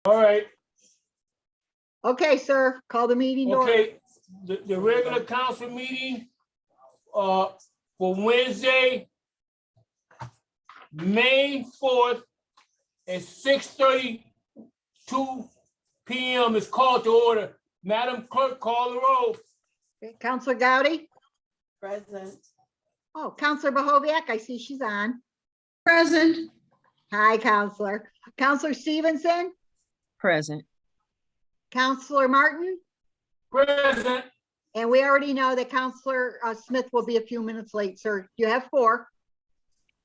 All right, Okay, sir, call the meeting to order. okay, the regular council meeting, for Wednesday, May 4th at 6:32 PM is called to order. Madam Clerk, call the roll. Okay, Counselor Gowdy? Present. Oh, Counselor Bahoviak, I see she's on. Present. Hi, Counselor. Counselor Stevenson? Present. Counselor Martin? Present. And we already know that Counselor Smith will be a few minutes late, sir. You have 4.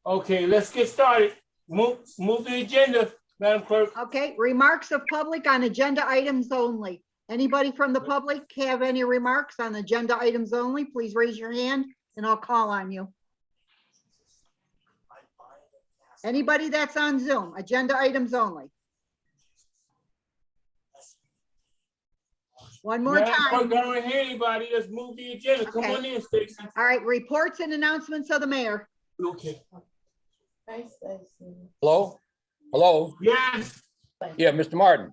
Okay, let's get started. Move the agenda, Madam Clerk. Okay, remarks of public on agenda items only. Anybody from the public have any remarks on agenda items only? Please raise your hand and I'll call on you. Anybody that's on Zoom, agenda items only. One more Madam Clerk, time. I don't hear anybody. Let's move the agenda. Come Okay. on in, Stacy. All right, reports and announcements of the mayor. Okay. Hi, Stacy. Hello? Hello? Yes, Yeah, Mr. Martin.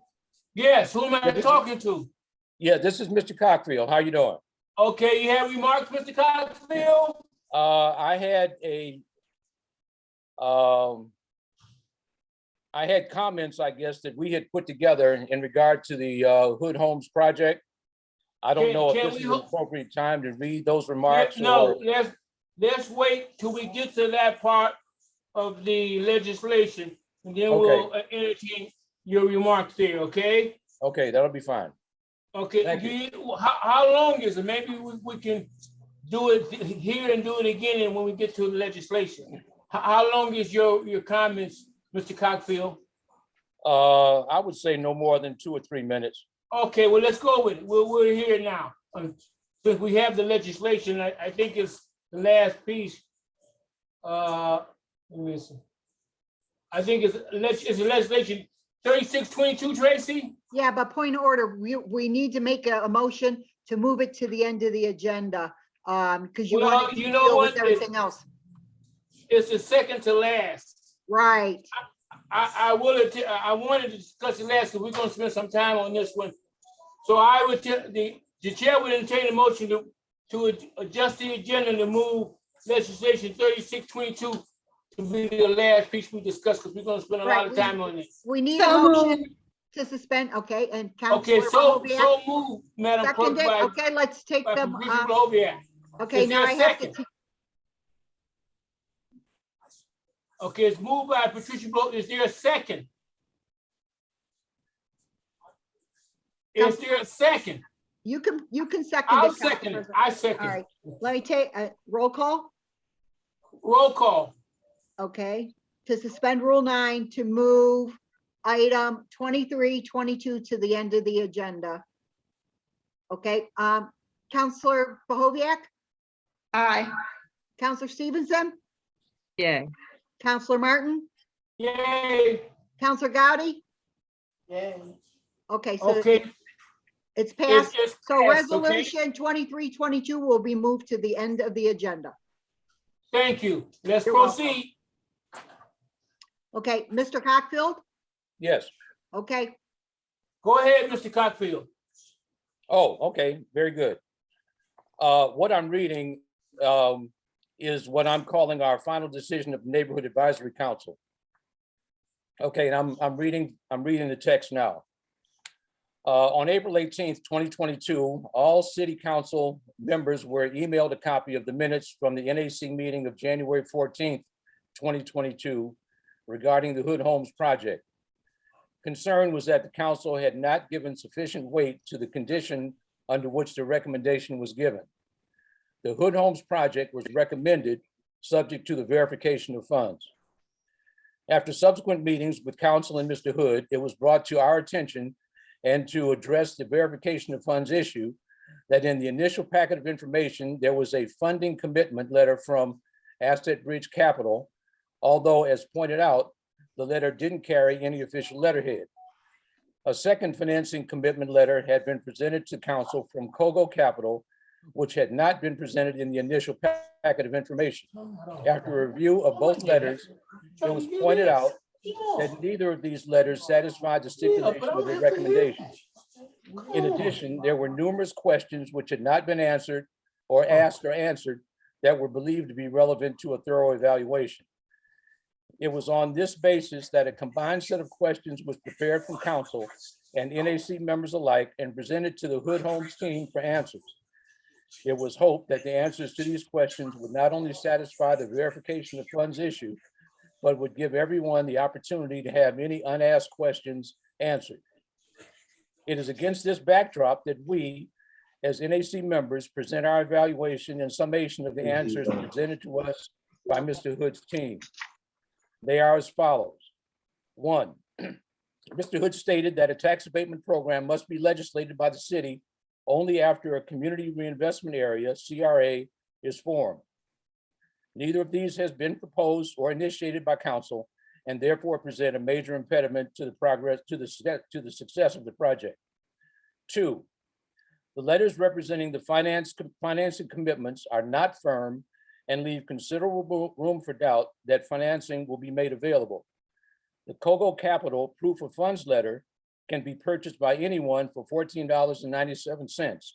yes, who am I talking to? Yeah, this is Mr. Cockfield. How you doing? Okay, you have remarks, Mr. Coxfield? I had comments, I guess, that we had put together in regard to the Hood Homes project. I don't know Can if this we is an ho- appropriate time to read those remarks. No, or- let's wait till we get to that part of the legislation, and then we'll entertain your remarks there, okay? Okay, that'll be fine. Okay, Thank how long is it? Maybe we can do it here and do it again and when we get to the legislation. How long is your comments, Mr. Cockfield? I would say no more than 2 or 3 minutes. Okay, well, let's go with it. We're here now. Since we have the legislation, I think it's the last piece. Let me see. I think it's the legislation 3622, Tracy? Yeah, but point of order, we need to make a motion to move it to the end of the agenda. Because you Well, want to you know deal with what? everything else. It's the second to last. Right. I wanted to discuss it last, because we're gonna spend some time on this one. So I would, the chair would entertain a motion to adjust the agenda to move legislation 3622 to be the last piece we discuss, because we're gonna spend a lot of Right, time on it. We need a So motion moved. to suspend, okay, and Okay, Counselor so Bahoviak move, Madam Clerk, seconded. by Okay, let's take them. Patricia Boviak. Okay, Is there now a I have to. second? Okay, it's moved by Patricia Blow. Is there a second? Is there a second? You can second. I'll Council second it. President. I All second. right, let me take a roll call. Roll call. Okay, to suspend Rule 9 to move item 2322 to the end of the agenda. Okay, Counselor Bahoviak, Aye. Counselor Stevenson, Yay. Counselor Martin, Yay. Counselor Gowdy. Yay. Okay, so Okay. it's passed. It's So passed, okay? resolution 2322 will be moved to the end of the agenda. Thank you. Let's You're welcome. proceed. Okay, Mr. Cockfield, Yes. okay, Go ahead, Mr. Cockfield. Oh, okay, very good. What I'm reading is what I'm calling our final decision of Neighborhood Advisory Council. Okay, and I'm reading the text now. On April 18th, 2022, all city council members were emailed a copy of the minutes from the NAC meeting of January 14th, 2022 regarding the Hood Homes project. Concern was that the council had not given sufficient weight to the condition under which the recommendation was given. The Hood Homes project was recommended subject to the verification of funds. After subsequent meetings with council and Mr. Hood, it was brought to our attention and to address the verification of funds issue that in the initial packet of information, there was a funding commitment letter from Asset Bridge Capital, although as pointed out, the letter didn't carry any official letterhead. A second financing commitment letter had been presented to council from Kogo Capital, which had not been presented in the initial packet of information. After a review of both letters, it was pointed out that neither of these letters satisfied the stipulation of the recommendations. In addition, there were numerous questions which had not been answered or asked or answered that were believed to be relevant to a thorough evaluation. It was on this basis that a combined set of questions was prepared from council and NAC members alike and presented to the Hood Homes team for answers. It was hoped that the answers to these questions would not only satisfy the verification of funds issue, but would give everyone the opportunity to have any unasked questions answered. It is against this backdrop that we, as NAC members, present our evaluation and summation of the answers presented to us by Mr. Hood's team. They are as follows. 1, Mr. Hood stated that a tax abatement program must be legislated by the city only after a community reinvestment area, CRA, is formed. Neither of these has been proposed or initiated by council and therefore present a major impediment to the progress, to the success of the project. 2, the letters representing the financing commitments are not firm and leave considerable room for doubt that financing will be made available. The Kogo Capital Proof of Funds letter can be purchased by anyone for $14.97.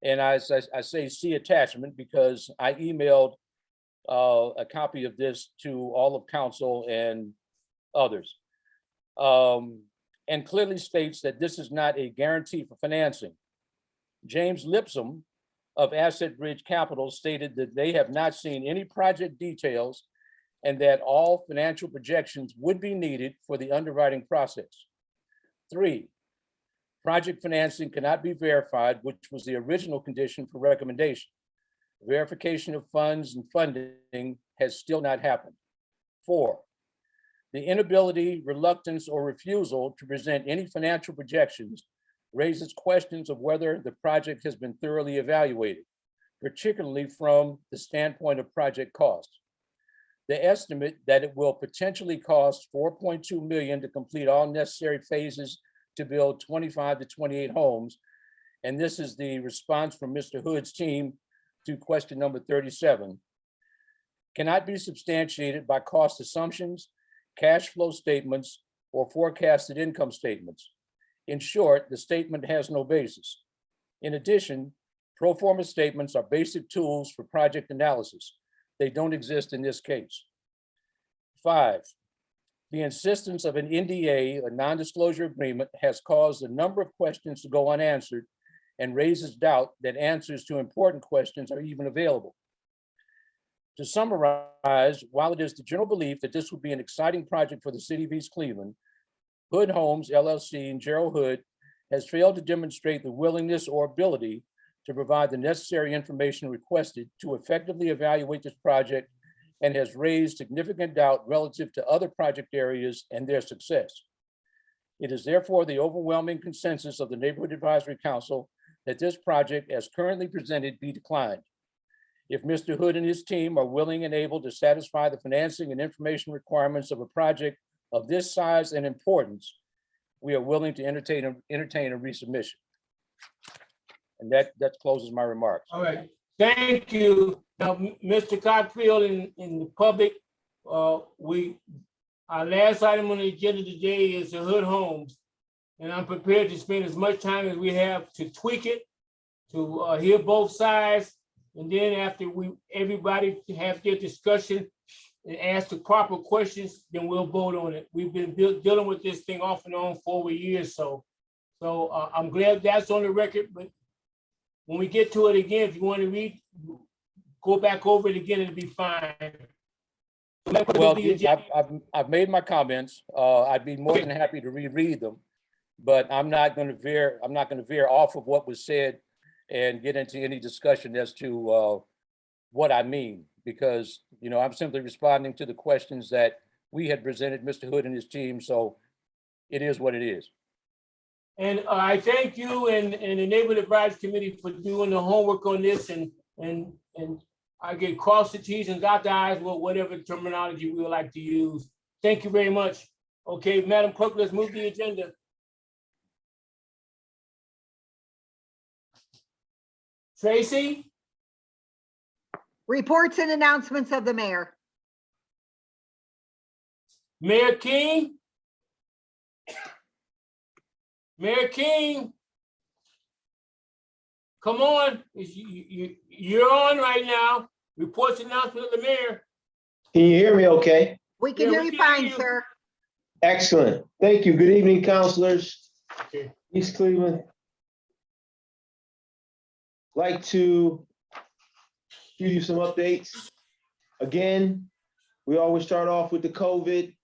And I say see attachment because I emailed a copy of this to all of council and others. And clearly states that this is not a guarantee for financing. James Lipsum of Asset Bridge Capital stated that they have not seen any project details and that all financial projections would be needed for the underwriting process. 3, project financing cannot be verified, which was the original condition for recommendation. Verification of funds and funding has still not happened. 4, the inability, reluctance, or refusal to present any financial projections raises questions of whether the project has been thoroughly evaluated, particularly from the standpoint of project cost. The estimate that it will potentially cost $4.2 million to complete all necessary phases to build 25 to 28 homes. And this is the response from Mr. Hood's team to question number 37, cannot be substantiated by cost assumptions, cash flow statements, or forecasted income statements. In short, the statement has no basis. In addition, pro forma statements are basic tools for project analysis. They don't exist in this case. 5, the insistence of an NDA, a non-disclosure agreement, has caused a number of questions to go unanswered and raises doubt that answers to important questions are even available. To summarize, while it is the general belief that this would be an exciting project for the city of East Cleveland, Hood Homes LLC and Gerald Hood has failed to demonstrate the willingness or ability to provide the necessary information requested to effectively evaluate this project and has raised significant doubt relative to other project areas and their success. It is therefore the overwhelming consensus of the Neighborhood Advisory Council that this project as currently presented be declined. If Mr. Hood and his team are willing and able to satisfy the financing and information requirements of a project of this size and importance, we are willing to entertain a resubmission. And that closes my remarks. All right, thank you. Now, Mr. Cockfield in the public, our last item on the agenda today is the Hood Homes. And I'm prepared to spend as much time as we have to tweak it, to hear both sides. And then after everybody have their discussion and ask the proper questions, then we'll vote on it. We've been dealing with this thing off and on for over years. So I'm glad that's on the record, but when we get to it again, if you want to go back over it again, it'll be fine. Well, I've made my comments. I'd be more than happy to reread them, but I'm not going to veer off of what was said and get into any discussion as to what I mean, because I'm simply responding to the questions that we had presented Mr. Hood and his team. So it is what it is. And I thank you and the Neighborhood Advisory Committee for doing the homework on this, and I get cross the T's and dot the I's, with whatever terminology we would like to use. Thank you very much. Okay, Madam Clerk, let's move the agenda. Tracy? Reports and announcements of the mayor. Mayor King? Mayor King? Come on, you're on right now. Reports announcement of the mayor. Can you hear me okay? We can Yeah, hear we you can hear fine, you. sir. Excellent. Thank you. Good evening, counselors. Okay. East Cleveland. Like to give you some updates. Again, we always start off with the COVID.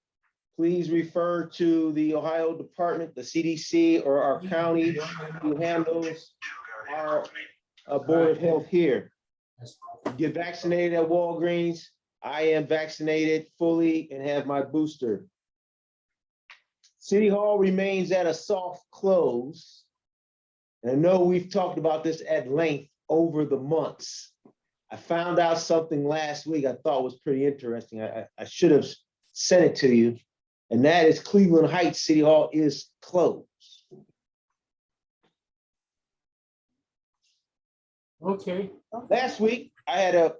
Please refer to the Ohio Department, the CDC, or our county who handles our Board of Health here. Get vaccinated at Walgreens. I am vaccinated fully and have my booster. City Hall remains at a soft close. And I know we've talked about this at length over the months. I found out something last week I thought was pretty interesting. I should have sent it to you. And that is Cleveland Heights City Hall is closed. Okay. Last week, I had a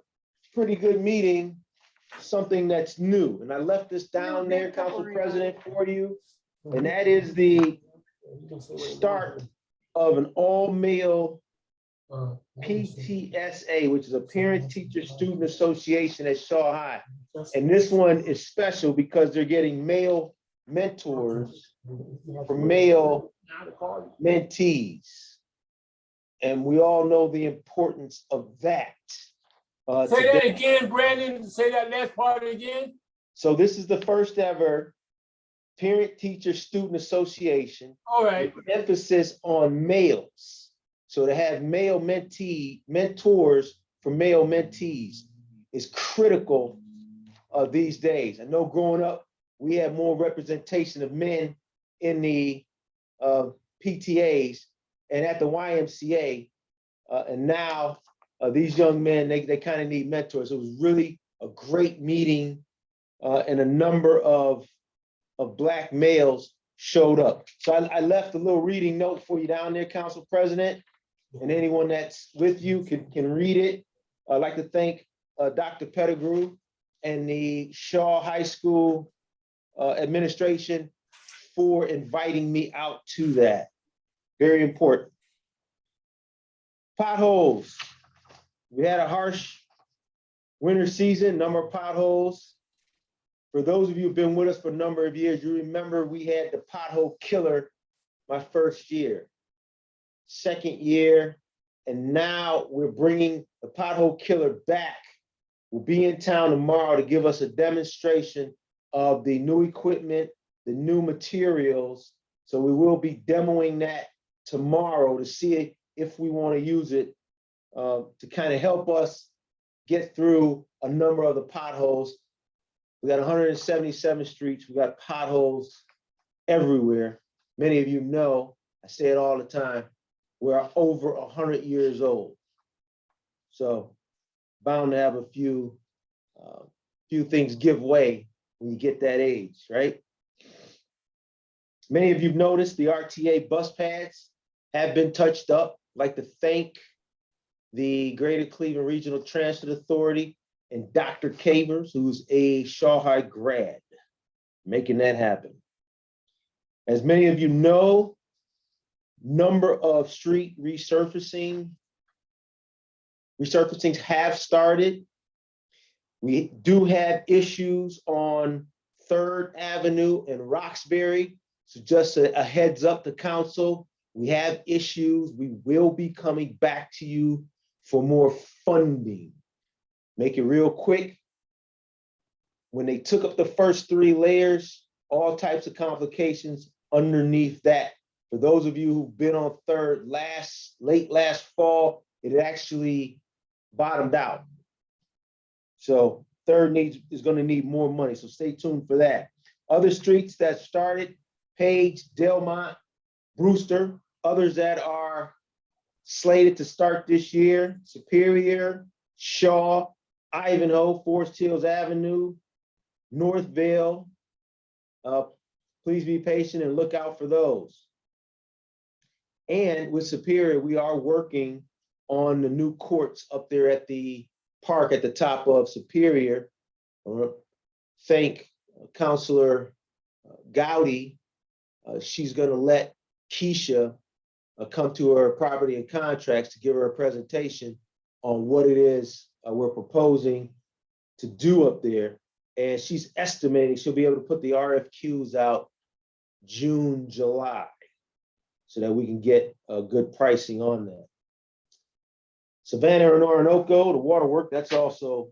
pretty good meeting, something that's new. And I left this down there, Council President, for you. And that is the start of an all-male PTSA, which is a Parent Teacher Student Association at Shaw High. And this one is special because they're getting male mentors for male mentees. And we all know the importance of that. Say that Today. again, Brandon. Say that last part again. So this is the first ever Parent Teacher Student Association All right. with emphasis on males. So to have male mentors for male mentees is critical these days. I know growing up, we had more representation of men in the PTAs and at the YMCA. And now these young men, they kind of need mentors. It was really a great meeting and a number of Black males showed up. So I left a little reading note for you down there, Council President, and anyone that's with you can read it. I'd like to thank Dr. Pettigrew and the Shaw High School administration for inviting me out to that. Very important. Potholes. We had a harsh winter season, number of potholes. For those of you who've been with us for a number of years, you remember we had the pothole killer my first year, second year, and now we're bringing the pothole killer back. We'll be in town tomorrow to give us a demonstration of the new equipment, the new materials. So we will be demoing that tomorrow to see if we want to use it to kind of help us get through a number of the potholes. We got 177 streets. We got potholes everywhere. Many of you know, I say it all the time, we're over 100 years old. So bound to have a few things give way when you get that age, right? Many of you've noticed the RTA bus pads have been touched up. I'd like to thank the Greater Cleveland Regional Transit Authority and Dr. Cavers, who's a Shaw High grad, making that happen. As many of you know, number of street resurfacings have started. We do have issues on 3rd Avenue and Roxbury. So just a heads up to council, we have issues. We will be coming back to you for more funding. Make it real quick. When they took up the first 3 layers, all types of complications underneath that. For those of you who've been on 3rd late last fall, it actually bottomed out. So 3rd is going to need more money. So stay tuned for that. Other streets that started, Page, Delmont, Brewster, others that are slated to start this year, Superior, Shaw, Ivanhoe, Forest Hills Avenue, Northvale. Please be patient and look out for those. And with Superior, we are working on the new courts up there at the park at the top of Superior. I want to thank Counselor Gowdy, she's gonna let Keisha come to her property and contracts to give her a presentation on what it is we're proposing to do up there. And she's estimating she'll be able to put the RFQs out June, July, so that we can get a good pricing on that. Savannah and Orinoco, the water work, that's also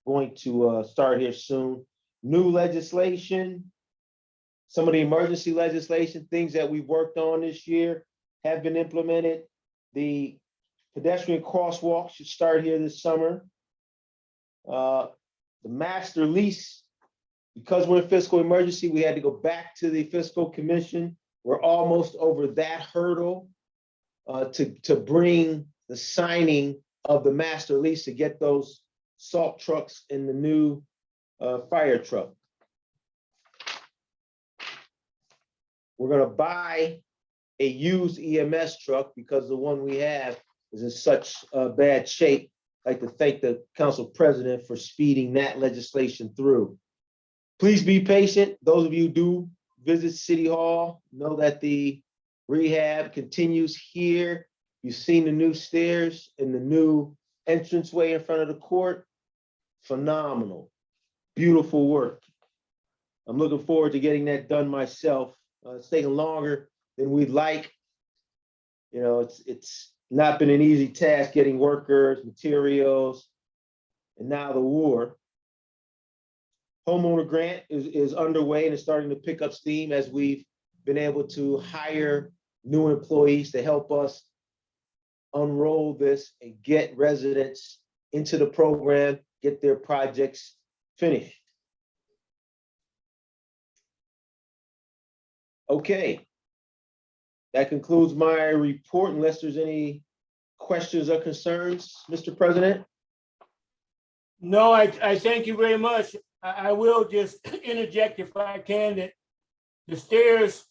going to start here soon. New legislation, some of the emergency legislation, things that we've worked on this year have been implemented. The pedestrian crosswalk should start here this summer. The master lease, because we're in fiscal emergency, we had to go back to the fiscal commission. We're almost over that hurdle to bring the signing of the master lease to get those salt trucks in the new fire truck. We're gonna buy a used EMS truck because the one we have is in such bad shape. I'd like to thank the council president for speeding that legislation through. Please be patient. Those of you who do visit City Hall know that the rehab continues here. You've seen the new stairs and the new entranceway in front of the court. Phenomenal, beautiful work. I'm looking forward to getting that done myself. It's taking longer than we'd like. You know, it's not been an easy task getting workers, materials, and now the war. Homeowner grant is underway and is starting to pick up steam as we've been able to hire new employees to help us unroll this and get residents into the program, get their projects finished. Okay. That concludes my report, unless there's any questions or concerns, Mr. President. No, I thank you very much. I will just interject if I can that the stairs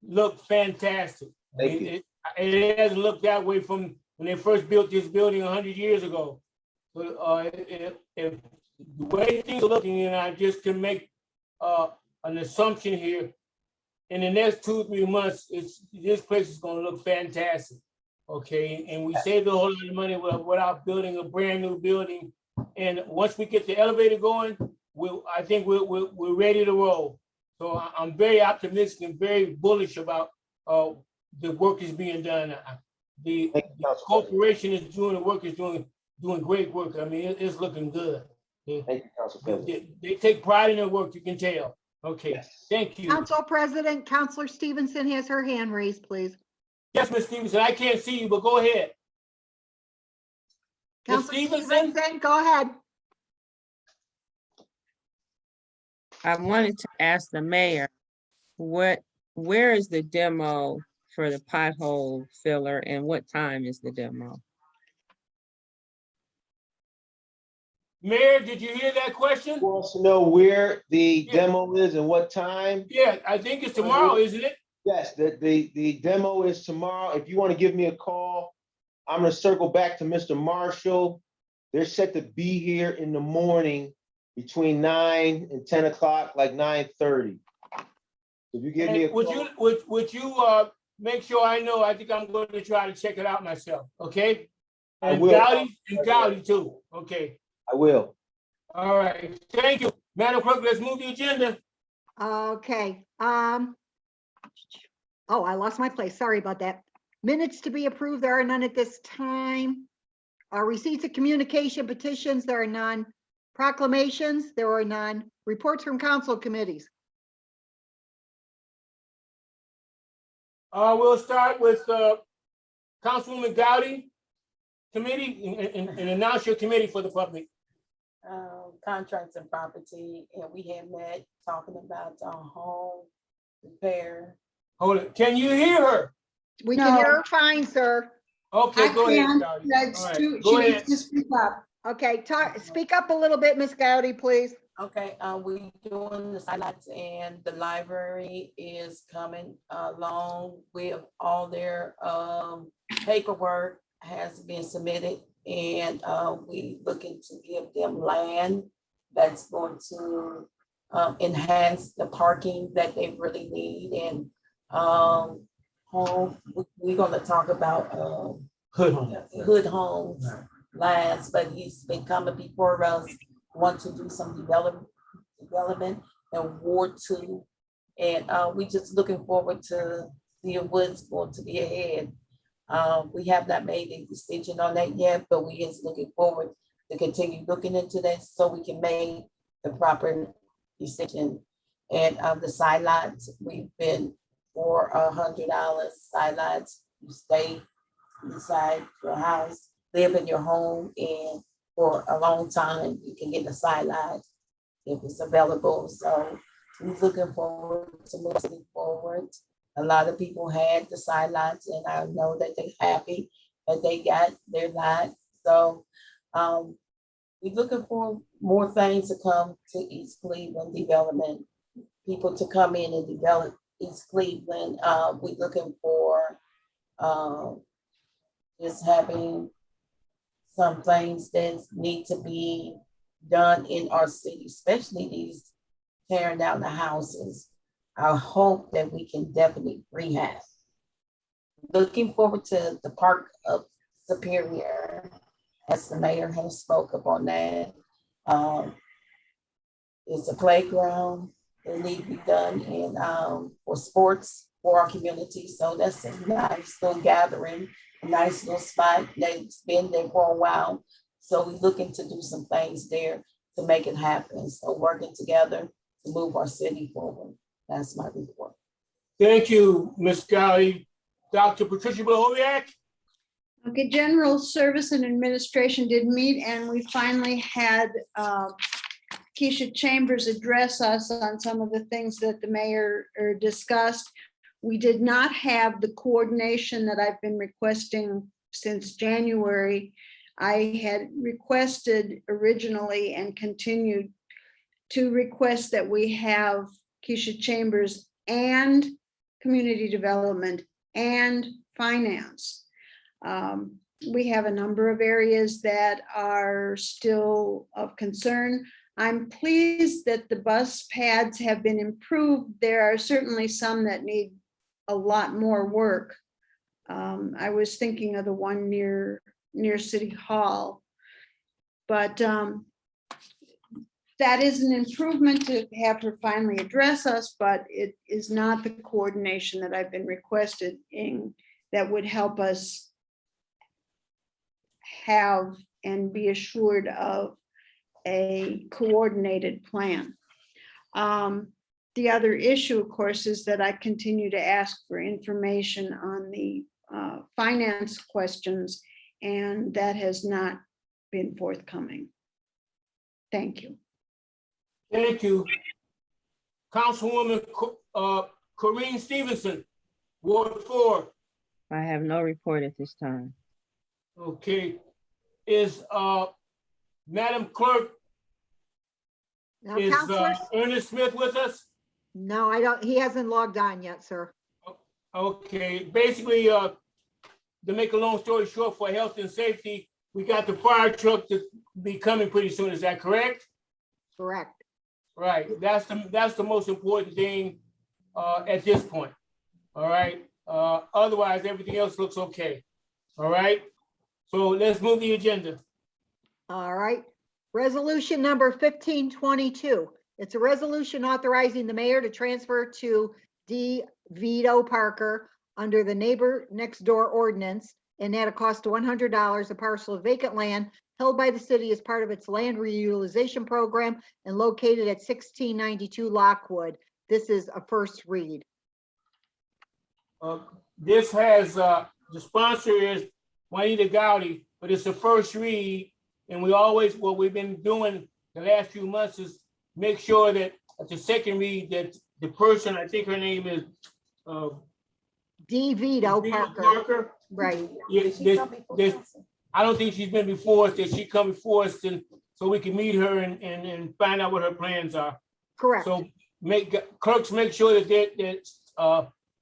look fantastic. Thank you. It hasn't looked that way from when they first built this building 100 years ago. But if the way things are looking, and I just can make an assumption here, in the next 2-3 months, this place is going to look fantastic. Okay, and we saved a whole lot of money without building a brand new building. And once we get the elevator going, I think we're ready to roll. So I'm very optimistic and very bullish about the work is being done. The corporation is doing the work, is doing great work. I mean, it's looking good. Thank you, Council President. They take pride in their work, you can tell. Okay, Yes. thank you. Council President, Counselor Stevenson has her hand raised, please. Yes, Ms. Stevenson, I can't see you, but go ahead. Ms. Counselor Stevenson? Stevenson, go ahead. I wanted to ask the mayor, where is the demo for the pothole filler and what time is the demo? Mayor, did you hear that question? Who wants to know where the demo is and what time? Yeah, I think it's tomorrow, isn't it? Yes, the demo is tomorrow. If you want to give me a call, I'm gonna circle back to Mr. Marshall. They're set to be here in the morning between 9 and 10 o'clock, like 9:30. If you give me a And would call. you make sure I know? I think I'm going to try to check it out myself, okay? I And will. Gowdy too, okay. I will. All right, thank you. Madam Clerk, let's move the agenda. Okay, oh, I lost my place. Sorry about that. Minutes to be approved, there are none at this time. Receipts of communication petitions, there are none. Proclamations, there are none. Reports from council committees. We'll start with Councilwoman Gowdy committee and announce your committee for the public. Contracts and property, and we had met talking about home repair. Hold it. Can you hear her? We can hear her fine, sir. Okay, I go ahead, can. Gowdy. That's All right, too, go she ahead. needs to speak up. Okay, speak up a little bit, Miss Gowdy, please. Okay, we doing the sidelights, and the library is coming along with all their paperwork has been submitted, and we looking to give them land that's going to enhance the parking that they really need. And we're gonna talk about Hood on that. Hood Homes last, but he's been coming before us, want to do some development in Ward 2. And we just looking forward to seeing what's going to be ahead. We have not made a decision on that yet, but we is looking forward to continue looking into that so we can make the proper decision. And the side lots, we've been for $100 side lots. You stay inside your house, live in your home, and for a long time, you can get a side lot if it's available. So we're looking forward to moving forward. A lot of people had the side lots, and I know that they're happy that they got their lot. So we're looking for more things to come to East Cleveland development, people to come in and develop East Cleveland. We're looking for just having some things that need to be done in our city, especially these tearing down the houses. I hope that we can definitely rehab. Looking forward to the Park of Superior, as the mayor has spoke up on that. It's a playground that need to be done in for sports for our community. So that's a nice little gathering, a nice little spot that's been there for a while. So we're looking to do some things there to make it happen. So working together to move our city forward. That's my report. Thank you, Ms. Golly. Dr. Patricia Bohoviac? Okay, General Service and Administration did meet, and we finally had Keisha Chambers address us on some of the things that the mayor discussed. We did not have the coordination that I've been requesting since January. I had requested originally and continued to request that we have Keisha Chambers and Community Development and Finance. We have a number of areas that are still of concern. I'm pleased that the bus pads have been improved. There are certainly some that need a lot more work. I was thinking of the one near City Hall. But that is an improvement to have her finally address us, but it is not the coordination that I've been requested in that would help us have and be assured of a coordinated plan. The other issue, of course, is that I continue to ask for information on the finance questions, and that has not been forthcoming. Thank you. Thank you. Councilwoman Corinne Stevenson, Ward 4. I have no report at this time. Okay. Is Madam Clerk, Now, is Counselor, Ernest Smith with us? no, I don't, he hasn't logged on yet, sir. Okay, basically, to make a long story short, for health and safety, we got the fire truck to be coming pretty soon. Is that correct? Correct. Right, that's the most important thing at this point. All right. Otherwise, everything else looks okay. All right. So let's move the agenda. All right. Resolution number 1522. It's a resolution authorizing the mayor to transfer to D. Vito Parker under the Neighbor Next Door ordinance and at a cost of $100 a parcel of vacant land held by the city as part of its land reutilization program and located at 1692 Lockwood. This is a first read. This has, the sponsor is Juanita Gowdy, but it's the first read. And we always, what we've been doing the last few months is make sure that at the second read that the person, I think her name is D. Vito Vita Parker. Right. Yeah, Did she come before council? I don't think she's been before us, that she come before us and so we can meet her and find out what her plans are. Correct. So clerks make sure that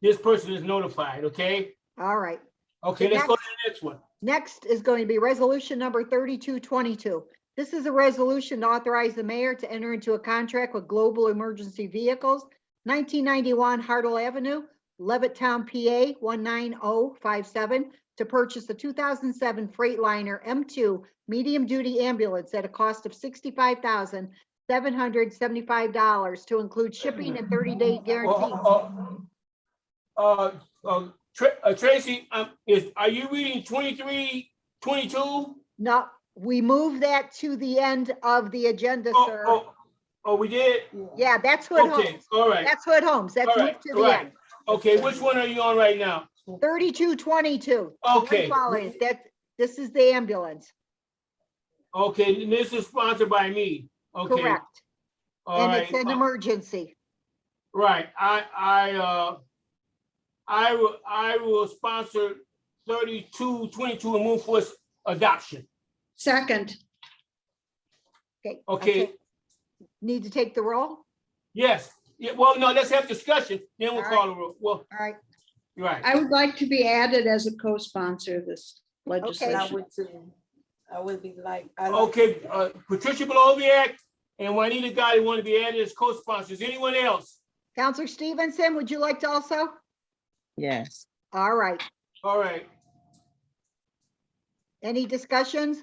this person is notified, okay? All right. Okay, let's go to the next one. Next is going to be resolution number 3222. This is a resolution to authorize the mayor to enter into a contract with Global Emergency Vehicles, 1991 Hartle Avenue, Levittown, PA 19057, to purchase a 2007 Freightliner M2 medium-duty ambulance at a cost of $65,775 to include shipping and 30-day guarantee. Tracy, are you reading 23, 22? No, we moved that to the end of the agenda, sir. Oh, we did? Yeah, that's Hood Okay, Homes. all right, That's Hood Homes. That's all right, moved to the right. end. Okay, which one are you on right now? 3222. Okay. This is the ambulance, Okay, and this is sponsored by me. Okay, correct? all And right. it's an emergency. Right, I will sponsor 3222 and move for its adoption. Second, Okay, Need to take the roll? yes, yeah, well, no, let's have discussion, then we'll All call the roll. Well, All right, you're right. I would like to be added as a co-sponsor of this And I legislation. would too. I would be like. Okay, Patricia Boloviac and Juanita Gotti want to be added as co-sponsors. Anyone else? Counselor Stevenson, would you like to also? Yes. All right, All right. any discussions?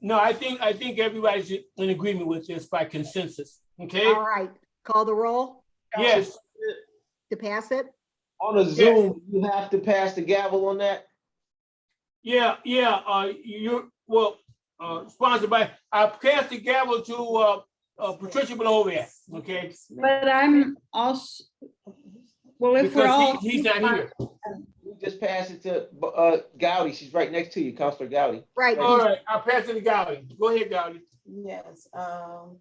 No, I think everybody's in agreement with this by consensus. Okay? All right, call the roll Yes. to pass it? On a Zoom, you have to pass the gavel on that? Yeah. Sponsored by, I passed the gavel to Patricia Boloviac. Okay? But I'm also, well, if we're all. Because he's not here. You just pass it to Gowdy. She's right next to you, Counselor Gowdy. Right, All right, I'll pass it to Gowdy. Go ahead, Gowdy. Yes, all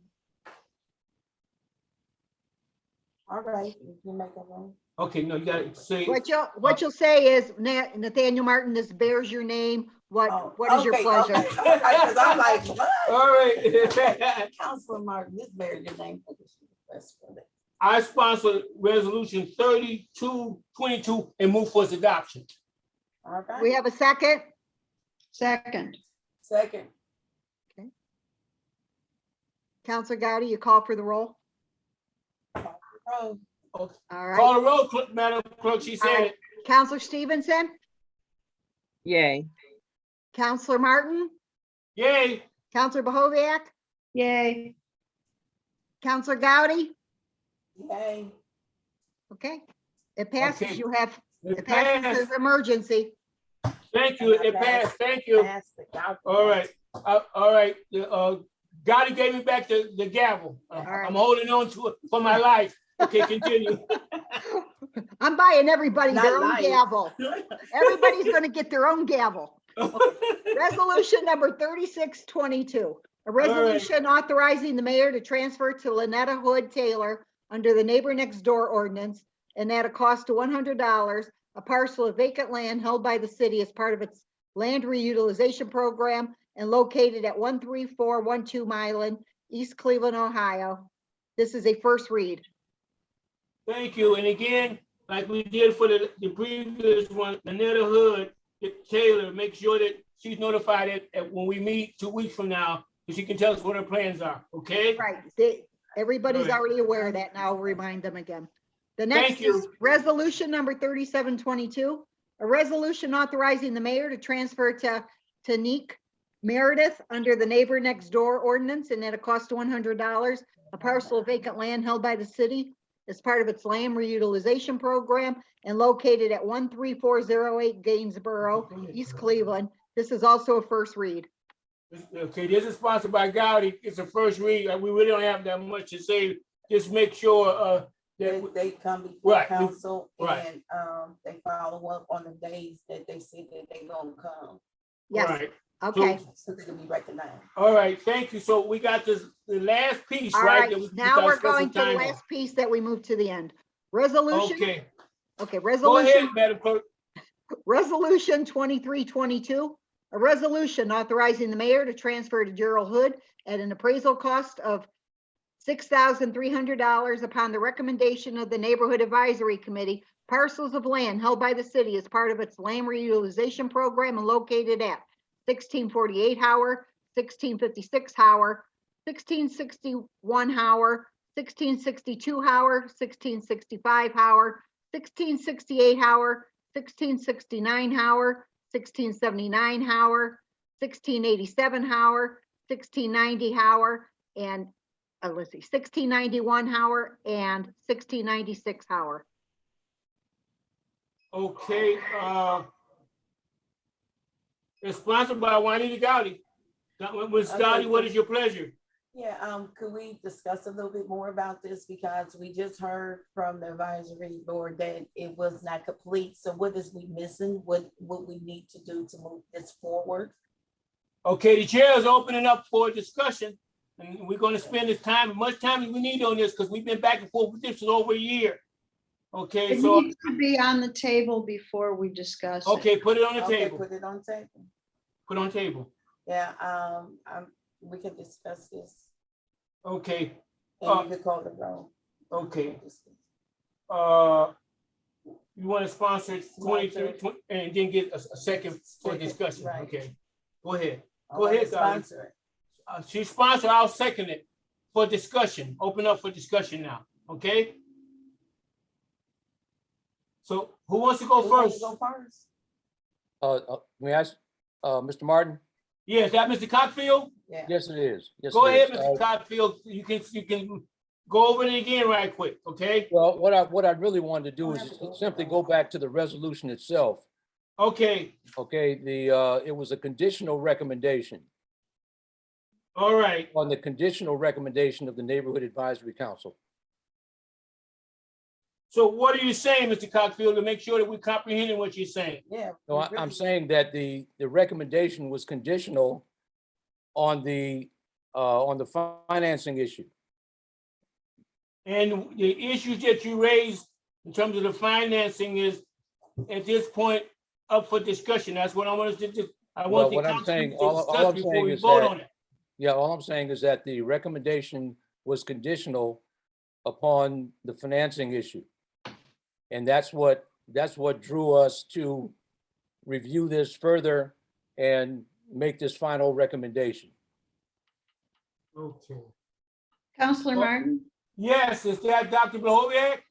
right, you can make a one. Okay, no, you gotta say, what you'll say is, Nathaniel Martin, this bears your name. What is your pleasure? Because I'm like, what? all right. Councilor Martin, this bears your name. I sponsor resolution 3222 and move for its adoption. All right. We have a second? Second, Second, Counselor Gowdy, you call for the roll? oh, All right, Call the roll, Madam Clerk, she said it. Counselor Stevenson, Yay. Counselor Martin, Yay, Counselor Bahoviac, yay. Counselor Gowdy, yay. okay? It passes, Okay. it it passes passed. as emergency. Thank you, it passed, thank you. Pass the gavel. All right, all right. Gotti gave me back the gavel. right. I'm holding on to it for my life. Okay, continue. I'm buying everybody Not their own lying. gavel. Everybody's gonna get their own gavel. Resolution number 3622, a resolution authorizing the mayor to transfer to Lynetta Hood Taylor under the Neighbor Next Door ordinance and at a cost of $100, a parcel of vacant land held by the city as part of its land reutilization program and located at 13412 Milan, East Cleveland, Ohio. This is a first read. Thank you, and again, like we did for the previous one, Annetta Hood, Taylor, make sure that she's notified at when we meet 2 weeks from now, so she can tell us what her plans are, okay? Right, everybody's Right. already aware of that, and I'll remind them again. The next Thank you. is resolution number 3722, a resolution authorizing the mayor to transfer to Tanique Meredith under the Neighbor Next Door ordinance and at a cost of $100, a parcel of vacant land held by the city as part of its land reutilization program and located at 13408 Gainsborough, East Cleveland. This is also a first read. Okay, this is sponsored by Gowdy. It's a first read. We really don't have that much to say. Just make sure that, They come before Right, council right. and they follow up on the days that they say that they gonna come. Yes, right. okay. So they can be recognized. All right, thank you. So we got the last piece, All right? right, that we now gotta we're spend some going to the time on. last piece that we moved to the end. Resolution, Okay, okay, go resolution. ahead, Madam Clerk. Resolution 2322, a resolution authorizing the mayor to transfer to Gerald Hood at an appraisal cost of $6,300 upon the recommendation of the Neighborhood Advisory Committee, parcels of land held by the city as part of its land reutilization program and located at 1648 Howard, 1656 Howard, 1661 Howard, 1662 Howard, 1665 Howard, 1668 Howard, 1669 Howard, 1679 Howard, 1687 Howard, 1690 Howard, and let's see, 1691 Howard and 1696 Howard. Okay, it's sponsored by Juanita Gotti. Ms. Gotti, what is your pleasure? Yeah, could we discuss a little bit more about this? Because we just heard from the advisory board that it was not complete. So what is we missing? What we need to do to move this forward? Okay, the chair is opening up for discussion, and we're gonna spend this time, as much time as we need on this, because we've been back and forth with this for over a year. Okay, It so, needs to be on the table before we discuss it. okay, put it on the Okay, table, put it on table. put it on the table. Yeah, we can discuss this Okay, and you can call the roll. okay. You want to sponsor 23 and then get a second for discussion, Right. okay? Go ahead. I Go wanna ahead, Gotti. sponsor it. She sponsored, I'll second it for discussion, open up for discussion now, okay? So who wants to go Who wants first? to Go first. May I ask, Mr. Martin? Yes, that Mr. Cockfield? Yeah. Yes, it is. Yes, Go it ahead, is. Mr. Cockfield, you can go over it again right quick, okay? Well, what I really wanted to do is simply go back to the resolution itself. Okay, Okay, it was a conditional recommendation all right, on the conditional recommendation of the Neighborhood Advisory Council. so what are you saying, Mr. Cockfield, to make sure that we're comprehending what you're saying? Yeah. No, we I'm really- saying that the recommendation was conditional on the financing issue. And the issues that you raised in terms of the financing is at this point up for discussion. That's what I want us to do. I Well, want the what I'm council saying- to all discuss I'm before saying we is vote that- on it. Yeah, all I'm saying is that the recommendation was conditional upon the financing issue. And that's what drew us to review this further and make this final recommendation. Okay. Counselor Oh. Martin, Yes, is that Dr. Blahoviak?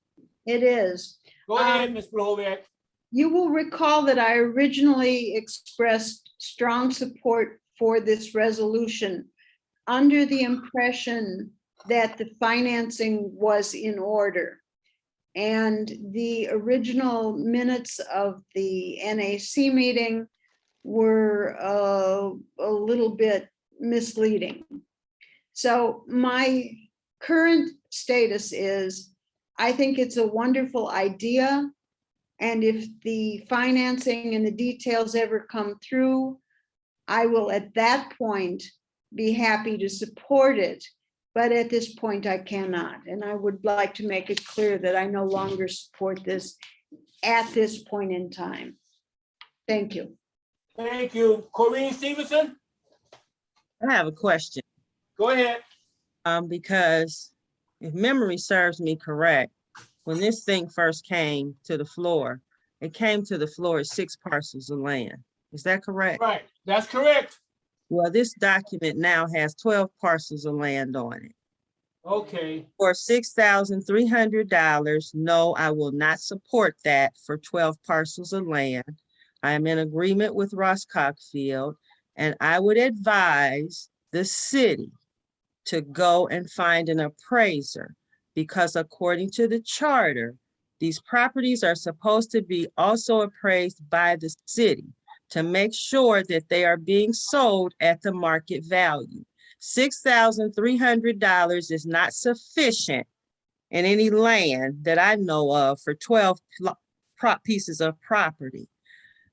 it is. Go ahead, Ms. Blahoviak. You will recall that I originally expressed strong support for this resolution under the impression that the financing was in order. And the original minutes of the NAC meeting were a little bit misleading. So my current status is, I think it's a wonderful idea. And if the financing and the details ever come through, I will at that point be happy to support it. But at this point, I cannot. And I would like to make it clear that I no longer support this at this point in time. Thank you. Thank you. Corinne Stevenson, I have a question. go ahead. Because if memory serves me correct, when this thing first came to the floor, it came to the floor as 6 parcels of land. Is that correct? Right, that's correct. Well, this document now has 12 parcels of land on it. Okay, For $6,300, no, I will not support that for 12 parcels of land. I am in agreement with Ross Cockfield, and I would advise the city to go and find an appraiser, because according to the charter, these properties are supposed to be also appraised by the city to make sure that they are being sold at the market value. $6,300 is not sufficient in any land that I know of for 12 pieces of property.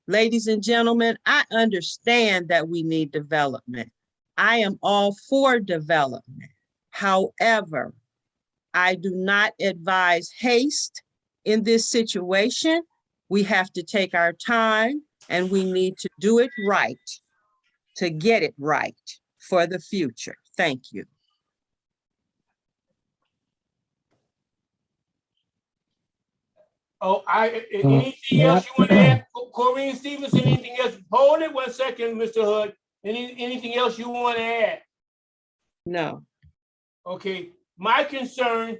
Ladies and gentlemen, I understand that we need development. I am all for development. However, I do not advise haste in this situation. We have to take our time and we need to do it right to get it right for the future. Thank you. oh, anything else you want to add? Corinne Stevenson, anything else? Hold it 1 second, Mr. Hood. Anything else you want to add? No. Okay, my concern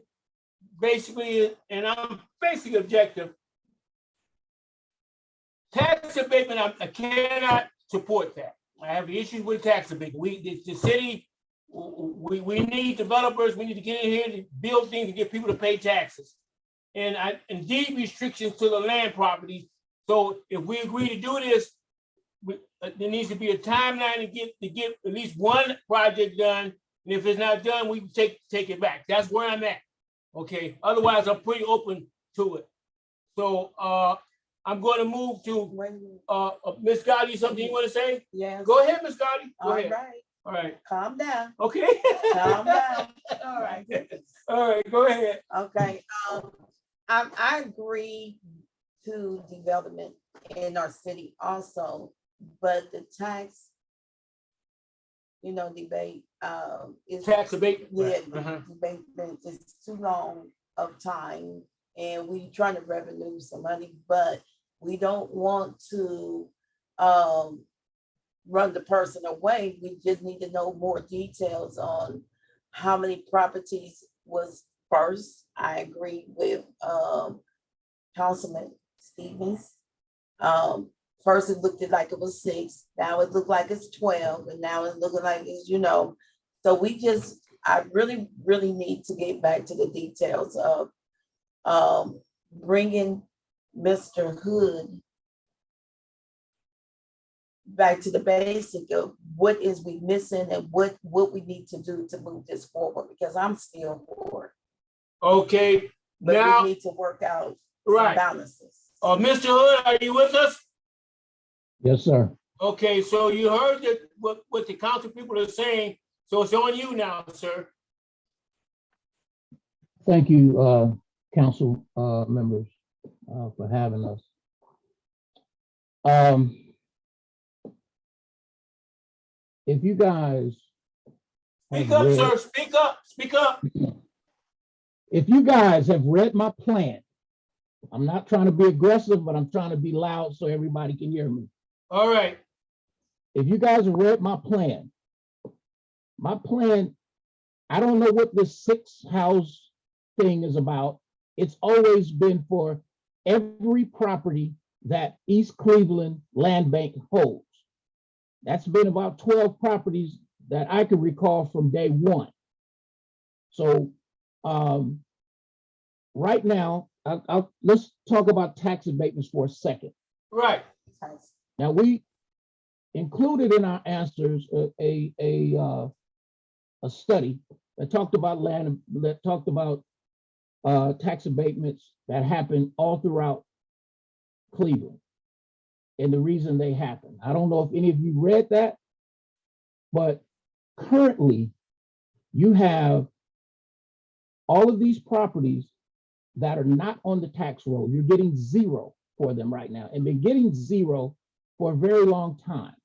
basically is, and I'm basically objective. Tax abatement, I cannot support that. I have issues with tax abatement. The city, we need developers, we need to get in here to build things and get people to pay taxes. And deed restrictions to the land properties. So if we agree to do this, there needs to be a timeline to get at least one project done. And if it's not done, we can take it back. That's where I'm at. Okay, otherwise I'm pretty open to it. So I'm going to move to Ms. Gotti. Something you want to say? Yes. Go ahead, Ms. Gotti. Go All ahead. right, All right. calm down, Okay. calm down. All right. All right. Go ahead. Okay, I agree to development in our city also, but the tax, debate, is. Tax abatement. Yeah, Uh-huh. debate is too long of time, and we trying to revenue some money, but we don't want to, run the person away. We just need to know more details on how many properties was first. I agree with Councilman Stevens. First it looked like it was 6, now it looked like it's 12, and now it's looking like it's, so I really, really need to get back to the details of bringing Mr. Hood back to the basic of what is we missing and what we need to do to move this forward, because I'm still for it. Okay. But Now, we need to work out some right. balances. Mr. Hood, are you with us? Yes, sir. Okay, so you heard that what the council people are saying, so it's on you now, sir. Thank you, council members, for having us. If you guys. Speak have up, read- sir. Speak up. Speak up. If you guys have read my plan, I'm not trying to be aggressive, but I'm trying to be loud so everybody can hear me. All right. If you guys have read my plan, I don't know what this 6-house thing is about. It's always been for every property that East Cleveland Land Bank holds. That's been about 12 properties that I can recall from day one. So right now, let's talk about tax abatements for a second. Right. Now, we included in our answers a study that talked about tax abatements that happen all throughout Cleveland and the reason they happen. I don't know if any of you read that, but currently you have all of these properties that are not on the tax roll. You're getting 0 for them right now, and been getting 0 for a very long time.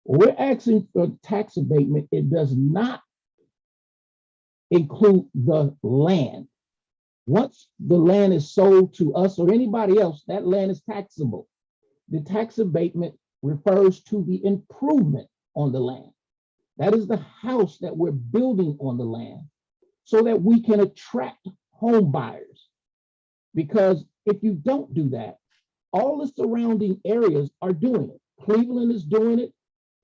We're asking for tax abatement. It does not include the land. Once the land is sold to us or anybody else, that land is taxable. The tax abatement refers to the improvement on the land. That is the house that we're building on the land so that we can attract home buyers. Because if you don't do that, all the surrounding areas are doing it. Cleveland is doing it.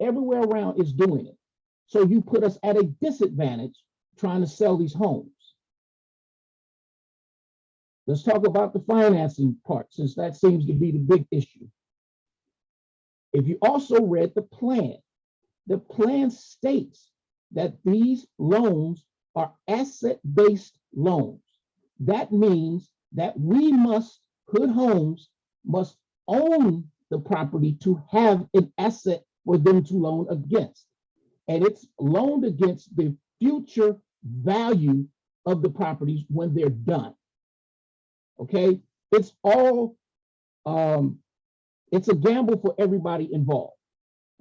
Everywhere around is doing it. So you put us at a disadvantage trying to sell these homes. Let's talk about the financing part, since that seems to be the big issue. If you also read the plan states that these loans are asset-based loans. That means that Hood Homes must own the property to have an asset for them to loan against. And it's loaned against the future value of the properties when they're done. Okay, it's all, it's a gamble for everybody involved.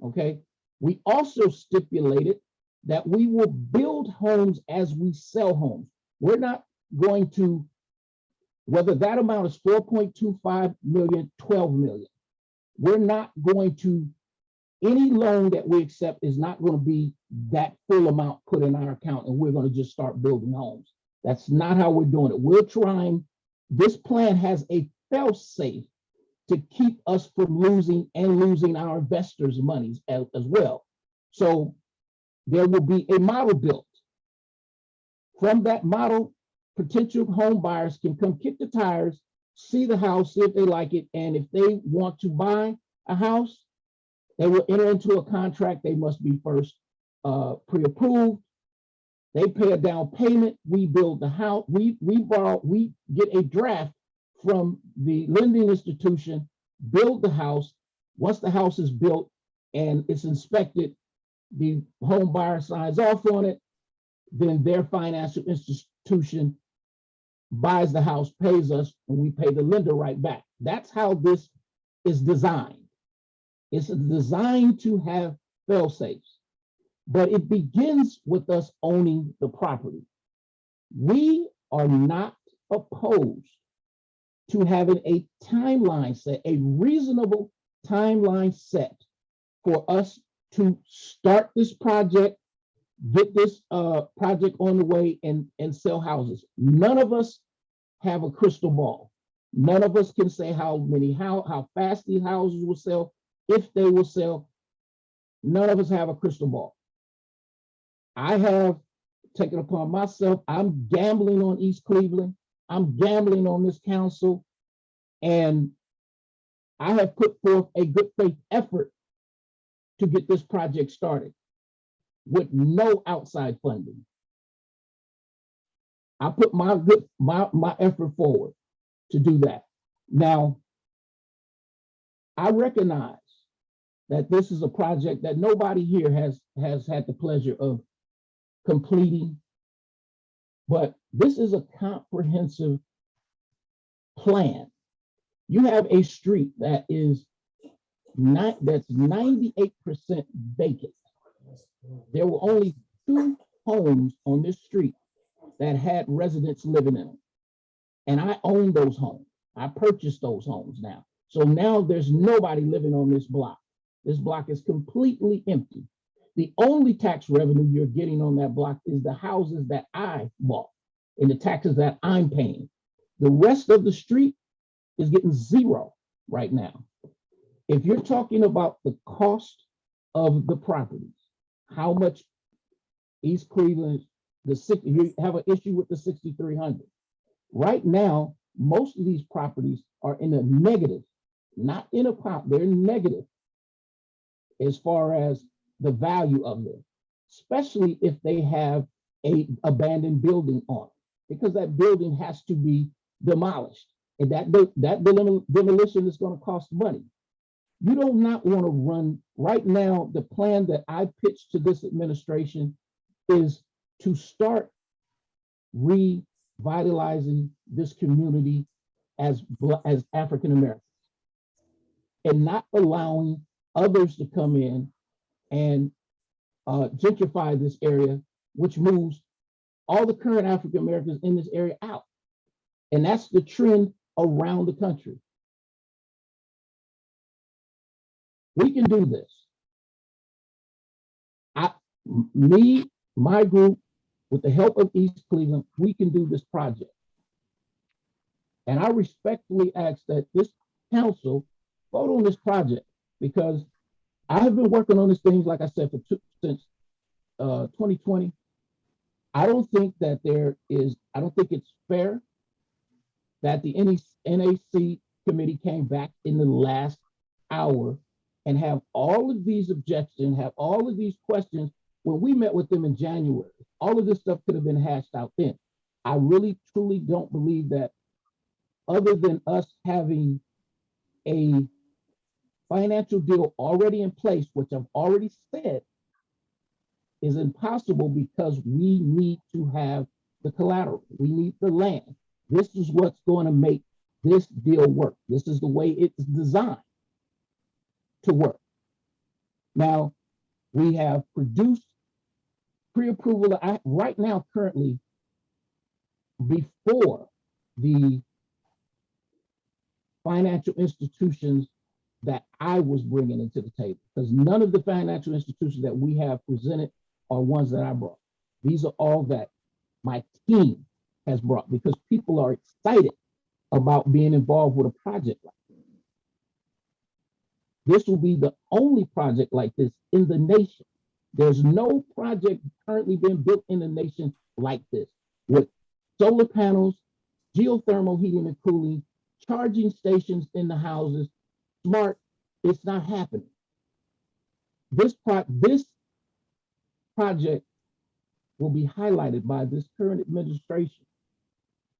Okay, we also stipulated that we will build homes as we sell homes. We're not going to, whether that amount is 4.25 million, 12 million, we're not going to any loan that we accept is not going to be that full amount put in our account and we're going to just start building homes. That's not how we're doing it. We're trying, this plan has a fail-safe to keep us from losing our investors' monies as well. So there will be a model built. From that model, potential home buyers can come kick the tires, see the house, see if they like it, and if they want to buy a house, they will enter into a contract. They must be first pre-approved. They pay a down payment. We build the house. We borrow. We get a draft from the lending institution, build the house. Once the house is built and it's inspected, the home buyer signs off on it. Then their financial institution buys the house, pays us, and we pay the lender right back. That's how this is designed. It's designed to have fail-safes, but it begins with us owning the property. We are not opposed to having a timeline set, a reasonable timeline set for us to start this project, get this project on the way and sell houses. None of us have a crystal ball. None of us can say how fast these houses will sell, if they will sell. None of us have a crystal ball. I have taken upon myself, I'm gambling on East Cleveland. I'm gambling on this council, and I have put forth a good faith effort to get this project started with no outside funding. I put my effort forward to do that. Now, I recognize that this is a project that nobody here has had the pleasure of completing, but this is a comprehensive plan. You have a street that is that's 98% vacant. There were only 2 homes on this street that had residents living in them. And I own those homes. I purchased those homes now. So now there's nobody living on this block. This block is completely empty. The only tax revenue you're getting on that block is the houses that I bought and the taxes that I'm paying. The rest of the street is getting zero right now. If you're talking about the cost of the properties, how much East Cleveland, you have an issue with the 6,300. Right now, most of these properties are in a negative, not in a pop, they're negative as far as the value of them, especially if they have a abandoned building on it, because that building has to be demolished. And that demolition is going to cost money. You do not want to run, right now, the plan that I pitched to this administration is to start revitalizing this community as African Americans and not allowing others to come in and gentrify this area, which moves all the current African Americans in this area out. And that's the trend around the country. We can do this. My group, with the help of East Cleveland, we can do this project. And I respectfully ask that this council vote on this project, because I have been working on this thing, like I said, since 2020. I don't think it's fair that the NAC committee came back in the last hour and have all of these objections, have all of these questions. When we met with them in January, all of this stuff could have been hashed out then. I really, truly don't believe that, other than us having a financial deal already in place, which I've already said is impossible, because we need to have the collateral. We need the land. This is what's going to make this deal work. This is the way it's designed to work. Now, we have produced pre-approval right now, currently, before the financial institutions that I was bringing into the table, because none of the financial institutions that we have presented are ones that I brought. These are all that my team has brought, because people are excited about being involved with a project like this. This will be the only project like this in the nation. There's no project currently being built in the nation like this, with solar panels, geothermal heating and cooling, charging stations in the houses, smart. It's not happening. This project will be highlighted by this current administration.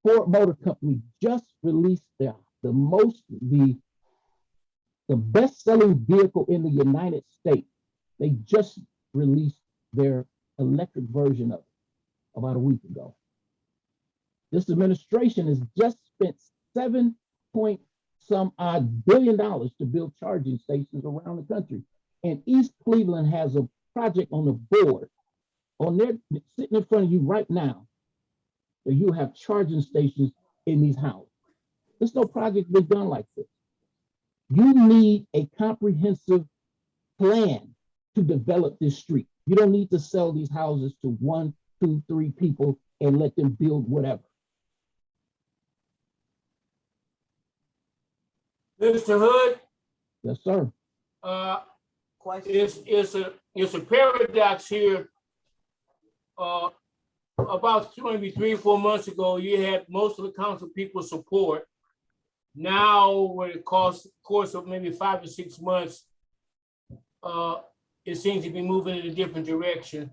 Ford Motor Company just released the best-selling vehicle in the United States. They just released their electric version of it about a week ago. This administration has just spent $7 point some odd billion to build charging stations around the country. And East Cleveland has a project on the board, on there, sitting in front of you right now, that you have charging stations in these houses. There's no project been done like this. You need a comprehensive plan to develop this street. You don't need to sell these houses to 1, 2, 3 people and let them build whatever. Mr. Hood, Yes, sir. Question? it's a paradox here. About maybe 3 or 4 months ago, you had most of the council people support. Now, with the course of maybe 5 or 6 months, it seems to be moving in a different direction.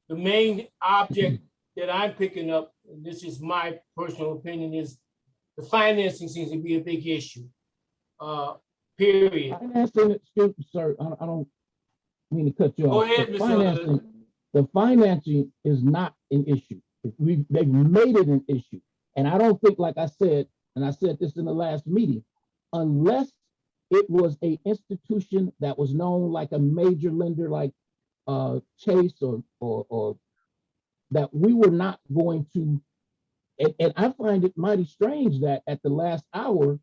The main object that I'm picking up, and this is my personal opinion, is the financing seems to be a big issue. Period. Financing, excuse me, sir, I don't mean to cut you Go off. ahead, Mr. Hood. The financing is not an issue. They've made it an issue. And I don't think, like I said, and I said this in the last meeting, unless it was a institution that was known like a major lender like Chase or that we were not going to, and I find it mighty strange that at the last hour,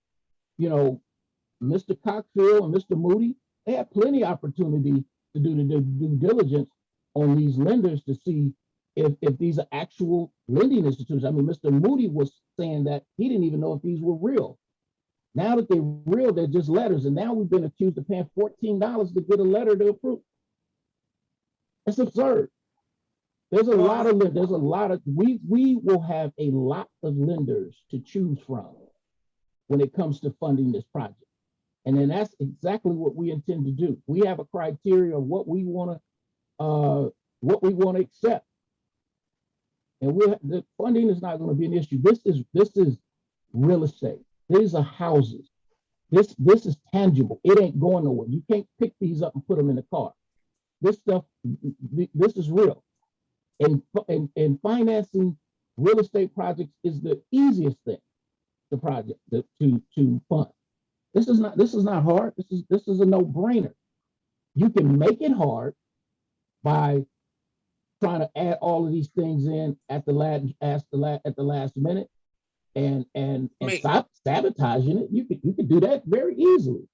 you know, Mr. Cockfield and Mr. Moody, they had plenty of opportunity to do the due diligence on these lenders to see if these are actual lending institutions. I mean, Mr. Moody was saying that he didn't even know if these were real. Now that they're real, they're just letters. And now we've been accused of paying $14 to get a letter to approve. It's absurd. There's a lot of, we will have a lot of lenders to choose from when it comes to funding this project. And then that's exactly what we intend to do. We have a criteria of what we want to accept. And the funding is not going to be an issue. This is real estate. These are houses. This is tangible. It ain't going nowhere. You can't pick these up and put them in the car. This stuff, this is real. And financing real estate projects is the easiest thing, to fund. This is not hard. This is a no-brainer. You can make it hard by trying to add all of these things in at the last minute and stop sabotaging it. You could do that very easily.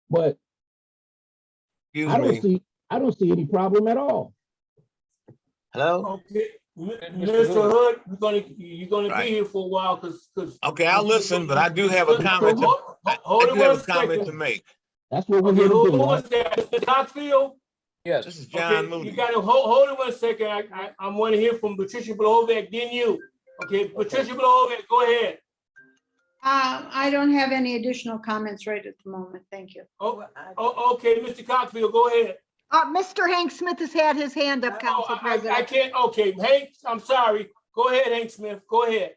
But I don't see any problem at all. Hello? Okay, Mr. Mr. Hood, you're gonna Right. be here for a while, because. Okay, I'll listen, but I do have a comment to, I Hold do on have one a comment to second. make. That's what we're Okay, here to who do. was Right? that, Mr. Cockfield? Yes, This is Okay, John you Moody. gotta hold on one second. I want to hear from Patricia Blahovec, then you. Okay, Patricia Blahovec, go ahead. I don't have any additional comments right at the moment. Thank you. Oh, okay, Mr. Cockfield, go ahead. Mr. Hank Smith has had his hand up, Council Oh, I President. can't, okay, Hank, I'm sorry. Go ahead, Hank Smith, go ahead.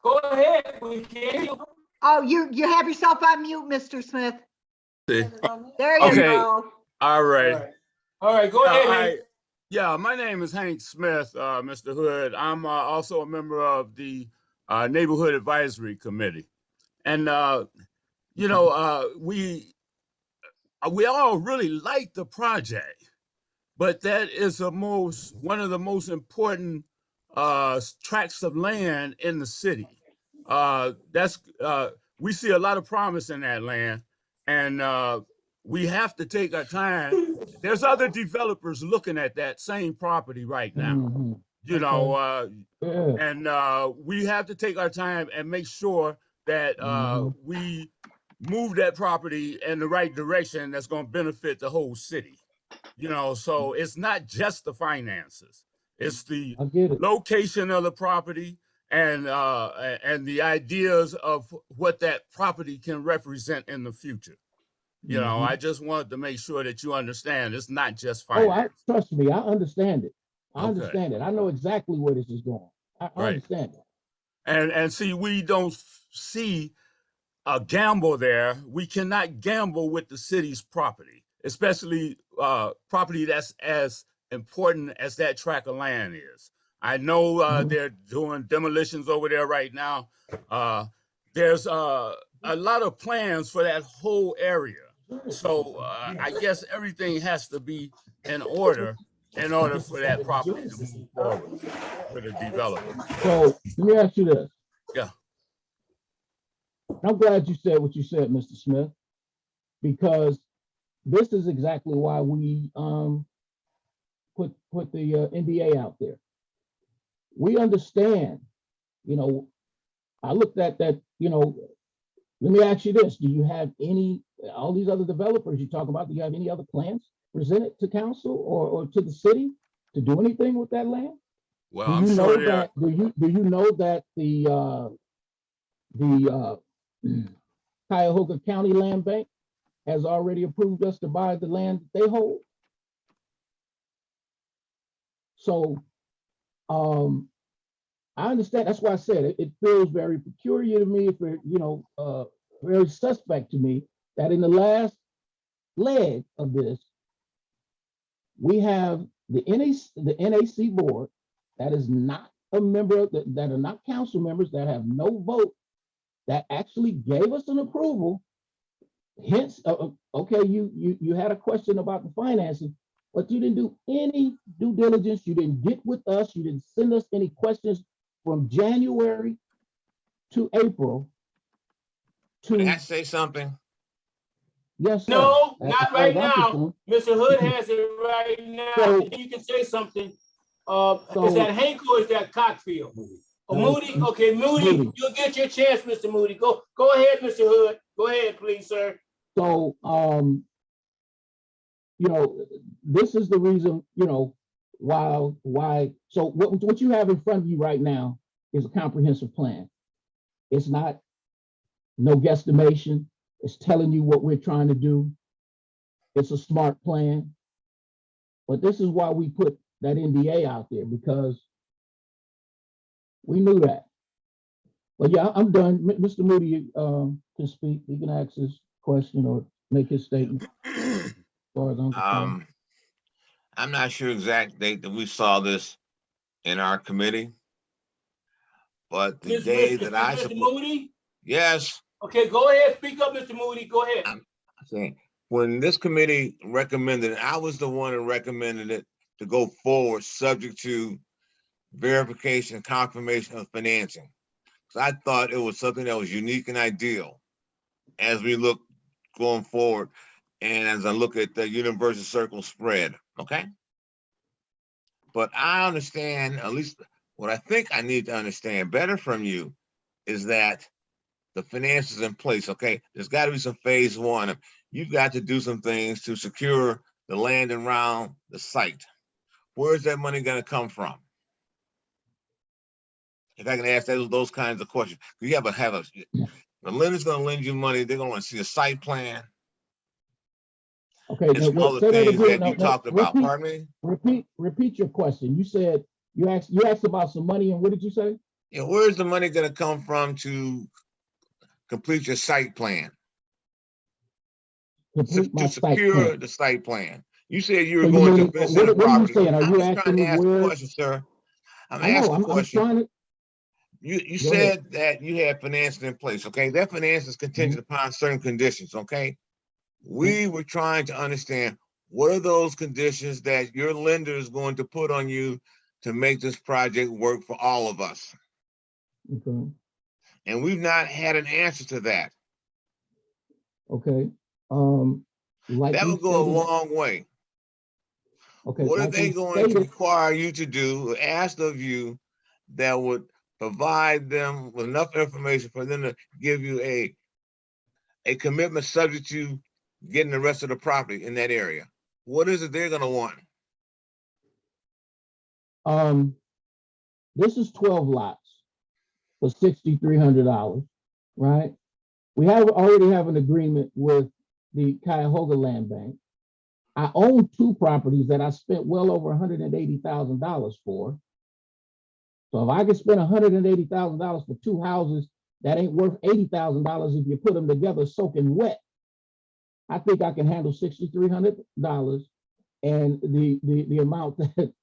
Go ahead, we can hear you. Oh, you have yourself on mute, Mr. Smith. Is There it on mute? you Okay. go. All right. All right, go ahead, Hank. Yeah, my name is Hank Smith, Mr. Hood. I'm also a member of the Neighborhood Advisory Committee. And, we all really like the project, but that is one of the most important tracts of land in the city. we see a lot of promise in that land, and we have to take our time. There's other developers looking at that same property right now, Mhm. you know, Yeah. and we have to take our time and make sure that Mhm. we move that property in the right direction that's going to benefit the whole city. You know, so it's not just the finances, it's the I get it. location of the property and the ideas of what that property can represent in the future. You know, Mhm. I just wanted to make sure that you understand it's not just Oh, finance. trust me, I understand it. I Okay. understand it. I know exactly where this is going. I Right. understand it. And see, we don't see a gamble there. We cannot gamble with the city's property, especially property that's as important as that tract of land is. I know Mhm. they're doing demolitions over there right now. There's a lot of plans for that whole area. So I guess everything has to be in order for that property to move forward for the developer. So let me ask you this. Yeah. I'm glad you said what you said, Mr. Smith, because this is exactly why we put the NDA out there. We understand, you know, I looked at that, you know, let me ask you this. Do you have any, all these other developers you talk about, do you have any other plans presented to council or to the city to do anything with that land? Well, Do I'm you sure know that, do you know that the Cuyahoga County Land Bank has already approved us to buy the land that they hold? So I understand. That's why I said it feels very peculiar to me, for very suspect to me that in the last leg of this, we have the NAC board that is not a member, that are not council members, that have no vote, that actually gave us an approval. Hence, okay, you had a question about the financing, but you didn't do any due diligence. You didn't get with us. You didn't send us any questions from January to April. May I say something? Yes, sir. No, As not far as right I'm now. concerned. Mr. Hood has it right now. So- You can say something. Is that Hank or is that Cockfield? Oh, Moody? Okay, Moody, Moody. you'll get your chance, Mr. Moody. Go ahead, Mr. Hood. Go ahead, please, sir. So, this is the reason, why, so what you have in front of you right now is a comprehensive plan. It's not no guesstimation. It's telling you what we're trying to do. It's a smart plan. But this is why we put that NDA out there, because we knew that. But yeah, I'm done. Mr. Moody can speak. He can ask his question or make his statement. As far as I'm concerned. I'm not sure exact date that we saw this in our committee, but the day that I Mr. support, Moody? yes, Okay, go ahead. Speak up, Mr. Moody. Go ahead. I'm saying, when this committee recommended it, I was the one that recommended it to go forward, subject to verification, confirmation of financing. So I thought it was something that was unique and ideal as we look going forward, and as I look at the universal circle spread, okay? But I understand, at least what I think I need to understand better from you is that the finances in place, okay? There's got to be some phase one. You've got to do some things to secure the land around the site. Where's that money going to come from? If I can ask those kinds of questions. You have the lender's going to lend you money. They're going to want to see a site plan. Okay, And some other things that you talked about. Pardon me? Repeat your question. You said you asked about some money, and what did you say? Yeah, where's the money going to come from to complete your site plan? To secure the site plan. You said you were going to visit a property. I'm just trying to ask a question, sir. I'm asking a question. You said that you had financing in place, okay? That finance is contingent upon certain conditions, okay? We were trying to understand, what are those conditions that your lender is going to put on you to make this project work for all of us? Okay. And we've not had an answer to that. Okay, like That we would go a stated, long way. okay, What are like they we going to stated, require you to do, or ask of you, that would provide them with enough information for them to give you a commitment subject to getting the rest of the property in that area? What is it they're gonna want? this is 12 lots for $6,300, right? We already have an agreement with the Cuyahoga Land Bank. I own two properties that I spent well over $180,000 for. So if I could spend $180,000 for two houses, that ain't worth $80,000 if you put them together soaking wet. I think I can handle $6,300 and the amount that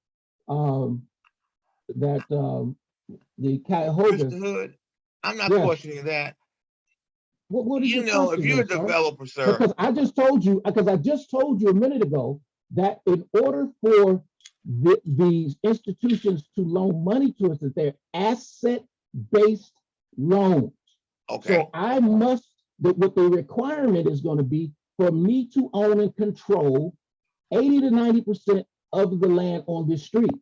the Cuyahoga. Mr. Hood, I'm not Yes. questioning that. What is You your know, if question you're a then, sir? developer, sir, Because I just told you a minute ago that in order for these institutions to loan money to us, that they're asset-based loans. okay, So I must, what the requirement is going to be for me to own and control 80 to 90% of the land on this street.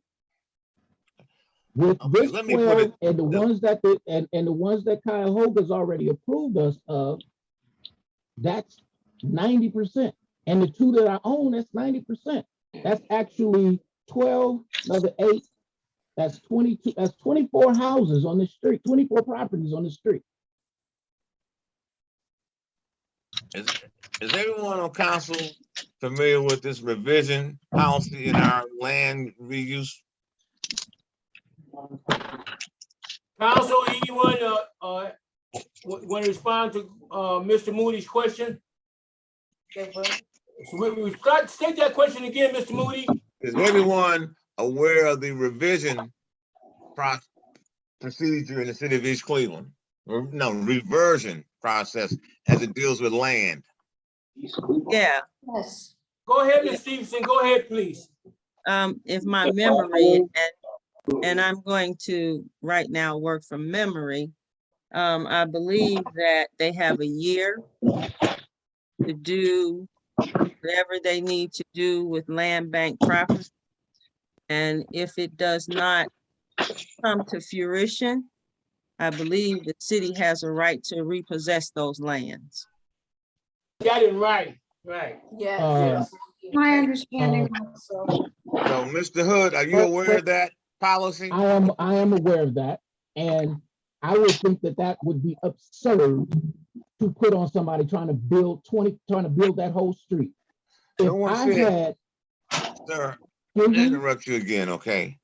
With Okay, this let me put 12 it- and the ones that and the ones that Cuyahoga's already approved us of, that's 90%. And the two that I own, that's 90%. That's actually 12, another 8. That's 22. That's 24 houses on the street, 24 properties on the street. is everyone on council familiar with this revision policy in our land reuse? Council, anyone, want to respond to, Mr. Moody's question? So we state that question again, Mr. Moody. Is everyone aware of the revision procedure in the city of East Cleveland? No, reversion process as it deals with land. Yeah, Yes. Go ahead, Ms. Stevenson, go ahead, please. if my memory, and I'm going to right now work from memory. I believe that they have a year to do whatever they need to do with land bank property. And if it does not come to fruition, I believe the city has a right to repossess those lands. Got it right, right. Yes. My understanding also. So, Mr. Hood, are you aware of that policy? I am aware of that, and I would think that that would be absurd to put on somebody trying to build that whole street. If No one I said- had, Sir, Excuse I'll me? interrupt you again, okay?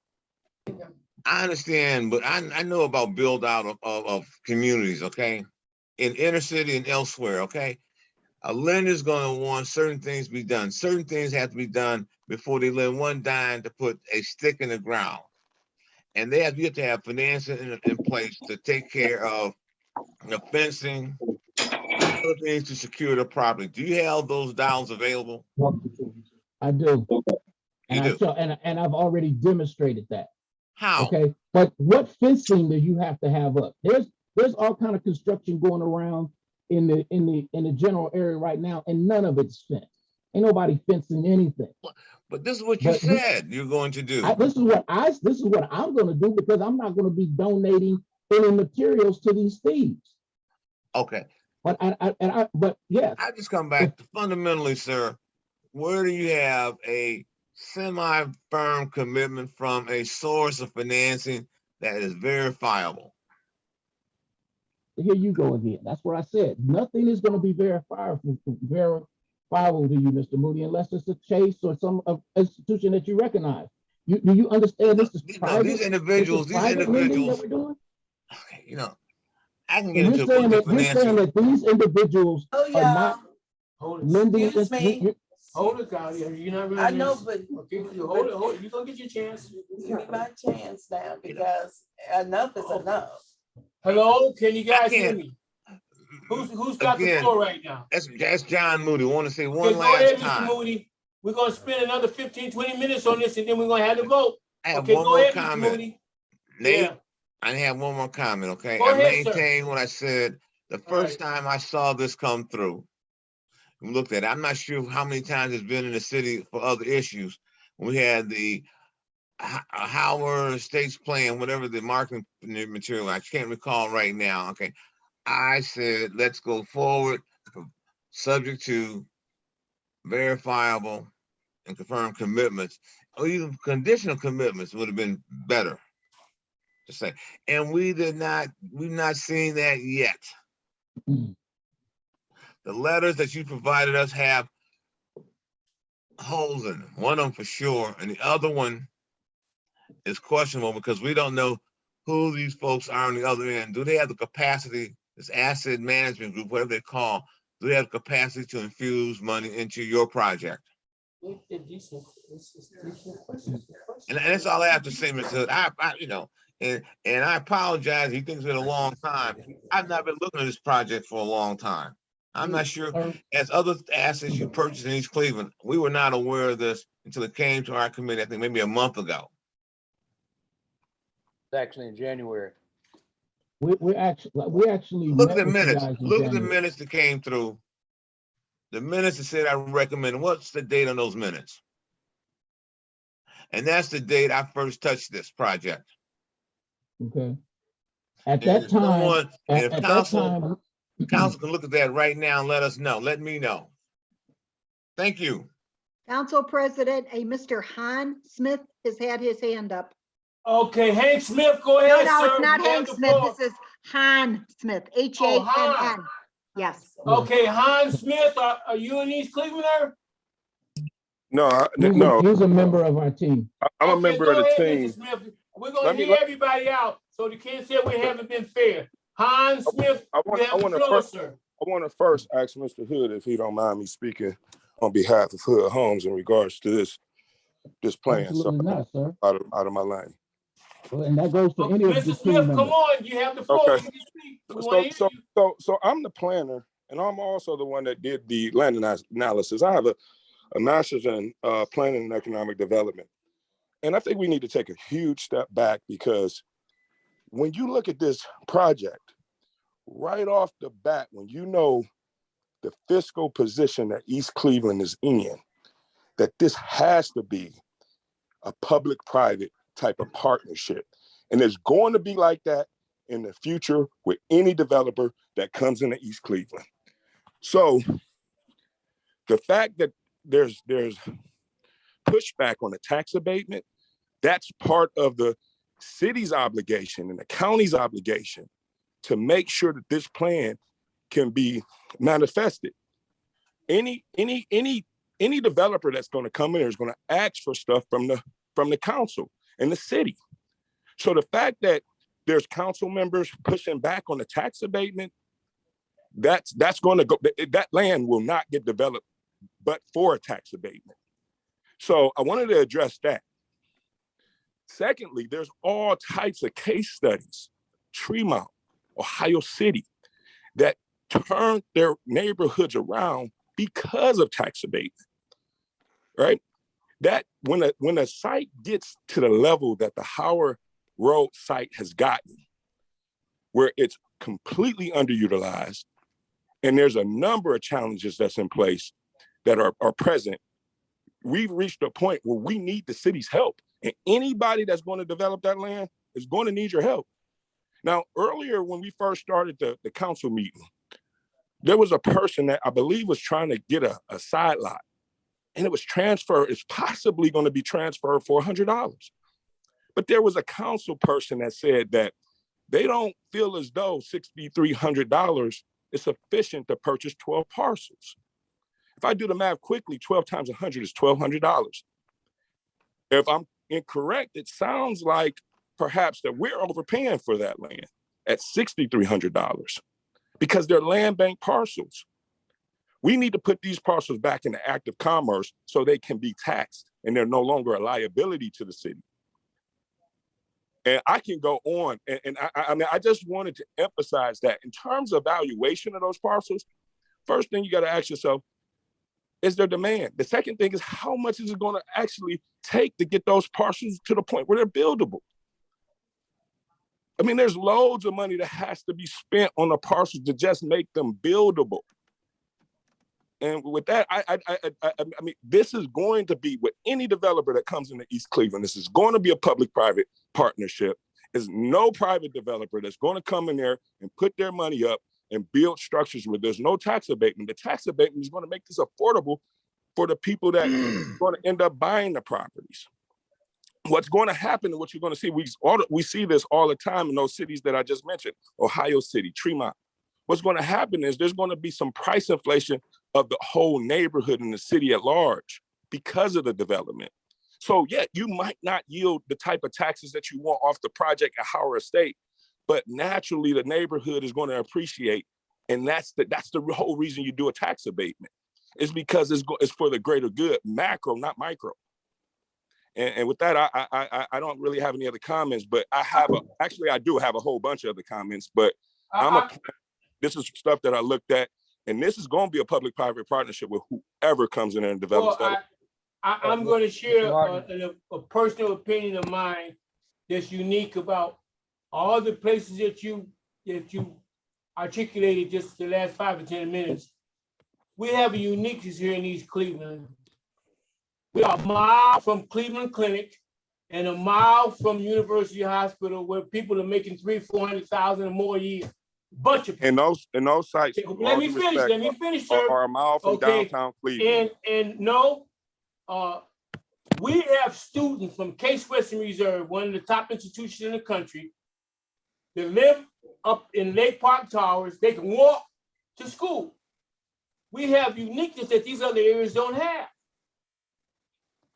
I understand, but I know about build out of communities, okay? In inner city and elsewhere, okay? A lender's gonna want certain things to be done. Certain things have to be done before they lend one dime to put a stick in the ground. And you have to have financing in place to take care of the fencing, other things to secure the property. Do you have those dollars available? I do. You do. And I've already demonstrated that. How? Okay, but what fencing do you have to have up? There's all kind of construction going around in the general area right now, and none of it's fenced. Ain't nobody fencing anything. But this is what you But said you're going to do. This is what I'm going to do, because I'm not going to be donating any materials to these thieves. Okay, But yes, I just come back to fundamentally, sir, where do you have a semi-firm commitment from a source of financing that is verifiable? here you go again. That's what I said. Nothing is going to be verifiable to you, Mr. Moody, unless it's a Chase or some institution that you recognize. Do you understand this is No, private? these individuals, That we're doing? okay, you know, I can And get into you're saying the that these individuals Oh, are yeah. not Hold it, lending. Excuse me. hold it, Kyle, you're not really. I know, but Okay, you hold it, you're gonna get your chance. give me my chance now, because enough is enough. Hello, can you guys hear can't. me? Who's got the Again, floor right now? That's John Moody. Want to say Okay, one go last ahead, Mr. time. Moody. We're gonna spend another 15, 20 minutes on this, and then we're gonna have to vote. I have Okay, one go more ahead, Mr. comment. Moody. Nate, Yeah. I have one more comment, okay? Go I ahead, sir. maintain what I said the first time I saw this come through. and Looked at it. I'm not sure how many times it's been in the city for other issues. We had the Howard Estates plan, whatever the marketing material, I can't recall right now, okay? I said, let's go forward, subject to verifiable and confirmed commitments, or even conditional commitments would have been better to say. And we've not seen that yet. Mm. The letters that you provided us have holes in them, one of them for sure, and the other one is questionable because we don't know who these folks are on the other end. Do they have the capacity, this asset management group, whatever they call, do they have the capacity to infuse money into your project? And that's all I have to say, Mr. Hood. And I apologize. He thinks it's been a long time. I've not been looking at this project for a long time. I'm not sure, as other assets you purchased in East Cleveland, we were not aware of this until it came to our committee, I think maybe a month ago. It's actually in January. We actually Look at met the with you minutes. guys in Look at the January. minutes that came through. The minutes that said I recommend. What's the date on those minutes? And that's the date I first touched this project. Okay. At And that if time, someone, and if at that council time, can look at that right now and let us know, let me know. Thank you. Council President, a Mr. Han Smith has had his hand up. Okay, Hank Smith, go No, ahead, no, sir. it's not You have Hank the Smith. floor. This is Han Smith, Oh, Hann. Han. Yes. Okay, Hans Smith, are you in East Clevelander? No, he's a member of our team. I'm a Okay, member of go the ahead, team. Mr. Smith. We're gonna Let me- hear everybody out, so they can't say we haven't been fair. Hans Smith, I you have the want to floor, first, sir. I want to first ask Mr. Hood if he don't mind me speaking on behalf of Hood Homes in regards to this plan. Absolutely So not, sir. out of my lane. Well, and that goes for any of the Mr. team Smith, come members. on, you have the floor. Okay. You can speak. We wanna hear you. So I'm the planner, and I'm also the one that did the land analysis. I have a master's in planning and economic development, and I think we need to take a huge step back because when you look at this project, right off the bat, when you know the fiscal position that East Cleveland is in, that this has to be a public-private type of partnership. And it's going to be like that in the future with any developer that comes into East Cleveland. So the fact that there's pushback on the tax abatement, that's part of the city's obligation and the county's obligation to make sure that this plan can be manifested. Any developer that's going to come in there is going to ask for stuff from the council and the city. So the fact that there's council members pushing back on the tax abatement, that's going to go, that land will not get developed but for a tax abatement. So I wanted to address that. Secondly, there's all types of case studies, Tremont, Ohio City, that turned their neighborhoods around because of tax abatement, right? That when a site gets to the level that the Howard Road site has gotten, where it's completely underutilized, and there's a number of challenges that's in place that are present, we've reached a point where we need the city's help. And anybody that's going to develop that land is going to need your help. Now, earlier when we first started the council meeting, there was a person that I believe was trying to get a side lot, and it was transferred. It's possibly going to be transferred for $100. But there was a council person that said that they don't feel as though $6,300 is sufficient to purchase 12 parcels. If I do the math quickly, 12 times 100 is $1,200. If I'm incorrect, it sounds like perhaps that we're overpaying for that land at $6,300 because they're land bank parcels. We need to put these parcels back into active commerce so they can be taxed and they're no longer a liability to the city. And I can go on, and I mean, I just wanted to emphasize that in terms of valuation of those parcels, first thing you got to ask yourself, is there demand? The second thing is, how much is it going to actually take to get those parcels to the point where they're buildable? I mean, there's loads of money that has to be spent on the parcels to just make them buildable. And with that, I mean, this is going to be with any developer that comes into East Cleveland. This is going to be a public-private partnership. There's no private developer that's going to come in there and put their money up and build structures where there's no tax abatement. The tax abatement is going to make this affordable for the people that are going to end up buying the properties. What's going to happen and what you're going to see, we see this all the time in those cities that I just mentioned, Ohio City, Tremont. What's going to happen is there's going to be some price inflation of the whole neighborhood and the city at large because of the development. So yeah, you might not yield the type of taxes that you want off the project at Howard Estate, but naturally the neighborhood is going to appreciate. And that's the whole reason you do a tax abatement. It's because it's for the greater good, macro, not micro. And with that, I don't really have any other comments, but I do have a whole bunch of other comments, but this is stuff that I looked at, and this is going to be a public-private partnership with whoever comes in there and develops that. I'm going to share a personal opinion of mine that's unique about all the places that you articulated just the last 5 or 10 minutes. We have a uniqueness here in East Cleveland. We are a mile from Cleveland Clinic and a mile from University Hospital, where people are making $300,000-400,000 or more a year. Bunch of people. And those sites, Let me finish, sir. are a mile from downtown Cleveland. And no, we have students from Case Western Reserve, one of the top institutions in the country, that live up in Lake Park Towers. They can walk to school. We have uniqueness that these other areas don't have.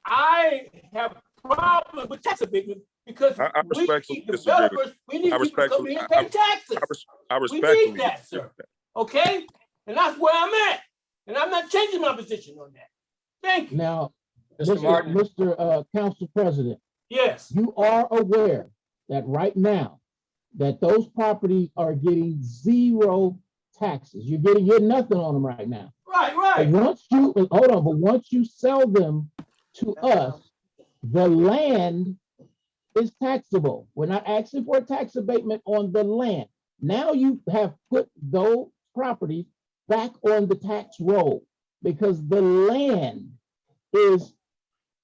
I have problems with tax abatement because we need developers, we need people to come here and pay taxes. We need that, sir. Okay? And that's where I'm at. And I'm not changing my position on that. Thank you. Now, Mr. Martin. Mr. Council President, Yes. you are aware that right now that those properties are getting zero taxes. You're getting nothing on them right now. Right. But once you sell them to us, the land is taxable. We're not asking for a tax abatement on the land. Now you have put those properties back on the tax roll because the land is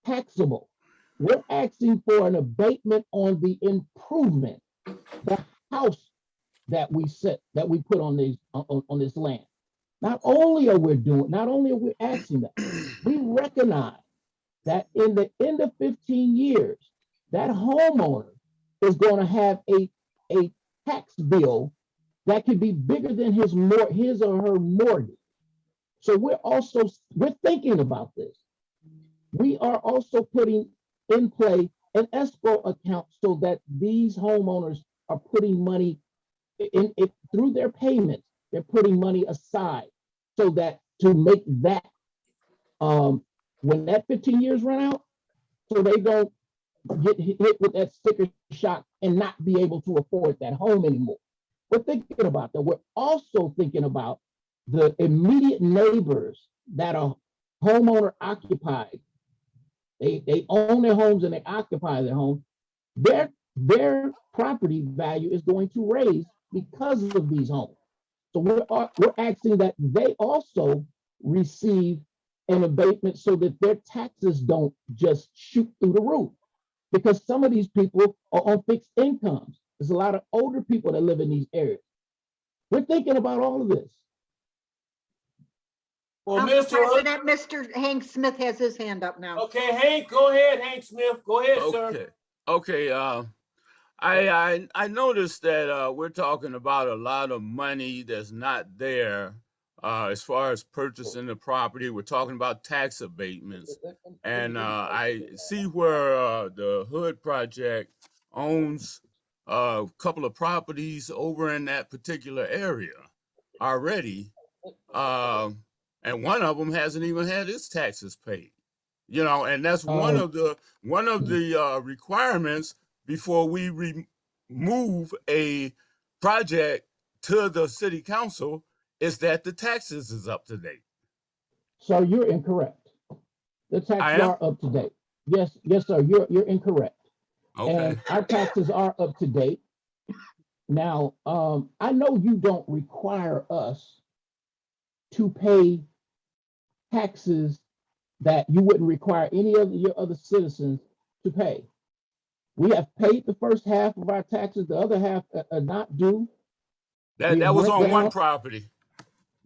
taxable. We're asking for an abatement on the improvement, the house that we put on this land. Not only are we asking that, we recognize that in the end of 15 years, that homeowner is going to have a tax bill that could be bigger than his or her mortgage. So we're thinking about this. We are also putting in play an escrow account so that these homeowners are putting money in through their payments. They're putting money aside so that to make that when that 15 years run out, so they don't get hit with that sticker shock and not be able to afford that home anymore. We're thinking about that. We're also thinking about the immediate neighbors that are homeowner occupied. They own their homes and they occupy their homes. Their property value is going to raise because of these homes. So we're asking that they also receive an abatement so that their taxes don't just shoot through the roof. Because some of these people are on fixed incomes. There's a lot of older people that live in these areas. We're thinking about all of this. Well, President, Mr. Hank Smith has his hand up now. Okay, Hank, go ahead, Hank Smith. Go ahead, sir. Okay. I noticed that we're talking about a lot of money that's not there as far as purchasing the property. We're talking about tax abatements, and I see where the Hood Project owns a couple of properties over in that particular area already, and one of them hasn't even had its taxes paid. You know, and that's one of the requirements before we remove a project to the city council is that the taxes is up to date. So you're incorrect. The taxes are up to date. Yes, sir. You're incorrect. Okay. And our taxes are up to date. Now, I know you don't require us to pay taxes that you wouldn't require any of your other citizens to pay. We have paid the first half of our taxes, the other half are not due. That We was went on one down- property.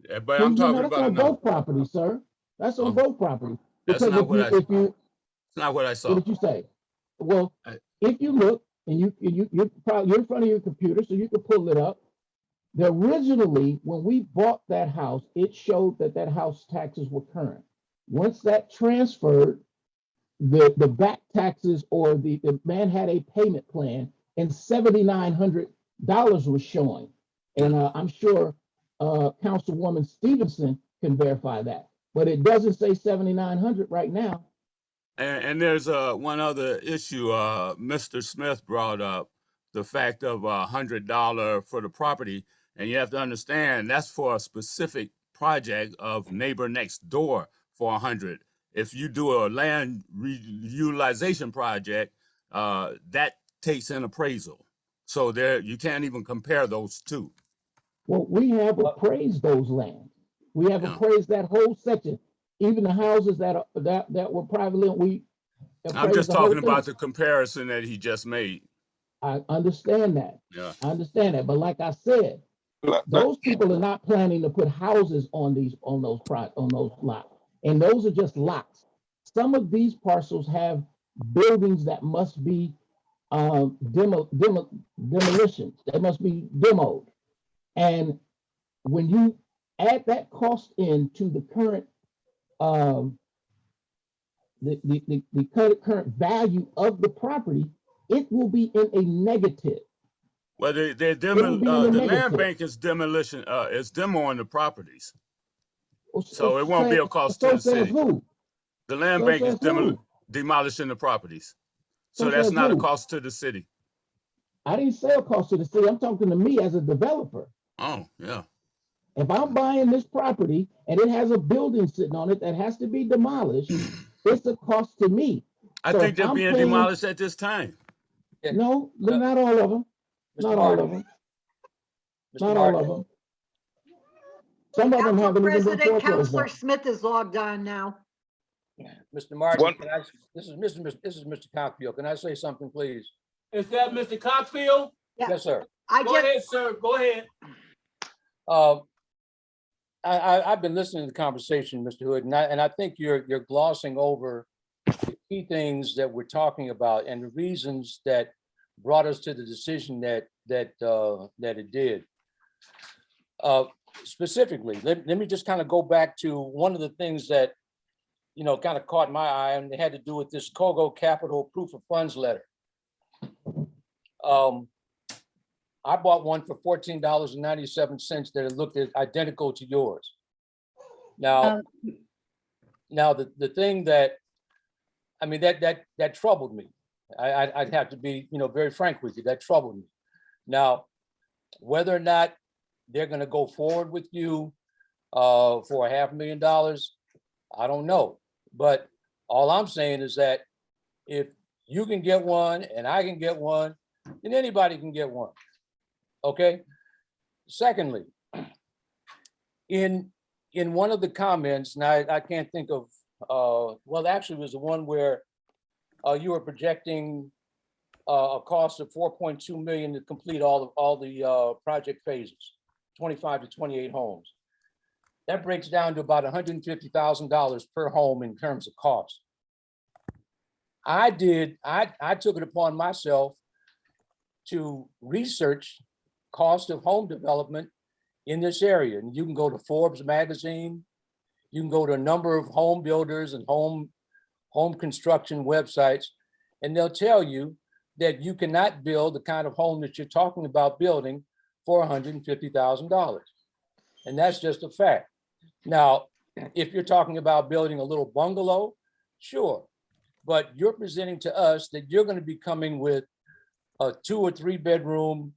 But Well, I'm you know, talking that's about on another. both properties, sir. That's on Oh, both properties. that's Because not if what you, I- if you, It's not what I what saw. did you say? Well, I- if you look and you're probably, you're in front of your computer, so you can pull it up. Originally, when we bought that house, it showed that that house taxes were current. Once that transferred, the back taxes or the man had a payment plan and $7,900 was showing. And I'm sure Councilwoman Stevenson can verify that, but it doesn't say 7,900 right now. And there's one other issue Mr. Smith brought up, the fact of $100 for the property. And you have to understand that's for a specific project of neighbor next door for 100. If you do a land utilization project, that takes an appraisal. So there, you can't even compare those two. Well, we have appraised those lands. We have Yeah. appraised that whole section, even the houses that were privately owned. We I'm appraised just the whole talking about thing. the comparison that he just made. I understand that. Yeah. I understand that. But like I said, those people are not planning to put houses on those lots. And those are just lots. Some of these parcels have buildings that must be demolitions. They must be demoed. And when you add that cost into the current the current value of the property, it will be in a negative. Well, It will be in the the land negative. bank is demolition, is demoing the properties. Well, So it won't be a cost to so the says city. who? The land So bank is says who? demolishing the properties. So So that's says not a who? cost to the city. I didn't say a cost to the city. I'm talking to me as a developer. Oh, yeah. If I'm buying this property and it has a building sitting on it that has to be demolished, it's a cost to me. I So think if they're I'm being paying- demolished at this time. No, not all of them. Not all of them. Not all of them. Some of them Council haven't even been President, foreclosed Counselor on. Smith is logged on now. Mr. Martin, One- this is Mr. Cockfield. Can I say something, please? Is that Mr. Cockfield? Yeah. Yes, sir. I Go just, ahead, sir. Go ahead. I've been listening to the conversation, Mr. Hood, and I think you're glossing over the key things that we're talking about and the reasons that brought us to the decision that it did. Specifically, let me just kind of go back to one of the things that, you know, kind of caught my eye, and it had to do with this Kogo Capital Proof of Funds letter. I bought one for $14.97 that looked identical to yours. Now, the thing that, I mean, that troubled me. I'd have to be, you know, very frank with you, that troubled me. Now, whether or not they're gonna go forward with you for $500,000, I don't know. But all I'm saying is that if you can get one and I can get one, then anybody can get one. Okay. Secondly, in one of the comments, and I can't think of, well, actually it was the one where you were projecting a cost of 4.2 million to complete all the project phases, 25 to 28 homes. That breaks down to about $150,000 per home in terms of cost. I took it upon myself to research cost of home development in this area. And you can go to Forbes magazine, you can go to a number of home builders and home construction websites, and they'll tell you that you cannot build the kind of home that you're talking about building for $150,000. And that's just a fact. Now, if you're talking about building a little bungalow, sure. But you're presenting to us that you're going to be coming with a 2 or 3 bedroom,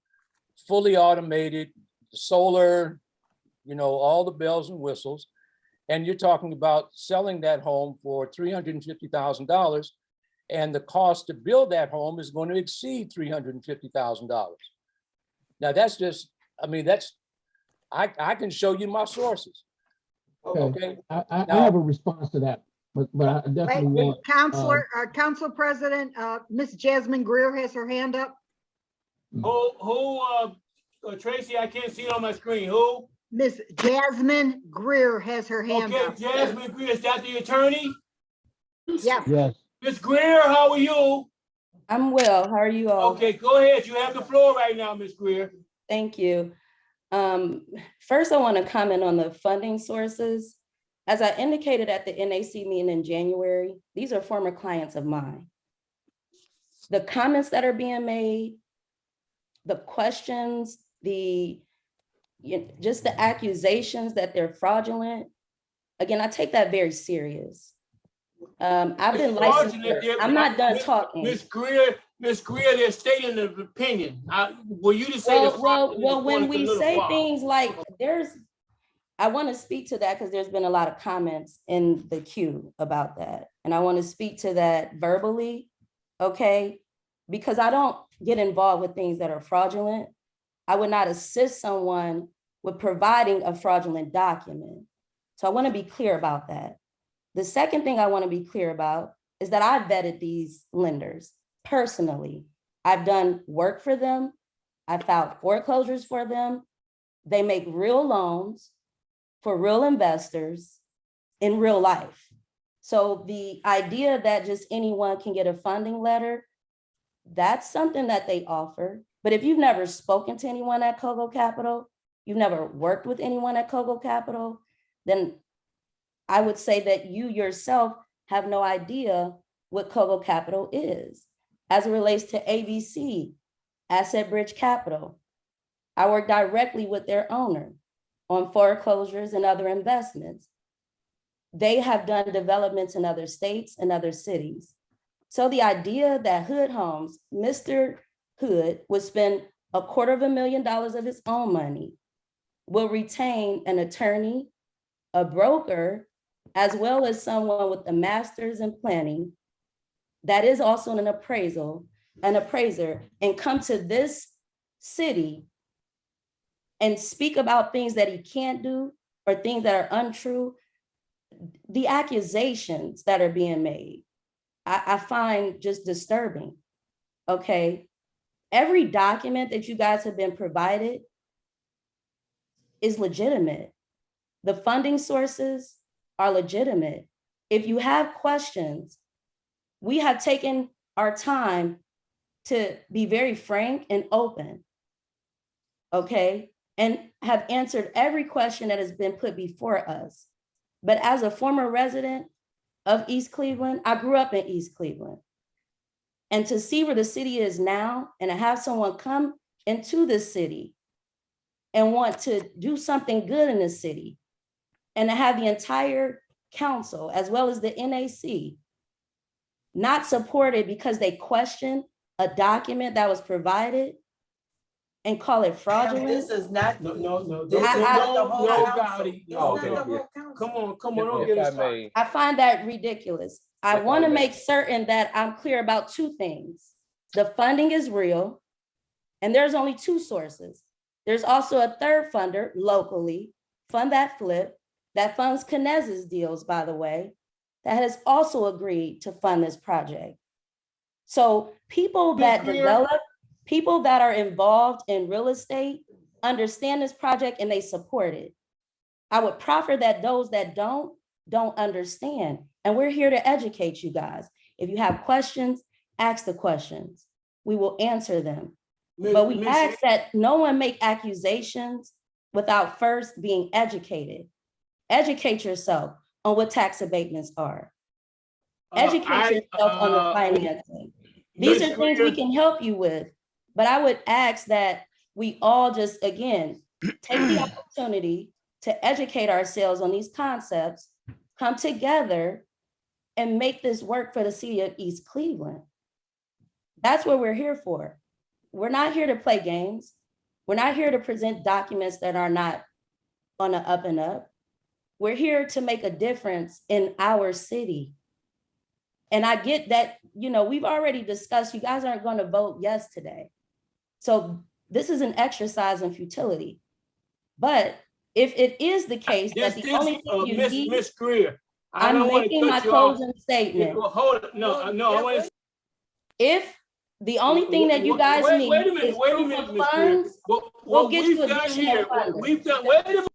fully automated, solar, you know, all the bells and whistles. And you're talking about selling that home for $350,000. And the cost to build that home is going to exceed $350,000. Now, that's just, I mean, that's, I can show you my sources, Okay, okay? I Now- have a response to that, but I definitely Wait, want. Council President, Miss Jasmine Greer has her hand up. Tracy, I can't see it on my screen. Who? Miss Jasmine Greer has her hand Okay, up. Jasmine Greer, is that the attorney? Yes, Yes, Miss Greer, how are you? I'm well. How are you all? Okay, go ahead. You have the floor right now, Miss Greer. Thank you. First, I want to comment on the funding sources. As I indicated at the NAC meeting in January, these are former clients of mine. The comments that are being made, the questions, just the accusations that they're fraudulent. Again, I take that very serious. I've been licensed. I'm not done talking. Miss Greer, they're stating an opinion. Were you to say? Well, when we say things like I want to speak to that because there's been a lot of comments in the queue about that. And I want to speak to that verbally, okay? Because I don't get involved with things that are fraudulent. I would not assist someone with providing a fraudulent document. So I want to be clear about that. The second thing I want to be clear about is that I vetted these lenders personally. I've done work for them. I filed foreclosures for them. They make real loans for real investors in real life. So the idea that just anyone can get a funding letter, that's something that they offer. But if you've never spoken to anyone at Cogo Capital, you've never worked with anyone at Cogo Capital, then I would say that you yourself have no idea what Cogo Capital is. As it relates to ABC, Asset Bridge Capital, I work directly with their owner on foreclosures and other investments. They have done developments in other states and other cities. So the idea that Hood Homes, Mr. Hood would spend $250,000 of his own money, will retain an attorney, a broker, as well as someone with a master's in planning that is also an appraiser, and come to this city and speak about things that he can't do or things that are untrue. The accusations that are being made, I find just disturbing, okay? Every document that you guys have been provided is legitimate. The funding sources are legitimate. If you have questions, we have taken our time to be very frank and open, okay? And have answered every question that has been put before us. But as a former resident of East Cleveland, I grew up in East Cleveland. And to see where the city is now and to have someone come into the city and want to do something good in the city and to have the entire council as well as the NAC not supported because they question a document that was provided and call it fraudulent. This is not. No. This is not the whole council. Gotti. It's not the whole council. Come on, don't get If I us started. may, I find that ridiculous. I If I want to may. make certain that I'm clear about two things. The funding is real, and there's only two sources. There's also a third funder locally, Fund That Flip, that funds Kinez's deals, by the way, that has also agreed to fund this project. So people that develop, people that are involved in real estate understand this project and they support it. I would proffer that those that don't understand. And we're here to educate you guys. If you have questions, ask the questions. We will answer them. But we ask that no one make accusations without first being educated. Educate yourself on what tax abatements are. Educate yourself on the financing. These are things we can help you with. But I would ask that we all just, again, take the opportunity to educate ourselves on these concepts, come together and make this work for the city of East Cleveland. That's what we're here for. We're not here to play games. We're not here to present documents that are not on the up and up. We're here to make a difference in our city. And I get that, we've already discussed, you guys aren't going to vote yes today. So this is an exercise in futility. But if it is the case that the only thing you need, Miss Greer, I I'm don't want to making my cut you off. closing statement. Hold it, no, I want to. If the only thing that you guys Wait need a minute, is wait a proof minute, of Miss Greer. funds, What we'll get we've you done additional here, what funding. we've done, wait a minute.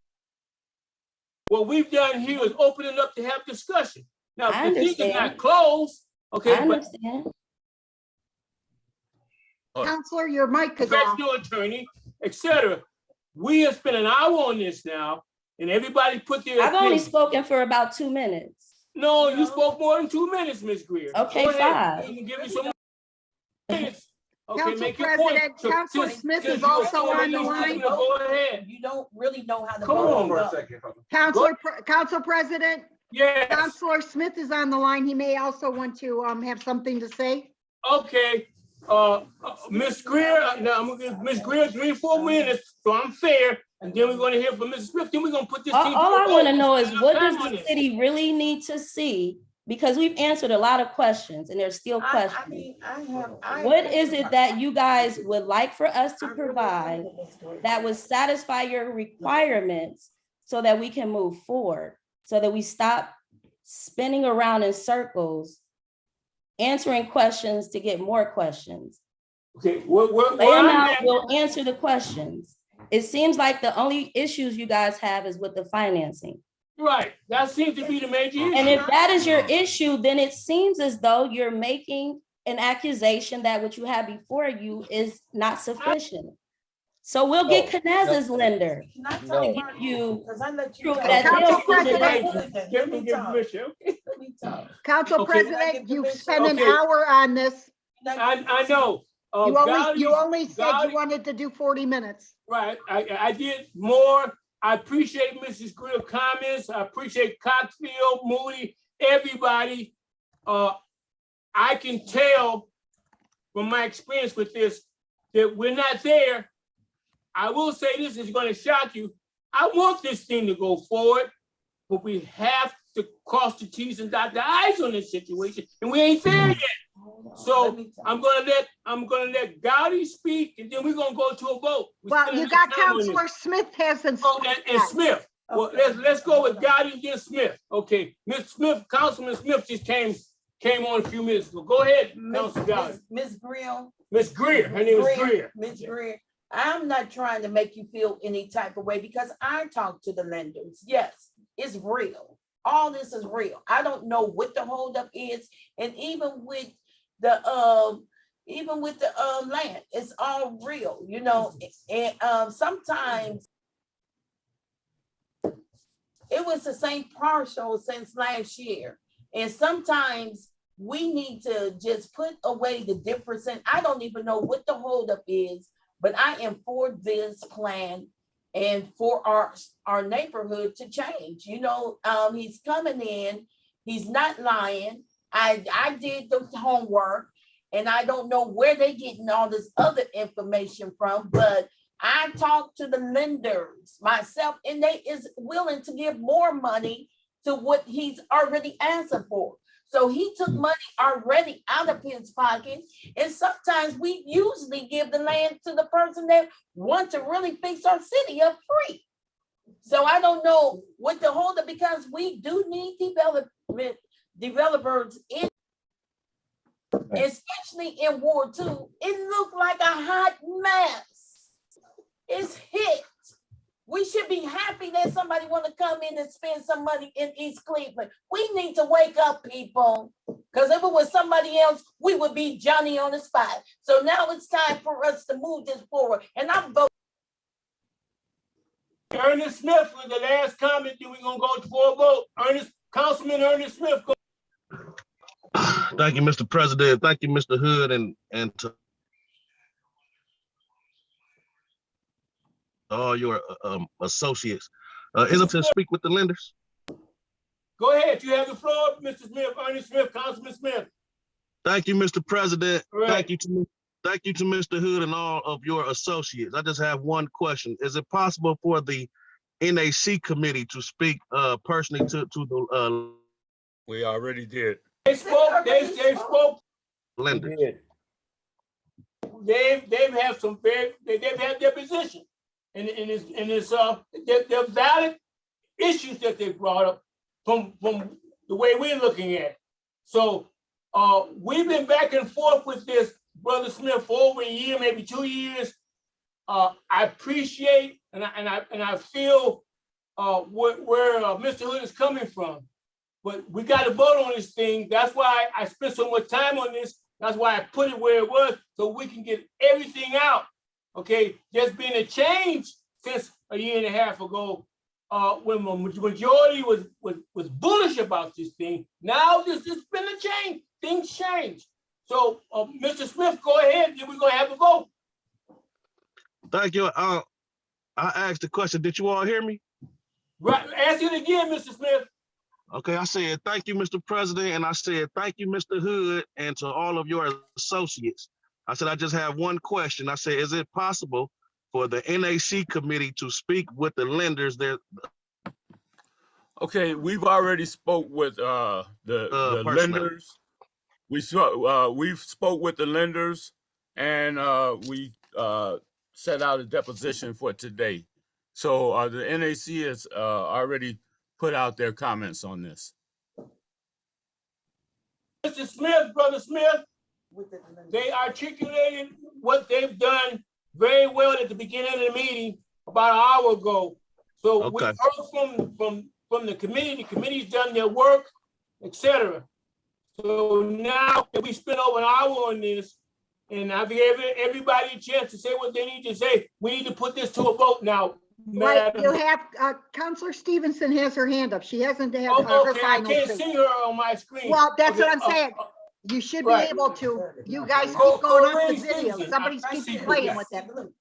What we've done here is open it up to have discussion. Now, I the thing is understand. not closed, I okay, but understand. Counselor, your mic is off. professional attorney, et cetera. We have spent an hour on this now, and everybody put their I've only opinion. spoken for about 2 minutes. No, you spoke more than 2 minutes, Miss Greer. Okay, Go ahead. 5. I'm gonna give you some minutes. Okay, Council make your point. President, So, Counselor since- Smith since is you're also former on the legislator, line. Go ahead. You don't really know how to Come vote. on for a second. Council President, Yes, Counselor Smith is on the line. He may also want to have something to say. okay. Ms. Greer, now I'm gonna give Ms. Greer 3 or 4 minutes, so I'm fair. And then we're gonna hear from Mrs. Smith, then we're gonna put this team. All I want to know is, what does Time on the this. city really need to see? Because we've answered a lot of questions and there's still I questions. mean, I What is it that you guys would like for us to provide that would satisfy your requirements so that we can move forward, so that we stop spinning around in circles, answering questions to get more questions? Okay, Lay them out, we'll answer the questions. It seems like the only issues you guys have is with the financing. right, that seems to be the major issue. And if that is your issue, then it seems as though you're making an accusation that what you have before you is not sufficient. So we'll get Knez's lender. No. You Because I let you. prove talk. that Council they'll do the President. Give me permission. Let me talk. Council Okay. President, you've spent an Okay. hour on this. I know. You only said Gotti- you wanted to do 40 minutes. Right, I did more. I appreciate Mrs. Greer's comments. I appreciate Coxfield, Moody, everybody. I can tell from my experience with this that we're not there. I will say this is going to shock you. I want this thing to go forward, but we have to cross the T's and dot the I's on this situation, and we ain't there yet. So I'm gonna let Gotti speak, and then we're gonna go to a vote. We Well, spent you enough got time on this. Counselor Smith hasn't. Oh, and Smith. Well, let's go with Gotti and then Smith. Okay, Ms. Smith, Councilman Smith just came on a few minutes ago. Go ahead, Councilor Gotti. Ms. Grill. Ms. Greer, her name is Greer. Ms. Greer, I'm not trying to make you feel any type of way because I talk to the lenders. Yes, it's real. All this is real. I don't know what the holdup is, and even with the land, it's all real, you know. And sometimes it was the same partial since last year, and sometimes we need to just put away the difference. And I don't even know what the holdup is, but I am for this plan and for our neighborhood to change. You know, he's coming in, he's not lying. I did the homework, and I don't know where they're getting all this other information from, but I talked to the lenders myself, and they is willing to give more money to what he's already asking for. So he took money already out of his pocket. And sometimes we usually give the land to the person that wants to really fix our city up free. So I don't know what the holdup, because we do need developers in, especially in Ward 2. It looked like a hot mess. It's hit. We should be happy that somebody want to come in and spend some money in East Cleveland. We need to wake up, people, because if it was somebody else, we would be Johnny on the spot. So now it's time for us to move this forward. And I'm voting. Ernest Smith with the last comment, then we're gonna go for a vote. Councilman Ernest Smith. Go. Thank you, Mr. President. Thank you, Mr. Hood, and to all your associates. Is it to speak with the lenders? Go ahead, you have the floor, Mr. Smith, Ernest Smith, Councilman Smith. Thank you, Mr. President. Right. Thank you to Mr. Hood and all of your associates. I just have one question. Is it possible for the NAC committee to speak personally to the We already did. They spoke. lenders? they've had some they've had their position. And it's they're valid issues that they brought up from the way we're looking at it. So we've been back and forth with this, Brother Smith, for over a year, maybe 2 years. I appreciate and I feel where Mr. Hood is coming from. But we got to vote on this thing. That's why I spent so much time on this. That's why I put it where it was, so we can get everything out. Okay, there's been a change since a year and a half ago when the majority was bullish about this thing. Now there's been a change. Things change. So, Mr. Smith, go ahead. Then we're gonna have a vote. Thank you. I asked the question. Did you all hear me? Right. Ask it again, Mr. Smith. Okay, I said, thank you, Mr. President, and I said, thank you, Mr. Hood, and to all of your associates. I said, I just have one question. I said, is it possible for the NAC committee to speak with the lenders that? Okay, we've already spoke with the lenders. We've spoke with the lenders, and we set out a deposition for today. So the NAC has already put out their comments on this. Mr. Smith, Brother Smith, they articulated what they've done very well at the beginning of the meeting about an hour ago. So we heard from the committee. The committee's done their work, etc. So now that we spent over an hour on this, and I've given everybody a chance to say what they need to say, we need to put this to a vote now. Right, you have, Counselor Stevenson has her hand up. She hasn't had her Okay, I final can't say. see her on my screen. Well, that's what Okay, I'm saying. You should be right. able to. You guys keep Co- going off the Corinne video. Stevenson. Somebody's I see keep her, playing yes. with them.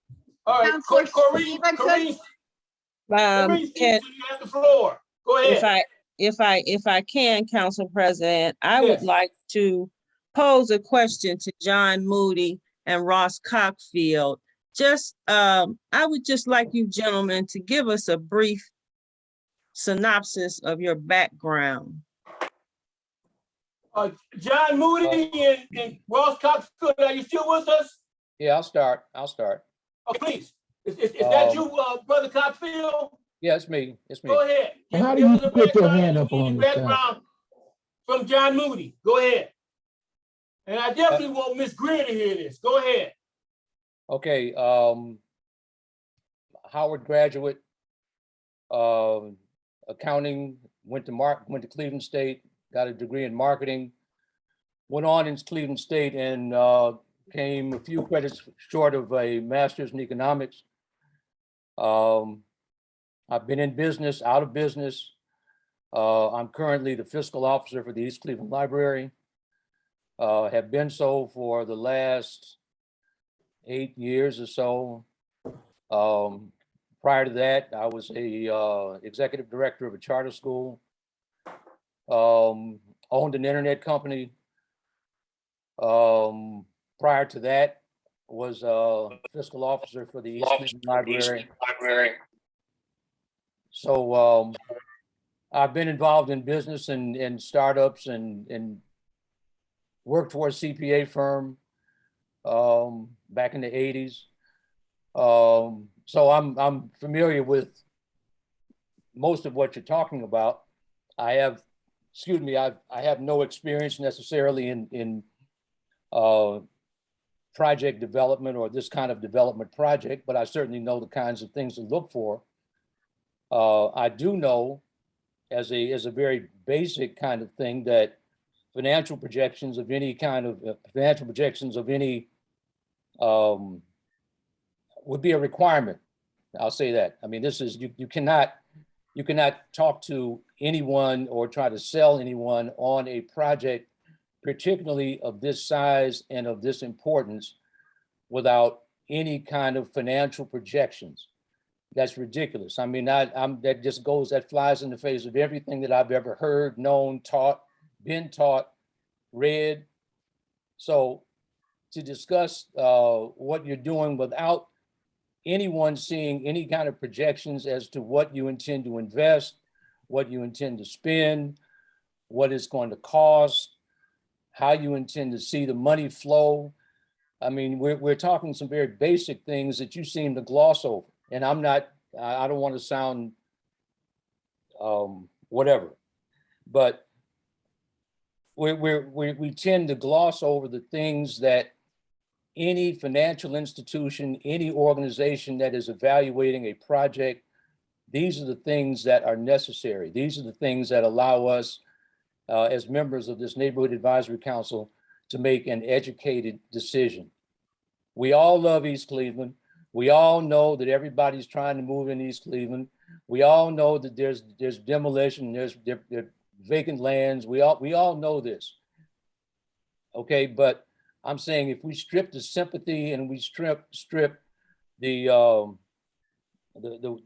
All right, Counselor Corinne Stevenson? Corinne Can, Stevenson, you have the floor. Go ahead. if I can, Council President, I Yes. would like to pose a question to John Moody and Ross Cockfield. Just, I would just like you gentlemen to give us a brief synopsis of your background. John Moody and Ross Coxfield, are you still with us? Yeah, I'll start. Oh, please. Is that you, Brother Coxfield? Yeah, it's me. Go ahead. How do Give you us a put your background, hand up on the background from John Moody. Go ahead. And I definitely want Miss Greer to hear this. Go ahead. Okay, Howard graduate, accounting, went to Cleveland State, got a degree in marketing, went on in Cleveland State and came a few credits short of a master's in economics. I've been in business, out of business. I'm currently the fiscal officer for the East Cleveland Library. Have been so for the last 8 years or so. Prior to that, I was a executive director of a charter school. Owned an internet company. Prior to that, was a fiscal officer for the East Cleveland Library. So I've been involved in business and startups and worked for a CPA firm back in the 80s. So I'm familiar with most of what you're talking about. I have no experience necessarily in project development or this kind of development project, but I certainly know the kinds of things to look for. I do know as a very basic kind of thing that financial projections of any would be a requirement. I'll say that. I mean, this is, you cannot talk to anyone or try to sell anyone on a project, particularly of this size and of this importance, without any kind of financial projections. That's ridiculous. I mean, that flies in the face of everything that I've ever heard, known, taught, been taught, read. So to discuss what you're doing without anyone seeing any kind of projections as to what you intend to invest, what you intend to spend, what it's going to cost, how you intend to see the money flow. I mean, we're talking some very basic things that you seem to gloss over. And I'm not, I don't want to sound whatever, but we tend to gloss over the things that any financial institution, any organization that is evaluating a project, these are the things that are necessary. These are the things that allow us as members of this Neighborhood Advisory Council to make an educated decision. We all love East Cleveland. We all know that everybody's trying to move in East Cleveland. We all know that there's demolition, there's vacant lands. We all know this. Okay, but I'm saying if we strip the sympathy and we strip the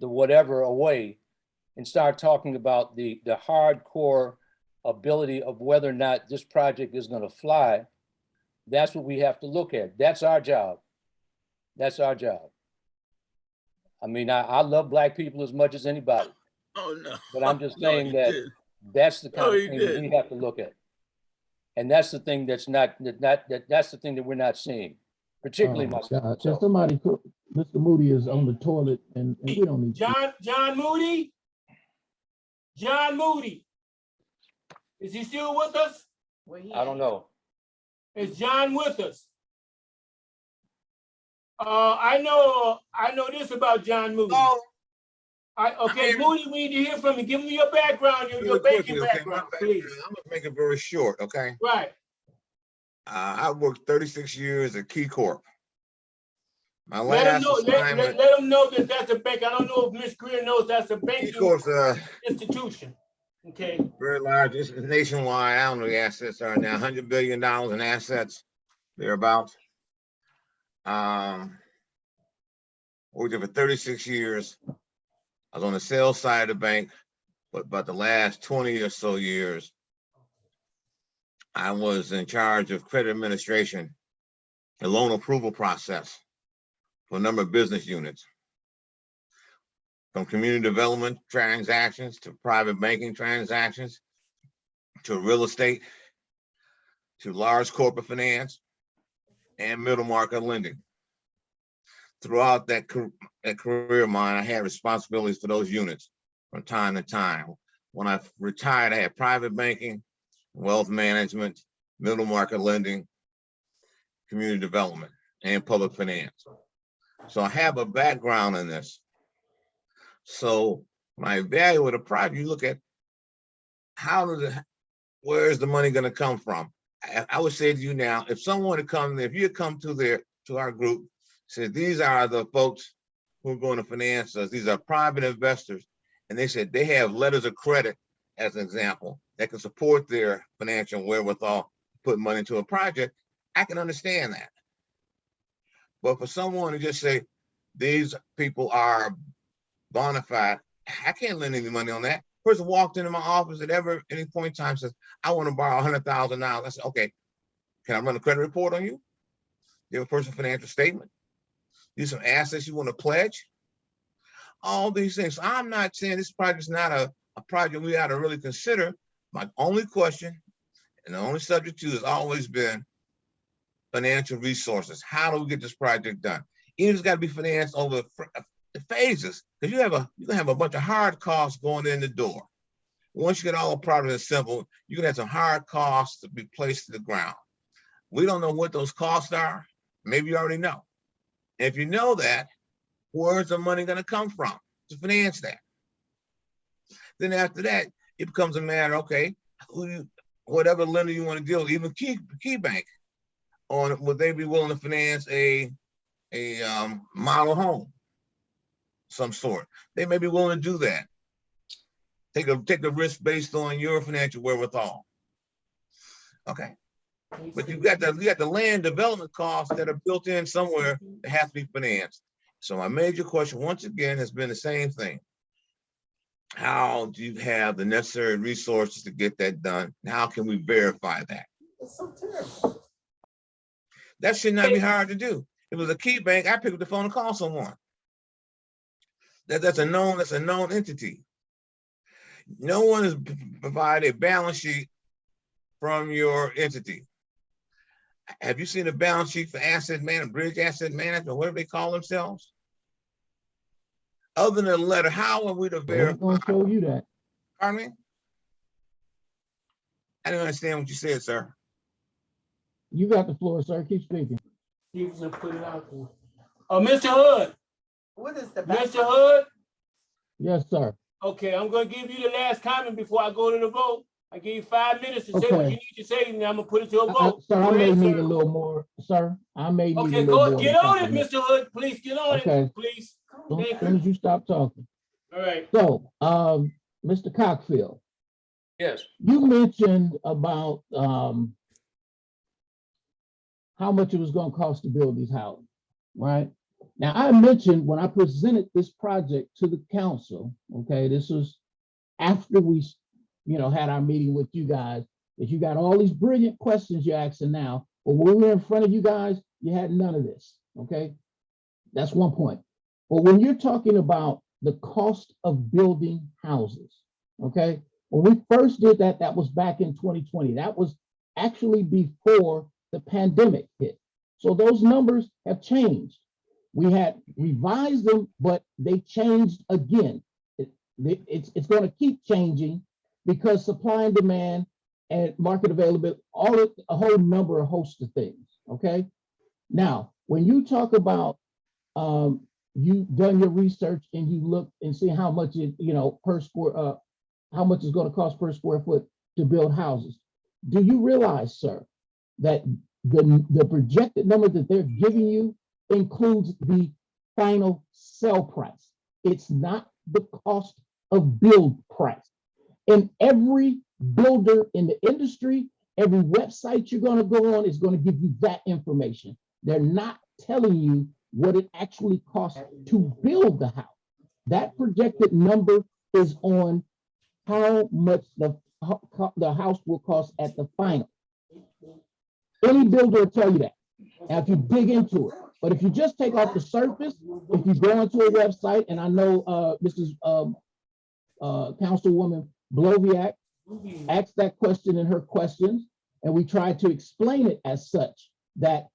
whatever away and start talking about the hardcore ability of whether or not this project is going to fly, that's what we have to look at. That's our job. That's our job. I mean, I love Black people as much as anybody. Oh, no. But I'm just No, saying you that didn't. that's the kind No, of you thing that we didn't. have to look at. And that's the thing that's that's the thing that we're not seeing, particularly Oh, myself. God. Can somebody, Mr. Moody is on the toilet and we don't need. John Moody? John Moody. Is he still with us? I don't know. Is John with us? I know this about John Moody. Oh, Okay, Moody, we need to hear from you. Give me your background, your really banking quickly, okay, my background, background, please. I'm gonna make it very short, okay? Right. I worked 36 years at Key Corp. My Let them last know. assignment, Let them know that that's a bank. I don't know if Ms. Greer knows that's a Key banking Corp's institution. Okay. very large, it's nationwide. I don't know what the assets are now, $100 billion in assets, thereabouts. Worked there for 36 years. I was on the sales side of the bank, but about the last 20 or so years, I was in charge of credit administration, the loan approval process for a number of business units. From community development transactions to private banking transactions, to real estate, to large corporate finance, and middle market lending. Throughout that career of mine, I had responsibilities for those units from time to time. When I retired, I had private banking, wealth management, middle market lending, community development, and public finance. So I have a background in this. So when I evaluate a project, you look at where is the money going to come from? I would say to you now, if someone had come, if you had come to our group, said these are the folks who are going to finance us, these are private investors, and they said they have letters of credit, as an example, that can support their financial wherewithal, put money into a project, I can understand that. But for someone to just say, these people are bona fide, I can't lend any money on that. Person walked into my office at any point in time says, I want to borrow $100,000. I said, okay, can I run a credit report on you? You have a personal financial statement? These some assets you want to pledge? All these things. So I'm not saying this project is not a project we ought to really consider. My only question and the only subject to has always been financial resources. How do we get this project done? It's got to be financed over the phases, because you can have a bunch of hard costs going in the door. Once you get all the product assembled, you can have some hard costs to be placed to the ground. We don't know what those costs are. Maybe you already know. If you know that, where's the money going to come from to finance that? Then after that, it becomes a matter, okay, whatever lender you want to deal with, even Key Bank, would they be willing to finance a model home, some sort? They may be willing to do that. Take a risk based on your financial wherewithal. Okay. But you got the land development costs that are built in somewhere that have to be financed. So my major question, once again, has been the same thing. How do you have the necessary resources to get that done? How can we verify that? It's so terrible. That should not be hard to do. If it was a Key Bank, I pick up the phone and call someone. That's a known entity. No one has provided a balance sheet from your entity. Have you seen a balance sheet for asset management, bridge asset management, whatever they call themselves? Other than a letter, how are we to We're verify? gonna show you that. Pardon me? I didn't understand what you said, sir. You got the floor, sir. Keep speaking. He was gonna put it out there. Mr. Hood, What is the? Mr. Hood, Yes, sir. okay, I'm gonna give you the last comment before I go to the vote. I give you 5 minutes to say what Okay. you need to say, and I'm gonna put it to a vote. Sir, I Go may ahead, need sir. a little more, sir. I may need a Okay, little go, more. get than on it, compliment. Mr. Hood, please, get on Okay. it, please. As Thank soon you. as you stop talking. All right. So, Mr. Cockfield, Yes. you mentioned about, how much it was gonna cost to build these houses, right? Now, I mentioned when I presented this project to the council, okay, this was after we, had our meeting with you guys, that you got all these brilliant questions you're asking now, but when we were in front of you guys, you had none of this, okay? That's one point. But when you're talking about the cost of building houses, okay? When we first did that, that was back in 2020. That was actually before the pandemic hit. So those numbers have changed. We had revised them, but they changed again. It's going to keep changing because supply and demand and market availability, a whole number, a host of things, okay? Now, when you talk about you've done your research and you look and see how much it, per square, how much it's going to cost per square foot to build houses. Do you realize, sir, that the projected number that they're giving you includes the final sell price? It's not the cost of build price. And every builder in the industry, every website you're going to go on is going to give you that information. They're not telling you what it actually costs to build the house. That projected number is on how much the house will cost at the final. Any builder will tell you that. Now, if you dig into it, but if you just take off the surface, if you go into a website, and I know Mrs. Councilwoman Bloviak asked that question in her questions, and we tried to explain it as such, that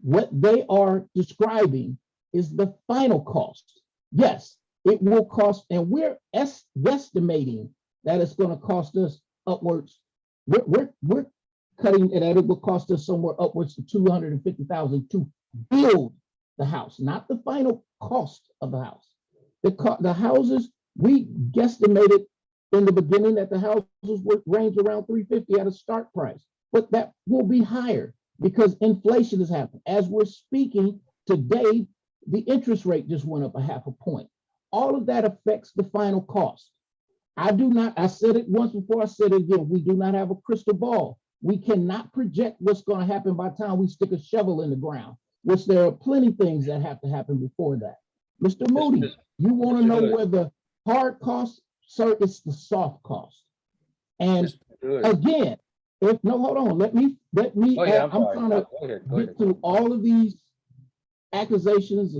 what they are describing is the final cost. Yes, it will cost, and we're estimating that it's going to cost us upwards. We're cutting it at, it will cost us somewhere upwards to $250,000 to build the house, not the final cost of the house. The houses, we guesstimated in the beginning that the houses would range around $350 at a start price, but that will be higher because inflation has happened. As we're speaking today, the interest rate just went up 0.5 point. All of that affects the final cost. I said it once before, I said it again, we do not have a crystal ball. We cannot project what's going to happen by the time we stick a shovel in the ground, which there are plenty of things that have to happen before that. Mr. Moody, you want to know where the hard cost, sir, it's the soft cost. And again, hold on, let me, I'm trying to get through all of these accusations.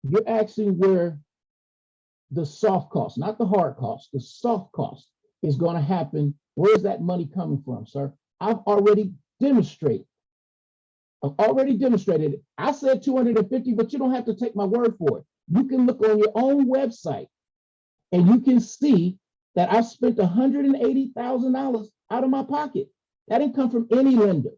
You're asking where the soft cost, not the hard cost, the soft cost is going to happen. Where is that money coming from, sir? I've already demonstrated it. I said 250, but you don't have to take my word for it. You can look on your own website and you can see that I spent $180,000 out of my pocket. That didn't come from any lender.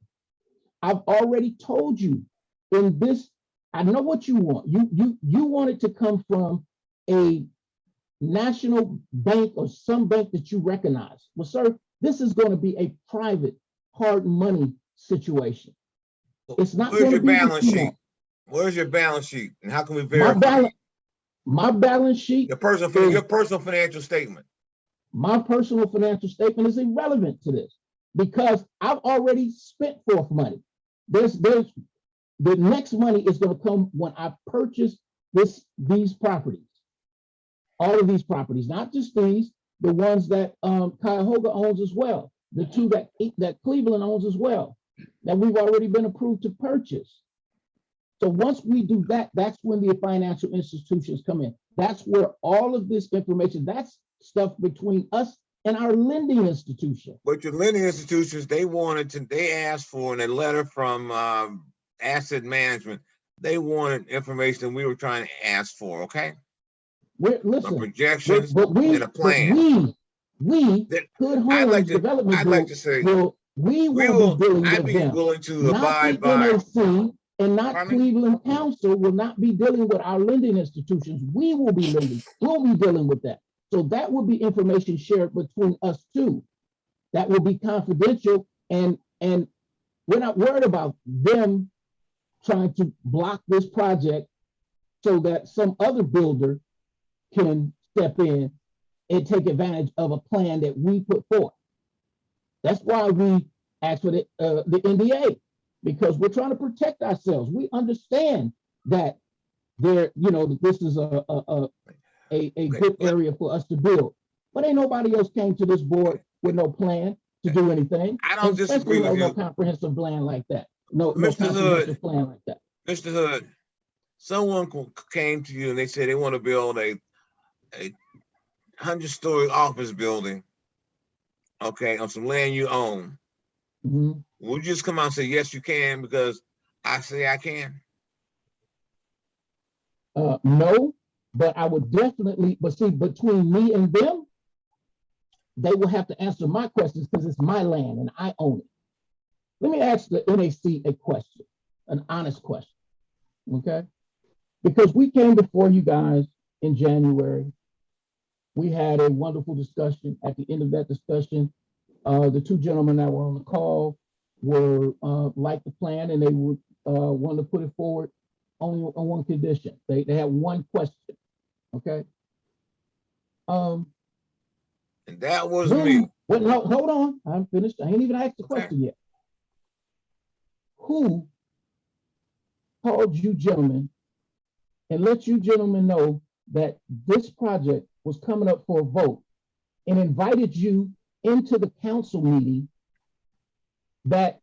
I've already told you in this, I know what you want. You want it to come from a national bank or some bank that you recognize. Well, sir, this is going to be a private hard money situation. It's not Where's going to your be balance sheet? Where's your balance sheet? And how can we my verify? balance sheet. Your personal financial statement. My personal financial statement is irrelevant to this because I've already spent forth money. The next money is going to come when I purchase these properties. All of these properties, not just these, the ones that Cuyahoga owns as well, the two that Cleveland owns as well, that we've already been approved to purchase. So once we do that, that's when the financial institutions come in. That's where all of this information, that's stuff between us and our lending institution. But your lending institutions, they asked for in a letter from asset management, they wanted information we were trying to ask for, okay? We're, Some listen, projections but and a plan. we, That- Hood I'd like Homes to- Development I'd like Group to say, we will be dealing I'd with be them. willing to Not abide the by. NAC and not Pardon me? Cleveland Council will not be dealing with our lending institutions. We'll be dealing with that. So that will be information shared between us two. That will be confidential, and we're not worried about them trying to block this project so that some other builder can step in and take advantage of a plan that we put forth. That's why we asked for the NDA, because we're trying to protect ourselves. We understand that this is a good area for us to build, but ain't nobody else came to this board with no plan to do anything. I don't disagree Especially with no you. comprehensive plan like that. No Mr. comprehensive plan like that. Mr. Hood, someone came to you and they said they want to build a 100-story office building, okay, on some land you own. Mhm. Would you just come out and say, yes, you can, because I say I can? No, but I would definitely, but see, between me and them, they will have to answer my questions because it's my land and I own it. Let me ask the NAC a question, an honest question, okay? Because we came before you guys in January. We had a wonderful discussion. At the end of that discussion, the two gentlemen that were on the call were like the plan, and they would want to put it forward only on one condition. They had one question, okay? And that was me. Well, no, hold on, I'm finished. I ain't even asked the question yet. Who called you gentlemen and let you gentlemen know that this project was coming up for a vote and invited you into the council meeting that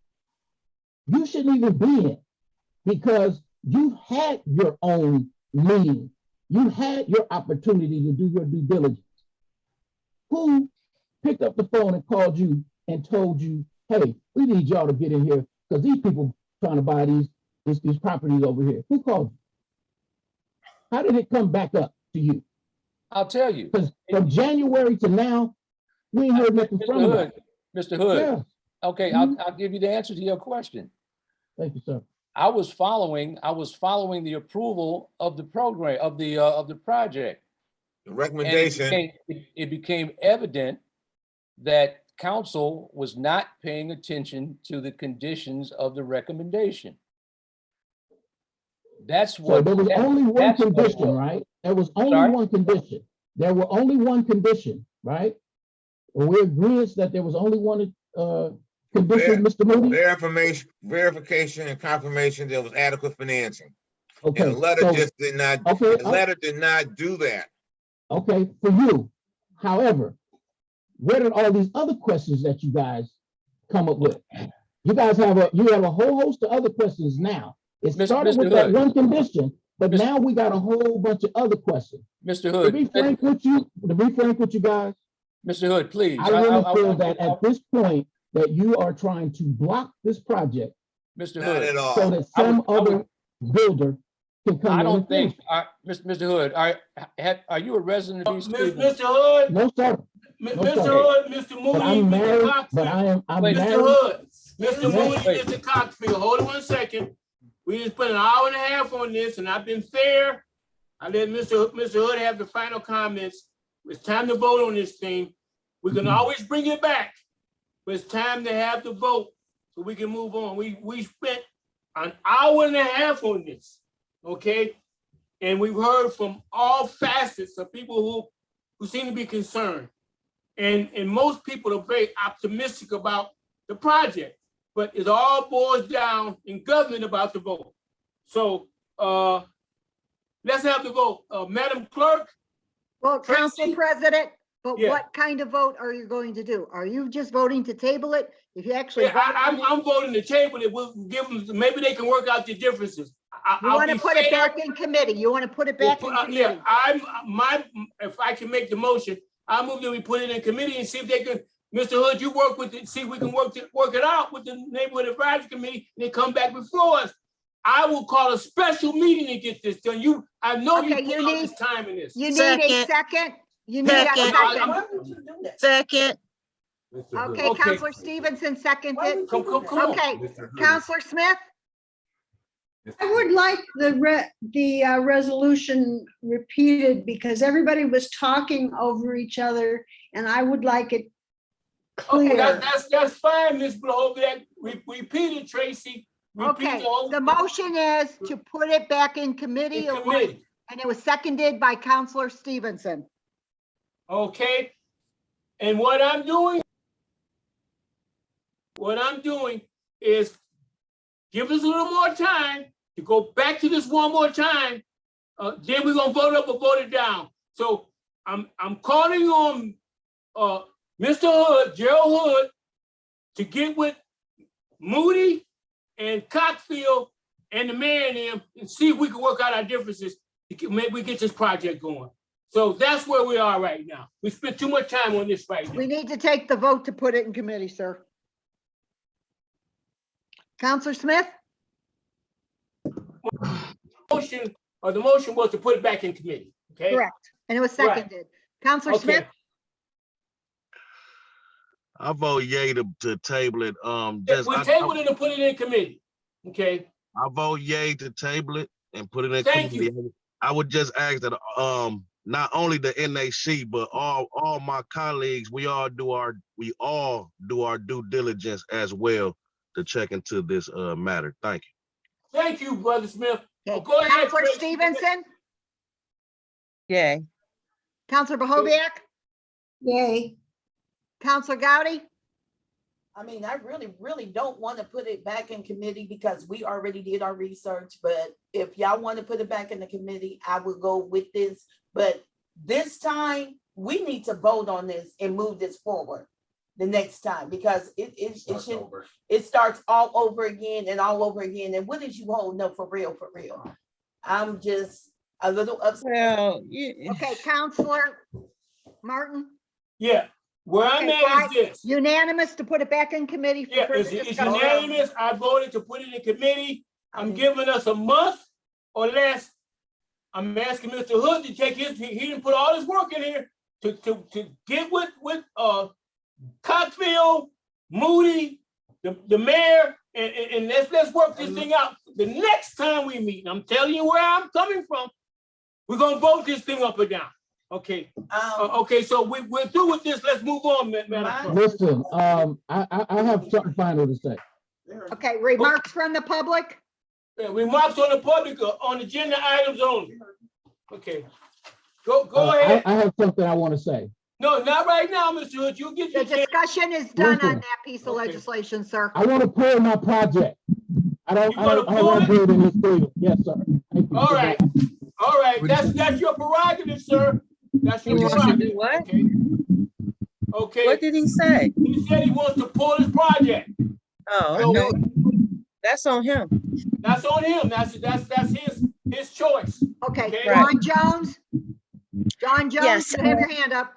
you shouldn't even be in, because you had your own meeting. You had your opportunity to do your due diligence. Who picked up the phone and called you and told you, hey, we need y'all to get in here because these people trying to buy these properties over here? Who called you? How did it come back up to you? I'll tell you. Because from January to now, we ain't heard nothing from them. Mr. Hood, Yeah. okay, Mhm. I'll give you the answer to your question. Thank you, sir. I was following the approval of the program, of the project. The And recommendation, it became evident that council was not paying attention to the conditions of the recommendation. That's So what. there was only one that's what it condition, was. right? There was only Sorry? one condition. There were only one condition, right? We're agreeing that there was only one condition, Mr. Moody? verification and confirmation there was adequate financing. And Okay. the letter so- just did not, Okay, the letter did not do that. okay, for you. However, where did all these other questions that you guys come up with? You guys have a whole host of other questions now. It started Mr. with that Hood. one condition, but Mr. now we got a whole bunch of other questions. Mr. To Hood, be frank with you guys, Mr. Hood, please. I really feel that at this point that you are trying to block this project Mr. Not Hood, at all. so that some other builder can come I in don't and finish. think, Mr. Hood, are you a resident of East Cleveland? Mr. Hood, No, sir. Mr. sir. Hood, Mr. But Moody, I'm Mr. married, Coxfield. but I'm Wait, Mr. married. Hood, Mr. Yeah. Moody, Wait. Mr. Coxfield, hold on 1 second. We just put an hour and a half on this, and I've been fair. I let Mr. Hood have the final comments. It's time to vote on this thing. We can always bring it back, but it's time to have the vote so we can move on. We spent an hour and a half on this, okay? And we've heard from all facets of people who seem to be concerned. And most people are very optimistic about the project, but it all boils down in government about the vote. So let's have the vote. Madam Clerk? Well, Council Tracy? President, but Yeah. what kind of vote are you going to do? Are you just voting to table it? If you actually. Yeah, I'm voting to table it. We'll give them, maybe they can work out the differences. You want to put it back in committee. You want to put it back in Yeah, committee. if I can make the motion, I move that we put it in committee and see if they can, Mr. Hood, you work with it, see if we can work it out with the neighborhood advisory committee, and they come back before us. I will call a special meeting to get this done. I know you Okay, put all this time in this. You need a second? You need a Second. second? Why would you do that? Second, Okay, Okay. Counselor Stevenson Why seconded. would you do that? Come on. Okay, Counselor Smith? I would like the resolution repeated because everybody was talking over each other and I would like it Okay, clear. that's fine, Ms. Blohovic. Repeat it, Tracy. Repeat Okay, the whole the motion is to put it back in committee, in committee. and it was seconded by Counselor Stevenson. Okay, and what I'm doing is give us a little more time to go back to this one more time. Then we're gonna vote up or vote it down. So I'm calling on Mr. Hood, Gerald Hood, to get with Moody and Coxfield and the mayor and them and see if we can work out our differences. Maybe we get this project going. So that's where we are right now. We spent too much time on this right now. We need to take the vote to put it in committee, sir. Counselor Smith? The motion was to put it back in committee, okay? Correct. And it was Right. seconded. Counselor Okay. Smith? I vote yay to table it. We tabled it and put it in committee, okay? I vote yay to table it and put it in Thank committee. I would just ask that, not only the NAC, but all my colleagues, we all do our due diligence as well to check into this, matter. Thank you. Thank you, Brother Smith. Okay. Go ahead, Counselor Tracy. Stevenson? yay. Counselor Bahovic? Yay. Counselor Gowdy? I mean, I really don't want to put it back in committee because we already did our research, but if y'all want to put it back in the committee, I will go with this. But this time, we need to vote on this and move this forward the next time because it starts all over again and all over again. And what is you holding up for real, for real? I'm just a little upset. Well, Okay, Counselor Martin? Yeah, where I'm Okay, at is this. Unanimous to put it back in committee for Yeah, further it's discussion? unanimous. I voted to put it in committee. I'm giving us a month or less. I'm asking Mr. Hood to take he didn't put all his work in here to get with Coxfield, Moody, the mayor, and let's work this thing out. The next time we meet, and I'm telling you where I'm coming from, we're gonna vote this thing up or down. Okay. Okay, so we're through with this. Let's move on, Madam Clerk. Listen, I have something final to say. Okay, remarks from the public? Yeah, remarks on the public on agenda items only. Okay. Go ahead. I have something I want to say. No, not right now, Mr. Hood. You get The your chance. discussion is done on Listen. that piece of Okay. I legislation, sir. want to pull my project. I don't You wanna want to pull do it in this meeting. Yes, sir. Thank you. All right. All right. That's your prerogative, sir. That's your He wants to prerogative. do what? Okay. Okay. What did he say? He said he wants to pull his project. Oh, So okay. That's on him. that's on him. That's his choice. Okay, Okay. John Jones? John Jones, Yes, you have your hand up.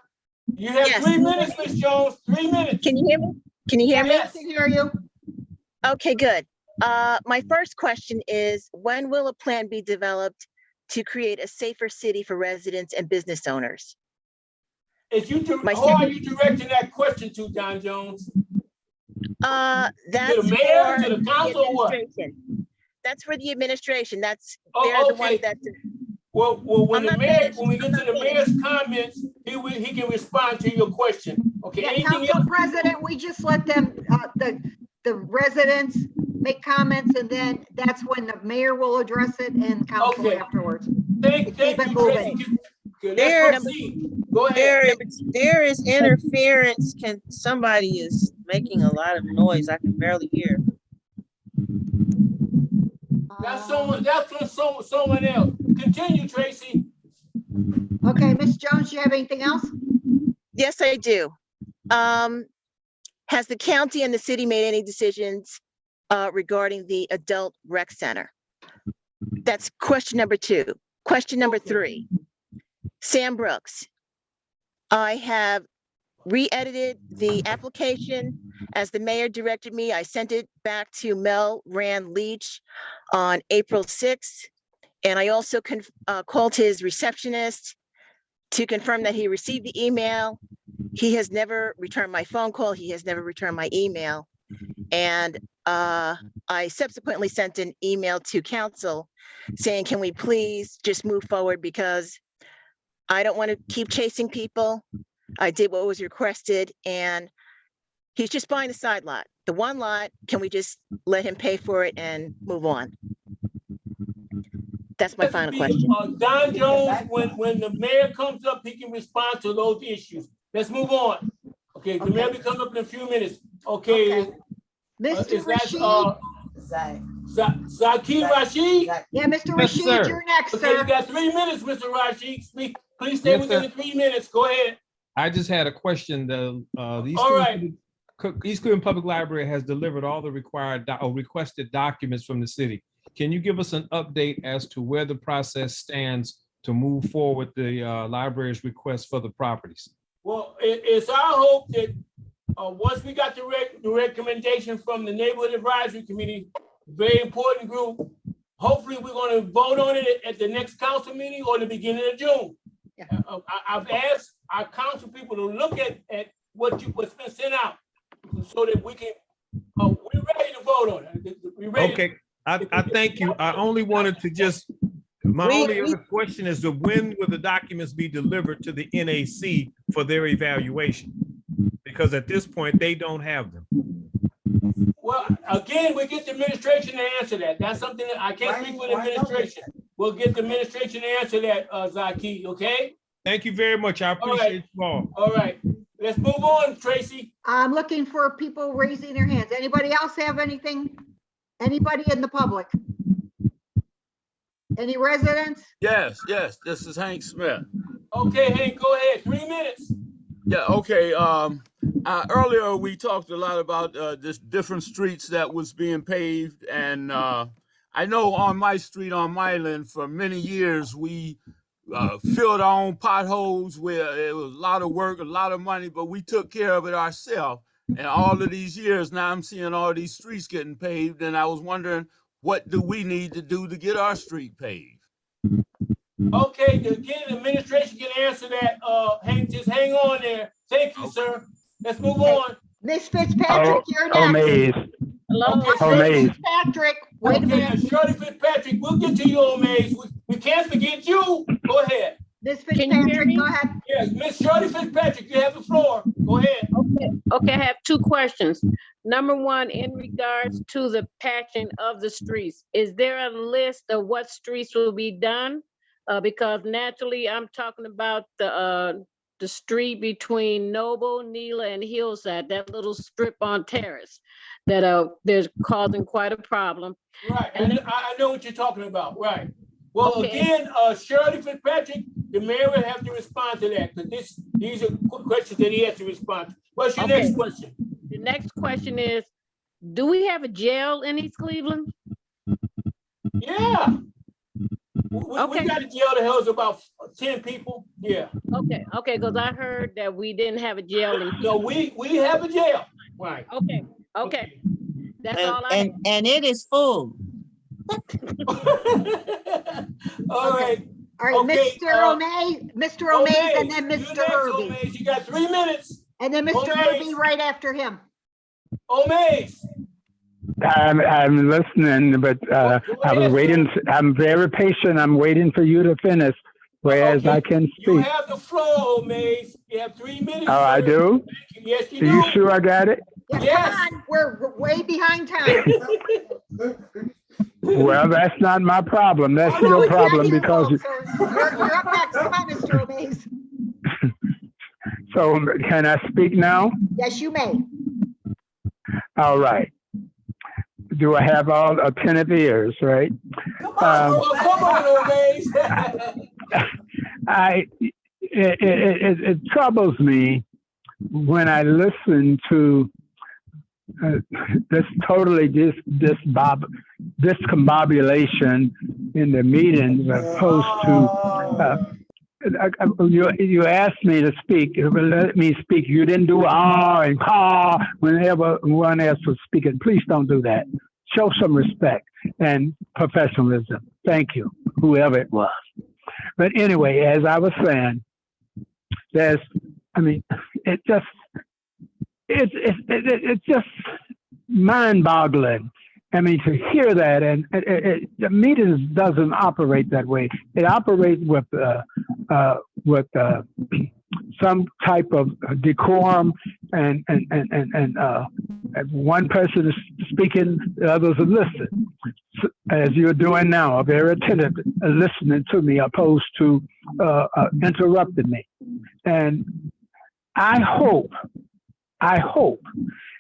You have Yes. 3 minutes, Ms. Jones. 3 minutes. Can you hear me? Can you hear me? Yes. I can hear you. Okay, good. My first question is, when will a plan be developed to create a safer city for residents and business owners? If you My who are you directing that question to, John Jones? That's mayor, for to the council, or what? administration. That's for the administration. That's, Oh, they're the okay. ones that, Well, when I'm the not mayor, finished. when we get to the mayor's comments, he can respond to your question. Okay, Yeah, anything Council else? President, we just let them, the residents make comments, and then that's when the mayor will address it and council Okay. afterwards. Thank Keep you, it moving. Tracy. Okay, There- let's proceed. Go ahead. There is interference. Somebody is making a lot of noise. I can barely hear. That's from someone else. Continue, Tracy. Okay, Ms. Jones, you have anything else? yes, I do. Has the county and the city made any decisions regarding the adult rec center? That's question number 2. Question number 3. Sam Brooks, I have re-edited the application as the mayor directed me. I sent it back to Mel Rand Leach on April 6th. And I also called his receptionist to confirm that he received the email. He has never returned my phone call. He has never returned my email. And I subsequently sent an email to council saying, can we please just move forward, because I don't want to keep chasing people. I did what was requested, and he's just buying the side lot. The one lot, can we just let him pay for it and move on? That's my final question. Don Jones, when the mayor comes up, he can respond to those issues. Let's move on. Okay, the mayor will come up in a few minutes. Okay. Mr. Rashid? Zakir Rashid? Yeah, Mr. Rashid, you're next, Okay, you sir. got 3 minutes, Mr. Rashid. Please stay Yes, within sir. the 3 minutes. Go ahead. I just had a question. The All right. East Cleveland Public Library has delivered all the required or requested documents from the city. Can you give us an update as to where the process stands to move forward the library's request for the properties? Well, it's our hope that once we got the recommendation from the Neighborhood Advisory Committee, very important group, hopefully we're going to vote on it at the next council meeting or the beginning of June. I've asked our council people to look at what's been sent out so that we can, we're ready to vote on it. We're ready. Okay, I thank you. I only wanted to just, my only other question is when will the documents be delivered to the NAC for their evaluation? Because at this point, they don't have them. Well, again, we get the administration to answer that. That's something that I can't speak for the administration. We'll get the administration to answer that, Zaki, okay? Thank you very much. I appreciate you all. All right, let's move on, Tracy. I'm looking for people raising their hands. Anybody else have anything? Anybody in the public? Any residents? Yes, this is Hank Smith. Okay, Hank, go ahead, 3 minutes. Yeah, okay. Earlier we talked a lot about this different streets that was being paved, and I know on my street on Mylan for many years we filled our own potholes where it was a lot of work, a lot of money, but we took care of it ourselves. And all of these years now I'm seeing all these streets getting paved, and I was wondering, what do we need to do to get our street paved? Okay, again, the administration can answer that. Hank, just hang on there. Thank you, sir. Let's move on. Miss Fitzpatrick, you're next. Omaze. Miss Fitzpatrick, wait a minute. Shirley Fitzpatrick, we'll get to you, Omaze. We can't forget you. Go ahead. Miss Fitzpatrick, go ahead. Yes, Miss Shirley Fitzpatrick, you have the floor. Go ahead. Okay, I have 2 questions. Number one, in regards to the patching of the streets, is there a list of what streets will be done? Because naturally, I'm talking about the street between Noble, Neela, and Hillside, that little strip on Terrace that there's causing quite a problem. Right, and I know what you're talking about, right. Well, Okay. again, Shirley Fitzpatrick, the mayor will have to respond to that, because these are questions that he has to respond to. What's your Okay. next question? The next question is, do we have a jail in East Cleveland? Yeah. We got a jail that holds about 10 people, yeah. Okay, because I heard that we didn't have a jail in. No, we have a jail, right. Okay. That's all I have. And it is full. All right. All right, Okay, Mr. Omaze, and then you Mr. next, Herbie. Omaze. You got 3 minutes. And then Mr. Omaze. Herbie right after him. Omaze. I'm listening, but I was waiting. I'm very patient. I'm waiting for you to finish, whereas Okay. I can You speak. have the floor, Omaze. You have 3 minutes. Oh, I sir. do? Yes, you Are do. you sure I got it? Yeah, Yes. come on, we're way behind time. Well, that's not my problem. That's Oh, no, your it's not problem your because, fault, sir. You're up next. Come on, Mr. Omaze. so can I speak now? Yes, you may. All right. Do I have all attentive ears, right? Well, come on, Omaze. It troubles me when I listen to this discombobulation in the meetings opposed to You asked me to speak. Let me speak. You didn't do and whenever one else was speaking. Please don't do that. Show some respect and professionalism. Thank you, whoever it was. But anyway, as I was saying, it's just mind-boggling. I mean, to hear that, and the meetings doesn't operate that way. It operates with some type of decorum, and one person is speaking, the others are listening, as you're doing now, are very attentive, listening to me, opposed to interrupting me. And I hope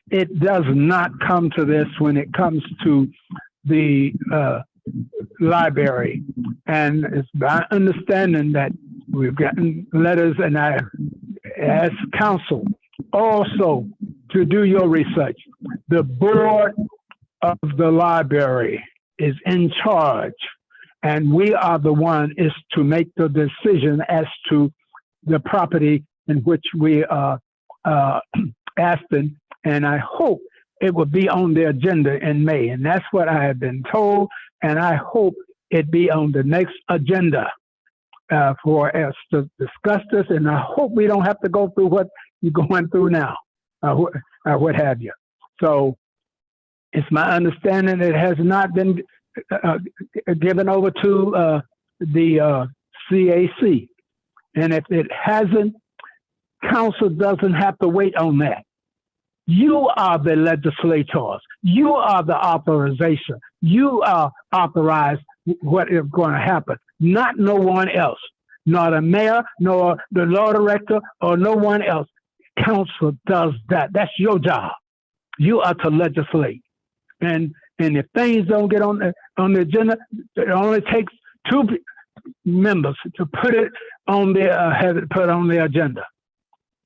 it does not come to this when it comes to the library. And it's my understanding that we've gotten letters, and I ask council also to do your research. The board of the library is in charge, and we are the one is to make the decision as to the property in which we are asking. And I hope it will be on the agenda in May. And that's what I have been told. And I hope it be on the next agenda for us to discuss this. And I hope we don't have to go through what you're going through now, what have you. So it's my understanding it has not been given over to the CAC. And if it hasn't, council doesn't have to wait on that. You are the legislators. You are the authorization. You are authorized what is going to happen, not no one else, not the mayor, nor the law director, or no one else. Council does that. That's your job. You are to legislate. And if things don't get on the agenda, it only takes 2 members to put it on have it put on the agenda.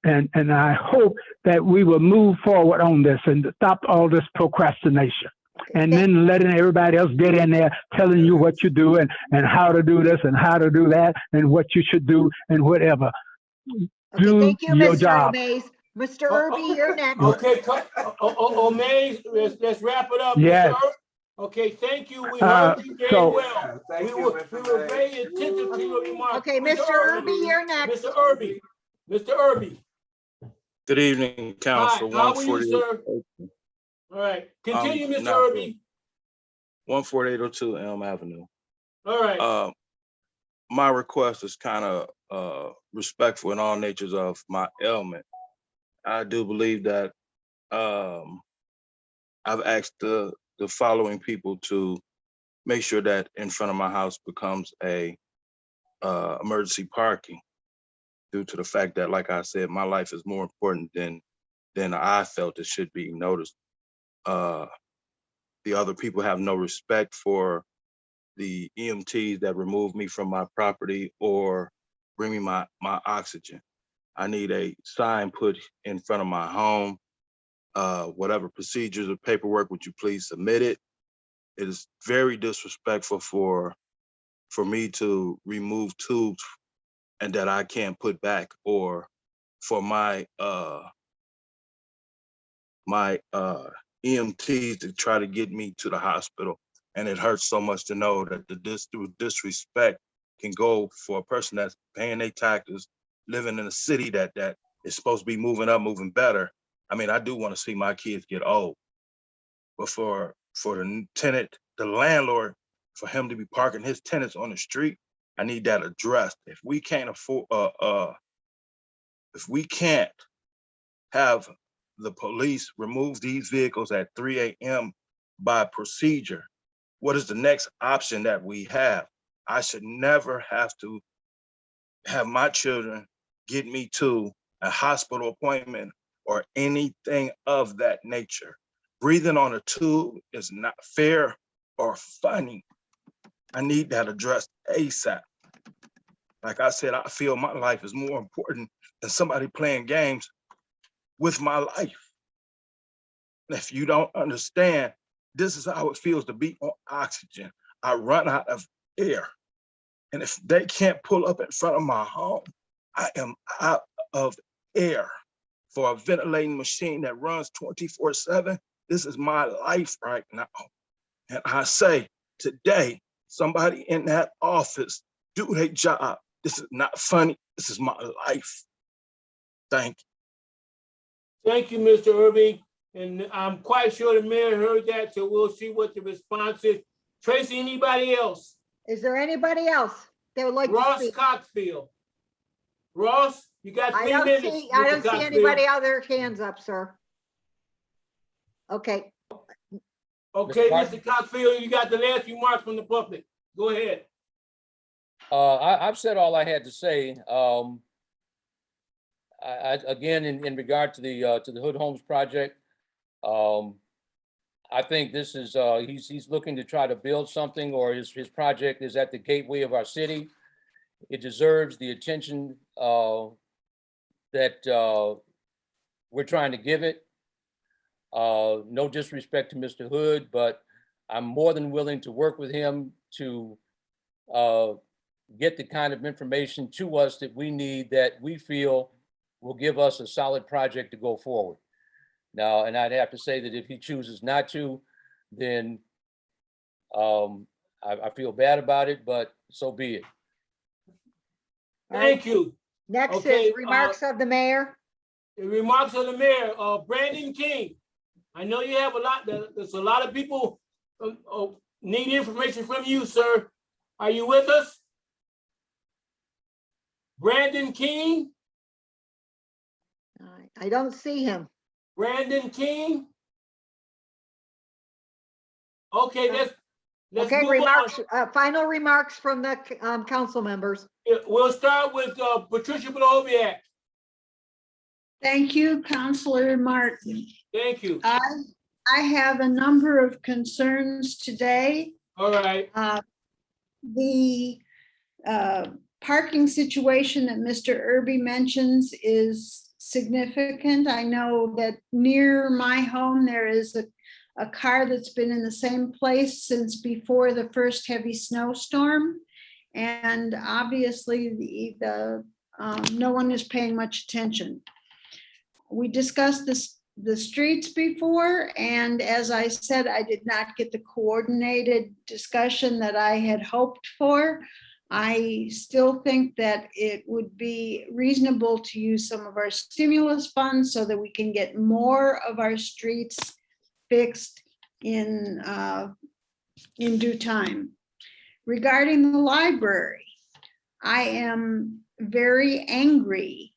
And I hope that we will move forward on this and stop all this procrastination. And then letting everybody else get in there telling you what you do and how to do this and how to do that and what you should do and whatever. Okay, Do thank you, your Mr. job. Mays. Mr. Irby, you're next. Okay, Mays, let's wrap it up. Yes. Mr. Irby. Okay, thank you. We heard you very so- well. We were very attentive to your remarks. Okay, Mr. Irby, you're next. Mr. Irby. Mr. Irby. Good evening, Hi, Council. how are you, sir? All right, continue, Mr. Irby. 14802 Elm Avenue. All right. My request is kind of respectful in all natures of my ailment. I do believe that I've asked the following people to make sure that in front of my house becomes a emergency parking, due to the fact that, like I said, my life is more important than I felt it should be noticed. The other people have no respect for the EMTs that remove me from my property or bring me my oxygen. I need a sign put in front of my home. Whatever procedures or paperwork, would you please submit it? It is very disrespectful for me to remove tubes and that I can't put back, or for my EMTs to try to get me to the hospital. And it hurts so much to know that the disrespect can go for a person that's paying their taxes, living in a city that is supposed to be moving up, moving better. I mean, I do want to see my kids get old, but for the tenant, the landlord, for him to be parking his tenants on the street, I need that addressed. If we can't afford, if we can't have the police remove these vehicles at 3 a.m. by procedure, what is the next option that we have? I should never have to have my children get me to a hospital appointment or anything of that nature. Breathing on a tube is not fair or funny. I need that addressed ASAP. Like I said, I feel my life is more important than somebody playing games with my life. And if you don't understand, this is how it feels to be on oxygen. I run out of air. And if they can't pull up in front of my home, I am out of air for a ventilating machine that runs 24/7. This is my life right now. And I say today, somebody in that office, do their job. This is not funny. This is my life. Thank you. Thank you, Mr. Irby. And I'm quite sure the mayor heard that, so we'll see what the response is. Tracy, anybody else? Is there anybody else that would like to Ross speak? Coxfield. Ross, you got I 3 don't minutes. see, I Mr. don't see Coxfield. anybody other hands up, sir. Okay, Okay, Mr. Martin? Mr. Coxfield, you got the last remarks from the public. Go ahead. I've said all I had to say. Again, in regard to the Hood Homes project, I think this is, he's looking to try to build something, or his project is at the gateway of our city. It deserves the attention that we're trying to give it. No disrespect to Mr. Hood, but I'm more than willing to work with him to get the kind of information to us that we need, that we feel will give us a solid project to go forward. Now, and I'd have to say that if he chooses not to, then I feel bad about it, but so be it. Thank you. next Okay, is remarks of the mayor. The remarks of the mayor, Brandon King. I know you have a lot, there's a lot of people need information from you, sir. Are you with us? Brandon King? I don't see him. Brandon King? Okay, let's Okay, move remarks, on. final remarks from the council members. We'll start with Patricia Bohoviac. Thank you, Counselor Martin. Thank you. I have a number of concerns today. All right. The parking situation that Mr. Irby mentions is significant. I know that near my home, there is a car that's been in the same place since before the first heavy snowstorm. And obviously no one is paying much attention. We discussed the streets before, and as I said, I did not get the coordinated discussion that I had hoped for. I still think that it would be reasonable to use some of our stimulus funds so that we can get more of our streets fixed in due time. Regarding the library, I am very angry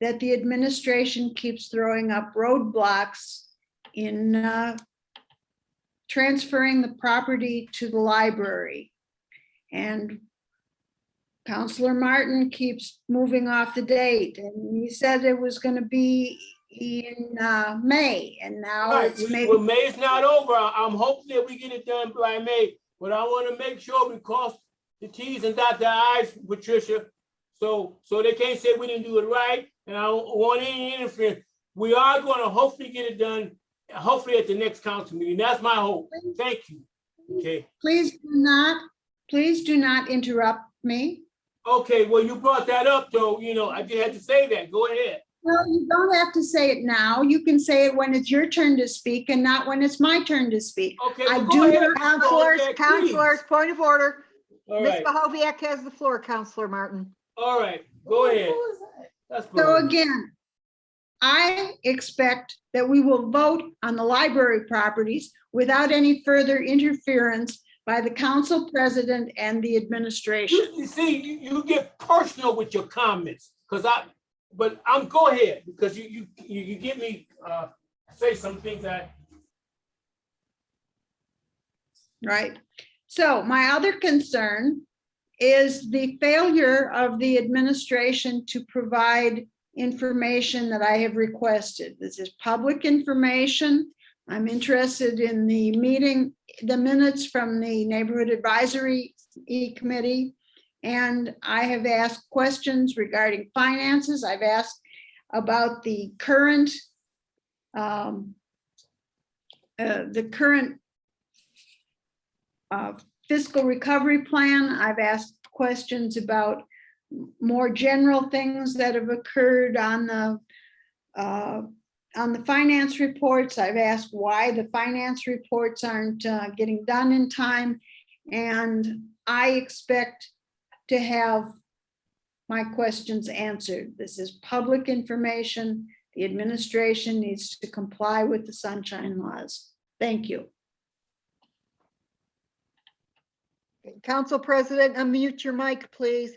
that the administration keeps throwing up roadblocks in transferring the property to the library. And Councilor Martin keeps moving off the date, and he said it was going to be in May, and now Right. it's maybe. Well, May's not over. I'm hoping that we get it done by May, but I want to make sure we cross the T's and dot the I's, Patricia. So they can't say we didn't do it right, and I don't want any interference. We are going to hopefully get it done, hopefully at the next council meeting. That's my hope. Thank you. Okay. Please do not interrupt me. Okay, well, you brought that up, though, I just had to say that. Go ahead. No, you don't have to say it now. You can say it when it's your turn to speak and not when it's my turn to speak. Okay, I well, do go ahead. not- Counselors, point of order. All Ms. right. Bohoviac has the floor, Counselor Martin. All right, go ahead. That's So fine. again, I expect that we will vote on the library properties without any further interference by the council president and the administration. You see, you get personal with your comments, but go ahead, because you get me say some things that. Right. So my other concern is the failure of the administration to provide information that I have requested. This is public information. I'm interested in the minutes from the Neighborhood Advisory Committee. And I have asked questions regarding finances. I've asked about the current fiscal recovery plan. I've asked questions about more general things that have occurred on the finance reports. I've asked why the finance reports aren't getting done in time. And I expect to have my questions answered. This is public information. The administration needs to comply with the sunshine laws. Thank you. Council President, unmute your mic, please.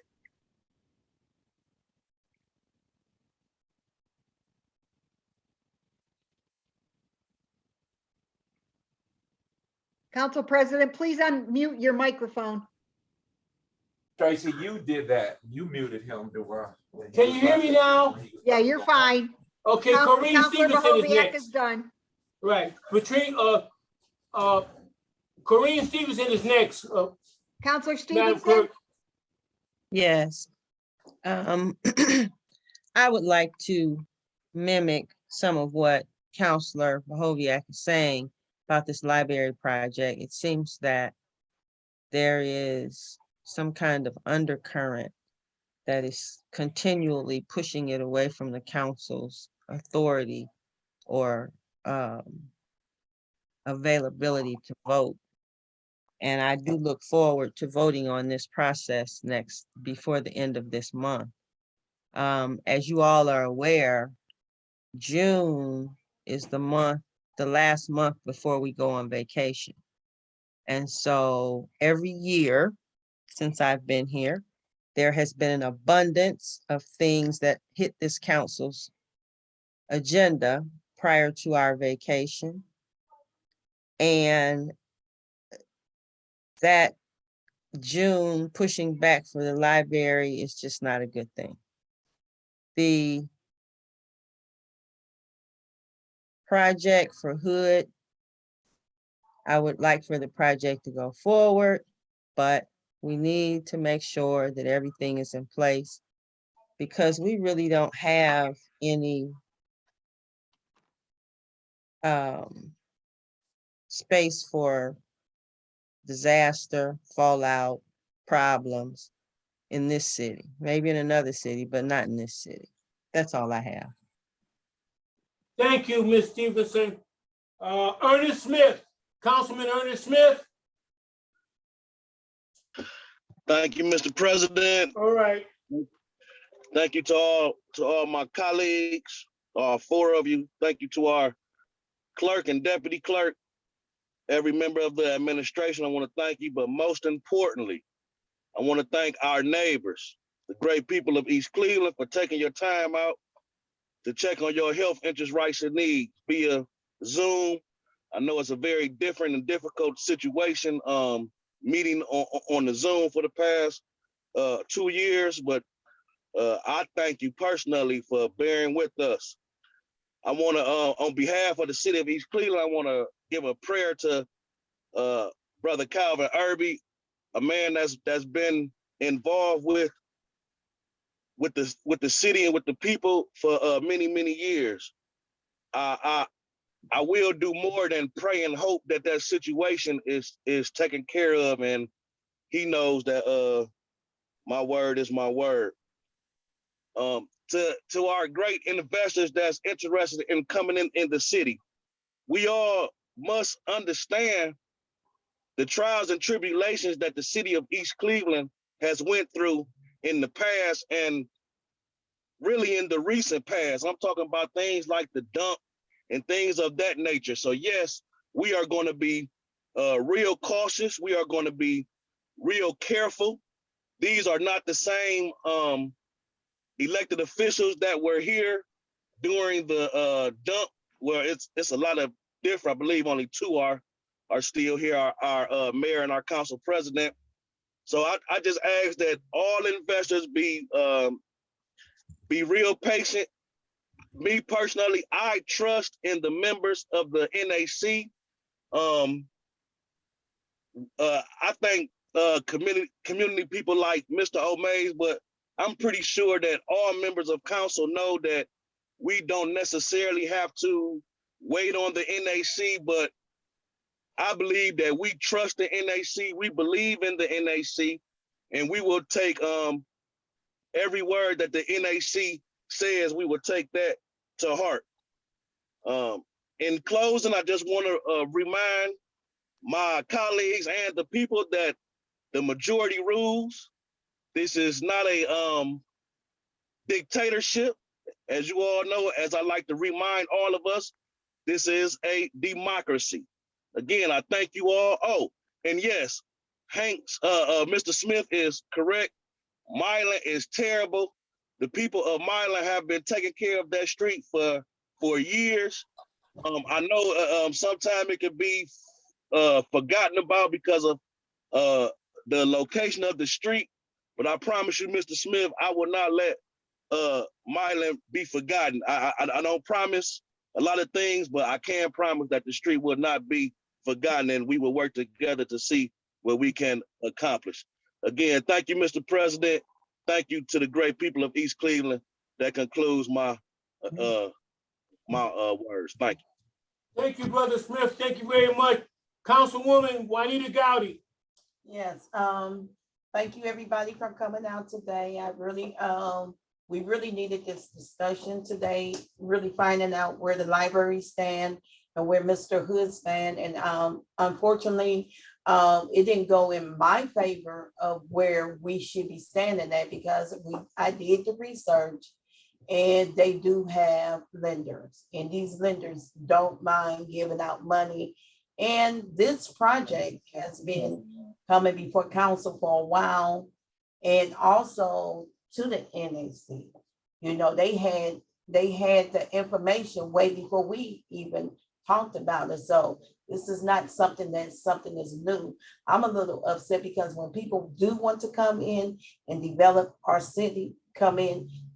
Council President, please unmute your microphone. Tracy, you did that. You muted him, Dewar. Can you hear me now? Yeah, you're fine. Okay, Corinne Councilor Stevenson is Mahovia is next. done. Right, Corinne Stevenson is next. Councilor Madam Stevenson? Clerk. Yes. I would like to mimic some of what Councilor Mahoviak is saying about this library project. It seems that there is some kind of undercurrent that is continually pushing it away from the council's authority or availability to vote. And I do look forward to voting on this process before the end of this month. As you all are aware, June is the last month before we go on vacation. And so every year since I've been here, there has been an abundance of things that hit this council's agenda prior to our vacation. And that June pushing back for the library is just not a good thing. The project for Hood, I would like for the project to go forward, but we need to make sure that everything is in place because we really don't have any space for disaster, fallout, problems in this city, maybe in another city, but not in this city. That's all I have. Thank you, Ms. Stevenson. Ernest Smith, Councilman Ernest Smith. Thank you, Mr. President. All right. Thank you to all my colleagues, all four of you. Thank you to our clerk and deputy clerk, every member of the administration. I want to thank you, but most importantly, I want to thank our neighbors, the great people of East Cleveland, for taking your time out to check on your health, interests, rights, and needs via Zoom. I know it's a very different and difficult situation meeting on the Zoom for the past 2 years, but I thank you personally for bearing with us. I want to, on behalf of the city of East Cleveland, I want to give a prayer to Brother Calvin Irby, a man that's been involved with the city and with the people for many years. I will do more than pray and hope that that situation is taken care of, and he knows that my word is my word. To our great investors that's interested in coming in the city, we all must understand the trials and tribulations that the city of East Cleveland has went through in the past and really in the recent past. I'm talking about things like the dump and things of that nature. So yes, we are going to be real cautious. We are going to be real careful. These are not the same elected officials that were here during the dump, where it's a lot of different. I believe only two are still here, our mayor and our council president. So I just ask that all investors be real patient. Me personally, I trust in the members of the NAC. I think community people like Mr. O'Mays, but I'm pretty sure that all members of council know that we don't necessarily have to wait on the NAC, but I believe that we trust the NAC. We believe in the NAC, and we will take every word that the NAC says. We will take that to heart. In closing, I just want to remind my colleagues and the people that the majority rules. This is not a dictatorship. As you all know, as I like to remind all of us, this is a democracy. Again, I thank you all. Oh, and yes, Mr. Smith is correct. Milan is terrible. The people of Milan have been taking care of that street for years. I know sometimes it can be forgotten about because of the location of the street, but I promise you, Mr. Smith, I will not let Milan be forgotten. I don't promise a lot of things, but I can promise that the street will not be forgotten, and we will work together to see what we can accomplish. Again, thank you, Mr. President. Thank you to the great people of East Cleveland. That concludes my words. Thank you. Thank you, Brother Smith. Thank you very much. Councilwoman Juanita Gowdy. Yes, thank you everybody for coming out today. We really needed this discussion today, really finding out where the library stand and where Mr. Hood stand. And unfortunately, it didn't go in my favor of where we should be standing at, because I did the research and they do have lenders, and these lenders don't mind giving out money. And this project has been coming before council for a while, and also to the NAC. You know, they had the information way before we even talked about it. So this is not something that's new. I'm a little upset because when people do want to come in and develop our city,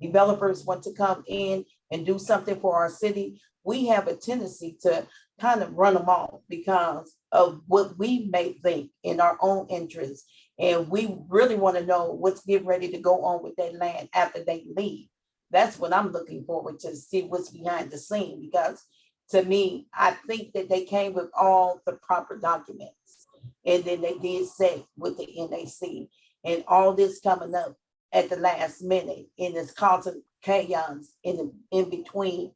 developers want to come in and do something for our city, we have a tendency to kind of run them off because of what we may think in our own interest. And we really want to know what's getting ready to go on with that land after they leave. That's what I'm looking forward to see what's behind the scene, because to me, I think that they came with all the proper documents, and then they did say with the NAC, and all this coming up at the last minute, and it's causing chaos in between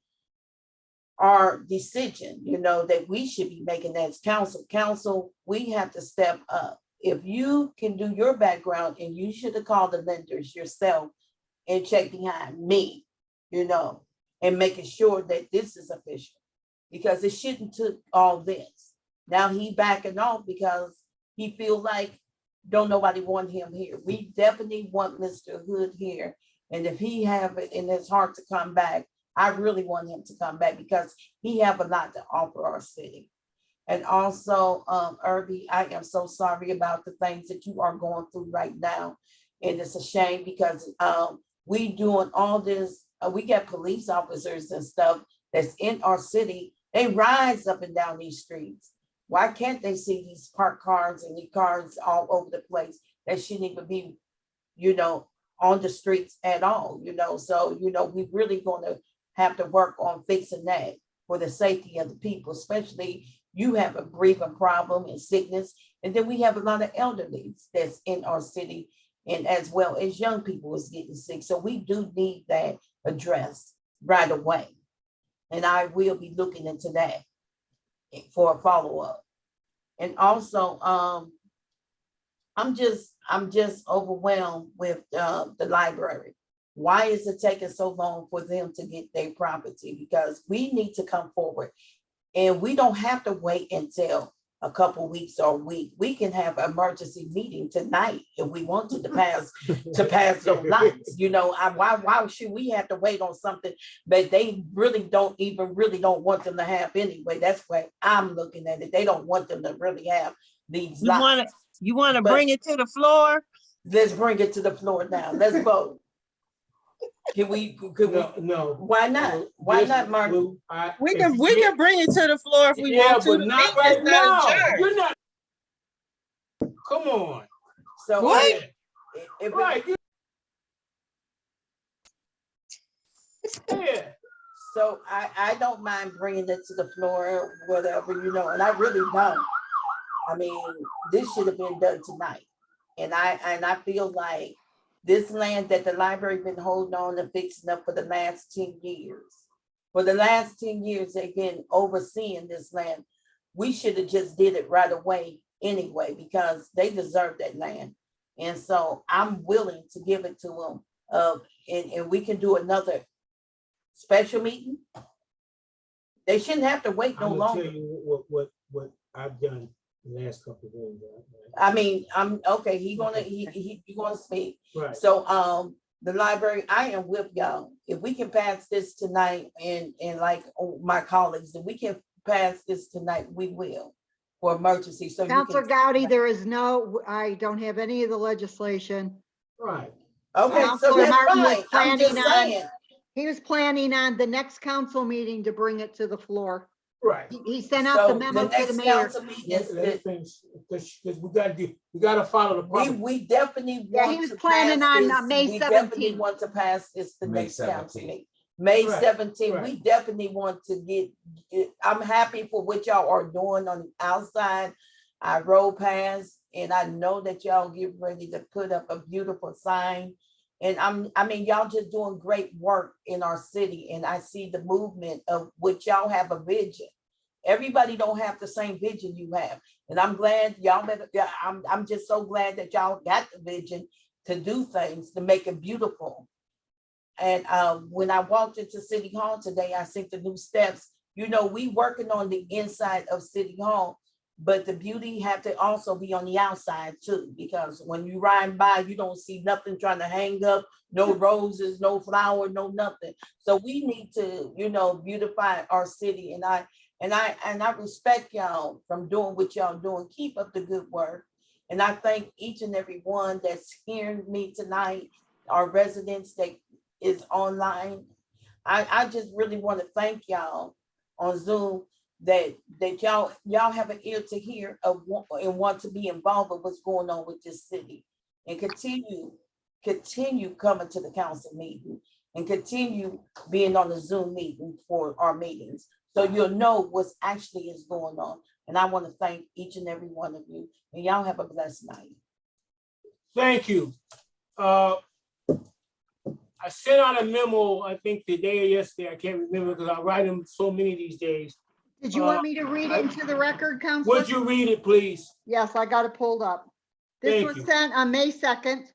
our decision, you know, that we should be making as council. Council, we have to step up. If you can do your background, and you should have called the lenders yourself and check behind me, you know, and making sure that this is official, because it shouldn't took all this. Now he backing off because he feel like don't nobody want him here. We definitely want Mr. Hood here. And if he have it in his heart to come back, I really want him to come back because he have a lot to offer our city. And also, Irby, I am so sorry about the things that you are going through right now. And it's a shame because we doing all this, we got police officers and stuff that's in our city. They rise up and down these streets. Why can't they see these parked cars and these cars all over the place that shouldn't even be, you know, on the streets at all, you know? So, you know, we really gonna have to work on fixing that for the safety of the people, especially you have a breathing problem and sickness. And then we have a lot of elderly that's in our city, and as well as young people is getting sick. So we do need that addressed right away. And I will be looking into that for a follow-up. And also, I'm just overwhelmed with the library. Why is it taking so long for them to get their property? Because we need to come forward, and we don't have to wait until a couple weeks or a week. We can have an emergency meeting tonight if we want to pass those lights. You know, why should we have to wait on something that they really don't want them to have anyway? That's why I'm looking at it. They don't want them to really have these lights. You want to bring it to the floor? Let's bring it to the floor now. Let's vote. Could we? No. Why not? Why not, Martin? We can bring it to the floor if we want to. But not right now. You're not. Come on. So what? Right. Yeah. So I don't mind bringing it to the floor or whatever, you know, and I really don't. I mean, this should have been done tonight. And I feel like this land that the library been holding on to fixing up for the last 10 years. For the last 10 years, they've been overseeing this land. We should have just did it right away anyway, because they deserve that land. And so I'm willing to give it to them. And we can do another special meeting. They shouldn't have to wait no I'm gonna longer. tell you what I've done the last couple of days. I mean, I'm okay. He gonna speak. Right. So the library, I am with y'all. If we can pass this tonight, and like my colleagues, if we can pass this tonight, we will for emergency. So Counselor Gowdy, there is no, I don't have any of the legislation. Right. Okay, so Counselor that's Martin was fine. I'm planning just on, saying. he was planning on the next council meeting to bring it to the floor. Right. He sent out the So memo the to the next mayor. council meeting is Because we gotta follow the proper. we definitely Yeah, want he was to planning pass on this. May We definitely 17th. want to pass this the May next council 17th. meeting. May Right, 17th, right. we definitely want to get, I'm happy for what y'all are doing on the outside. I rode past and I know that y'all get ready to put up a beautiful sign. And I mean, y'all just doing great work in our city, and I see the movement of what y'all have a vision. Everybody don't have the same vision you have. And I'm glad y'all, I'm just so glad that y'all got the vision to do things, to make it beautiful. And when I walked into City Hall today, I seen the new steps. You know, we working on the inside of City Hall, but the beauty had to also be on the outside too, because when you ride by, you don't see nothing trying to hang up, no roses, no flower, no nothing. So we need to, you know, beautify our city. And I respect y'all from doing what y'all doing. Keep up the good work. And I thank each and every one that's hearing me tonight, our residents that is online. I just really want to thank y'all on Zoom that y'all have an ear to hear and want to be involved with what's going on with this city, and continue coming to the council meeting, and continue being on the Zoom meeting for our meetings, so you'll know what's actually is going on. And I want to thank each and every one of you, and y'all have a blessed night. Thank you. I sent out a memo, I think today or yesterday, I can't remember because I write them so many these days. Did you want me to read it into the record, Counselor? Would you read it, please? Yes, I got it pulled up. This Thank was you. sent on May 2nd.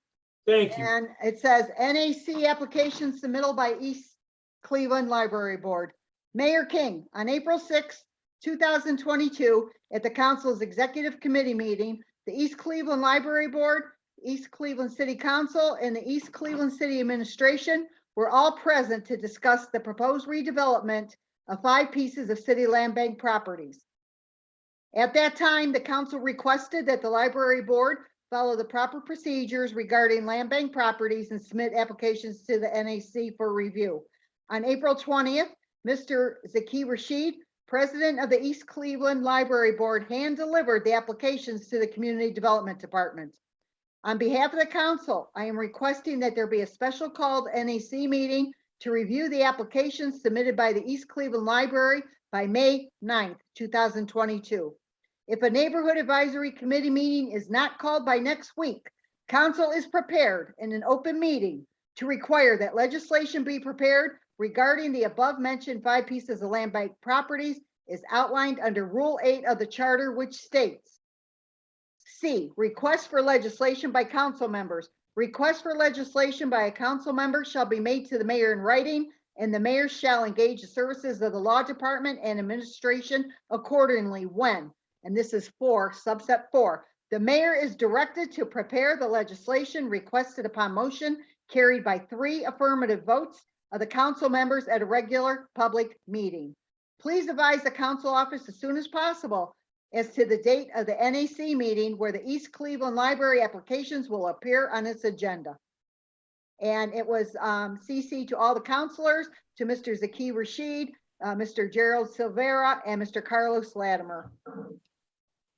Thank you. And it says NAC application submittal by East Cleveland Library Board. Mayor King, on April 6, 2022, at the council's executive committee meeting, the East Cleveland Library Board, East Cleveland City Council, and the East Cleveland City Administration were all present to discuss the proposed redevelopment of 5 pieces of city land bank properties. At that time, the council requested that the library board follow the proper procedures regarding land bank properties and submit applications to the NAC for review. On April 20th, Mr. Zaki Rashid, president of the East Cleveland Library Board, hand-delivered the applications to the Community Development Department. On behalf of the council, I am requesting that there be a special called NAC meeting to review the applications submitted by the East Cleveland Library by May 9th, 2022. If a neighborhood advisory committee meeting is not called by next week, council is prepared in an open meeting to require that legislation be prepared regarding the above mentioned 5 pieces of land bank properties is outlined under Rule 8 of the Charter, which states, C, request for legislation by council members. Request for legislation by a council member shall be made to the mayor in writing, and the mayor shall engage the services of the law department and administration accordingly when, and this is 4, subset 4, the mayor is directed to prepare the legislation requested upon motion carried by 3 affirmative votes of the council members at a regular public meeting. Please advise the council office as soon as possible as to the date of the NAC meeting where the East Cleveland Library applications will appear on its agenda. And it was CC to all the counselors, to Mr. Zaki Rashid, Mr. Gerald Silvera, and Mr. Carlos Latimer.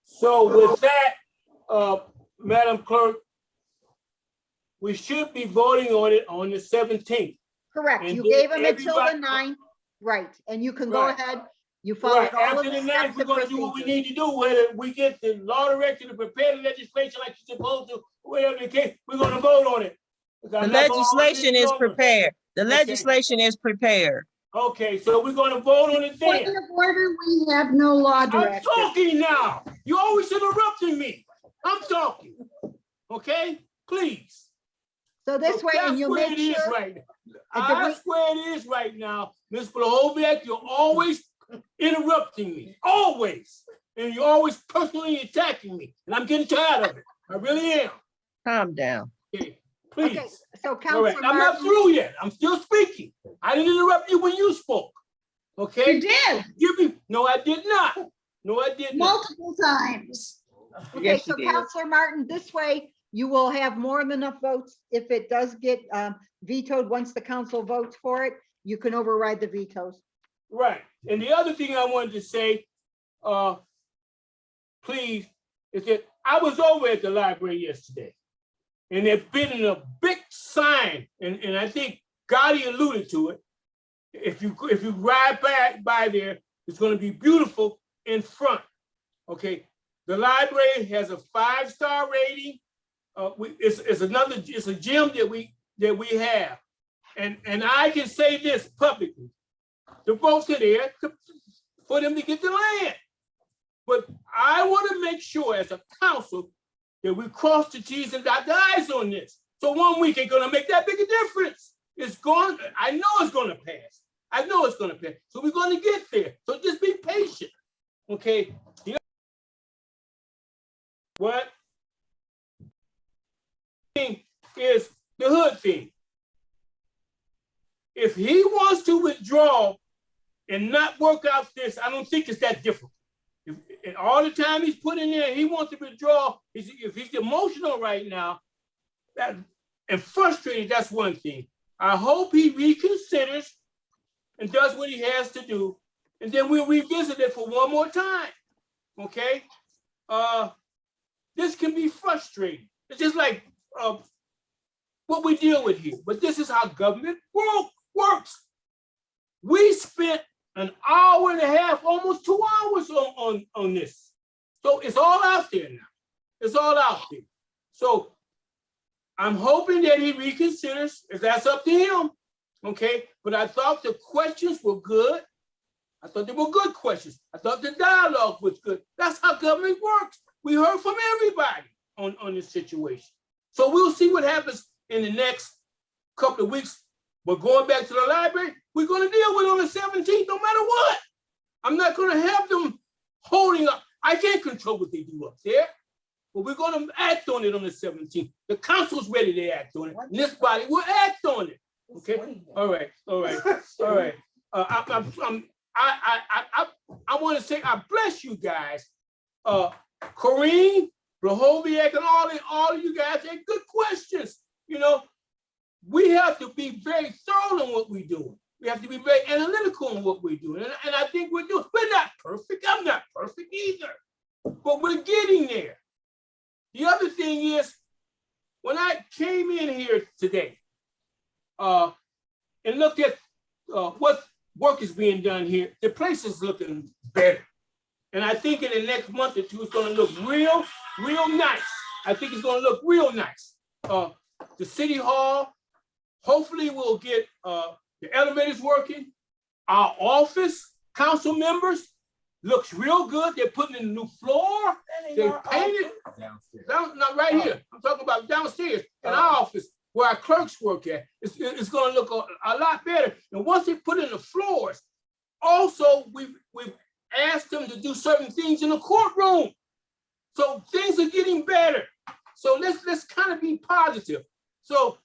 So with that, Madam Clerk, we should be voting on it on the 17th. Correct. And You then gave them until the everybody- 9th, right? And you can go Right. ahead. You followed Right, all of after the the ninth, steps we're and gonna do what we procedures. need to do, whether we get the law director to prepare the legislation like you're supposed to, whatever the case, we're gonna vote on it. Because The I'm not gonna always legislation be is ignoring. prepared. The Okay. legislation is prepared. Okay, so we're gonna vote on it Point then. of order, we have no law I'm director. talking now. You always interrupting me. I'm talking. Okay, please. So this way, and That's you'll where make it is sure, right now. and the re- That's where it is right now. Ms. Blahoviak, you're always interrupting me, always. And you're always personally attacking me. And I'm getting tired of it. I really am. Calm down. Okay, okay, please. so All right, Counselor I'm not Martin, through yet. I'm still speaking. I didn't interrupt you when you spoke. Okay? You did Give me, no, I did not. No, I did not. multiple times. okay, Yes, so you did. Counselor Martin, this way you will have more than enough votes. If it does get vetoed, once the council votes for it, you can override the vetoes. Right. And the other thing I wanted to say, please, is that I was over at the library yesterday. And there's been a big sign, and I think Gotti alluded to it. If you ride by there, it's gonna be beautiful in front. Okay, the library has a 5-star rating. It's a gym that we have. And I can say this publicly. The folks are there for them to get the land. But I want to make sure as a council that we cross the T's and dot the I's on this. So 1 week ain't gonna make that big a difference. I know it's gonna pass. I know it's gonna pass. So we're gonna get there. So just be patient, okay? What thing is the Hood thing? If he wants to withdraw and not work out this, I don't think it's that difficult. And all the time he's put in there, he wants to withdraw. If he's emotional right now, and frustrated, that's one thing. I hope he reconsiders and does what he has to do, and then we'll revisit it for one more time. Okay? This can be frustrating. It's just like what we deal with here. But this is how government works. We spent an hour and a half, almost 2 hours on this. So it's all out there now. It's all out there. So I'm hoping that he reconsiders, if that's up to him. Okay, but I thought the questions were good. I thought they were good questions. I thought the dialogue was good. That's how government works. We heard from everybody on this situation. So we'll see what happens in the next couple of weeks. But going back to the library, we're going to deal with it on the 17th, no matter what. I'm not going to have them holding up. I can't control what they do up there, but we're going to act on it on the 17th. The council's ready to act on it. And this body will act on it. Okay. All right. All right. All right. I want to say I bless you guys. Corrine, Blahoviak, and all of you guys had good questions. You know, we have to be very thorough in what we're doing. We have to be very analytical in what we're doing. And I think we're doing. We're not perfect. I'm not perfect either. But we're getting there. The other thing is, when I came in here today and looked at what work is being done here, the place is looking better. And I think in the next month or two, it's going to look real nice. I think it's going to look real nice. The city hall, hopefully we'll get the elevators working. Our office, council members, looks real good. They're putting in a new floor. They painted. Not right here. I'm talking about downstairs in our office where our clerks work at. It's going to look a lot better. And once they put in the floors, also we've asked them to do certain things in the courtroom. So things are getting better. So let's kind of be positive. So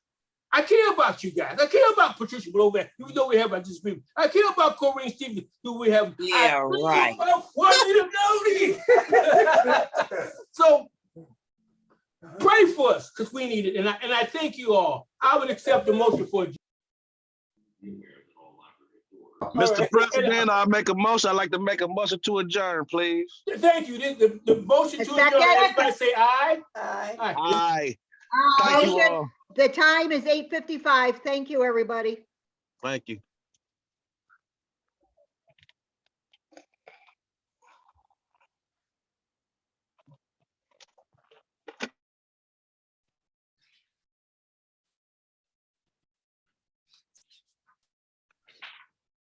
I care about you guys. I care about Patricia Blahoviak, even though we have a disagreement. I care about Corrine Stevens, do we have? Yeah, right. So pray for us because we need it. And I thank you all. I would accept the motion for Mr. President, I'll make a motion. I'd like to make a motion to adjourn, please. Thank you. The motion to adjourn, everybody say aye. Aye. Aye. Thank you all. The time is 8:55. Thank you, everybody. Thank you.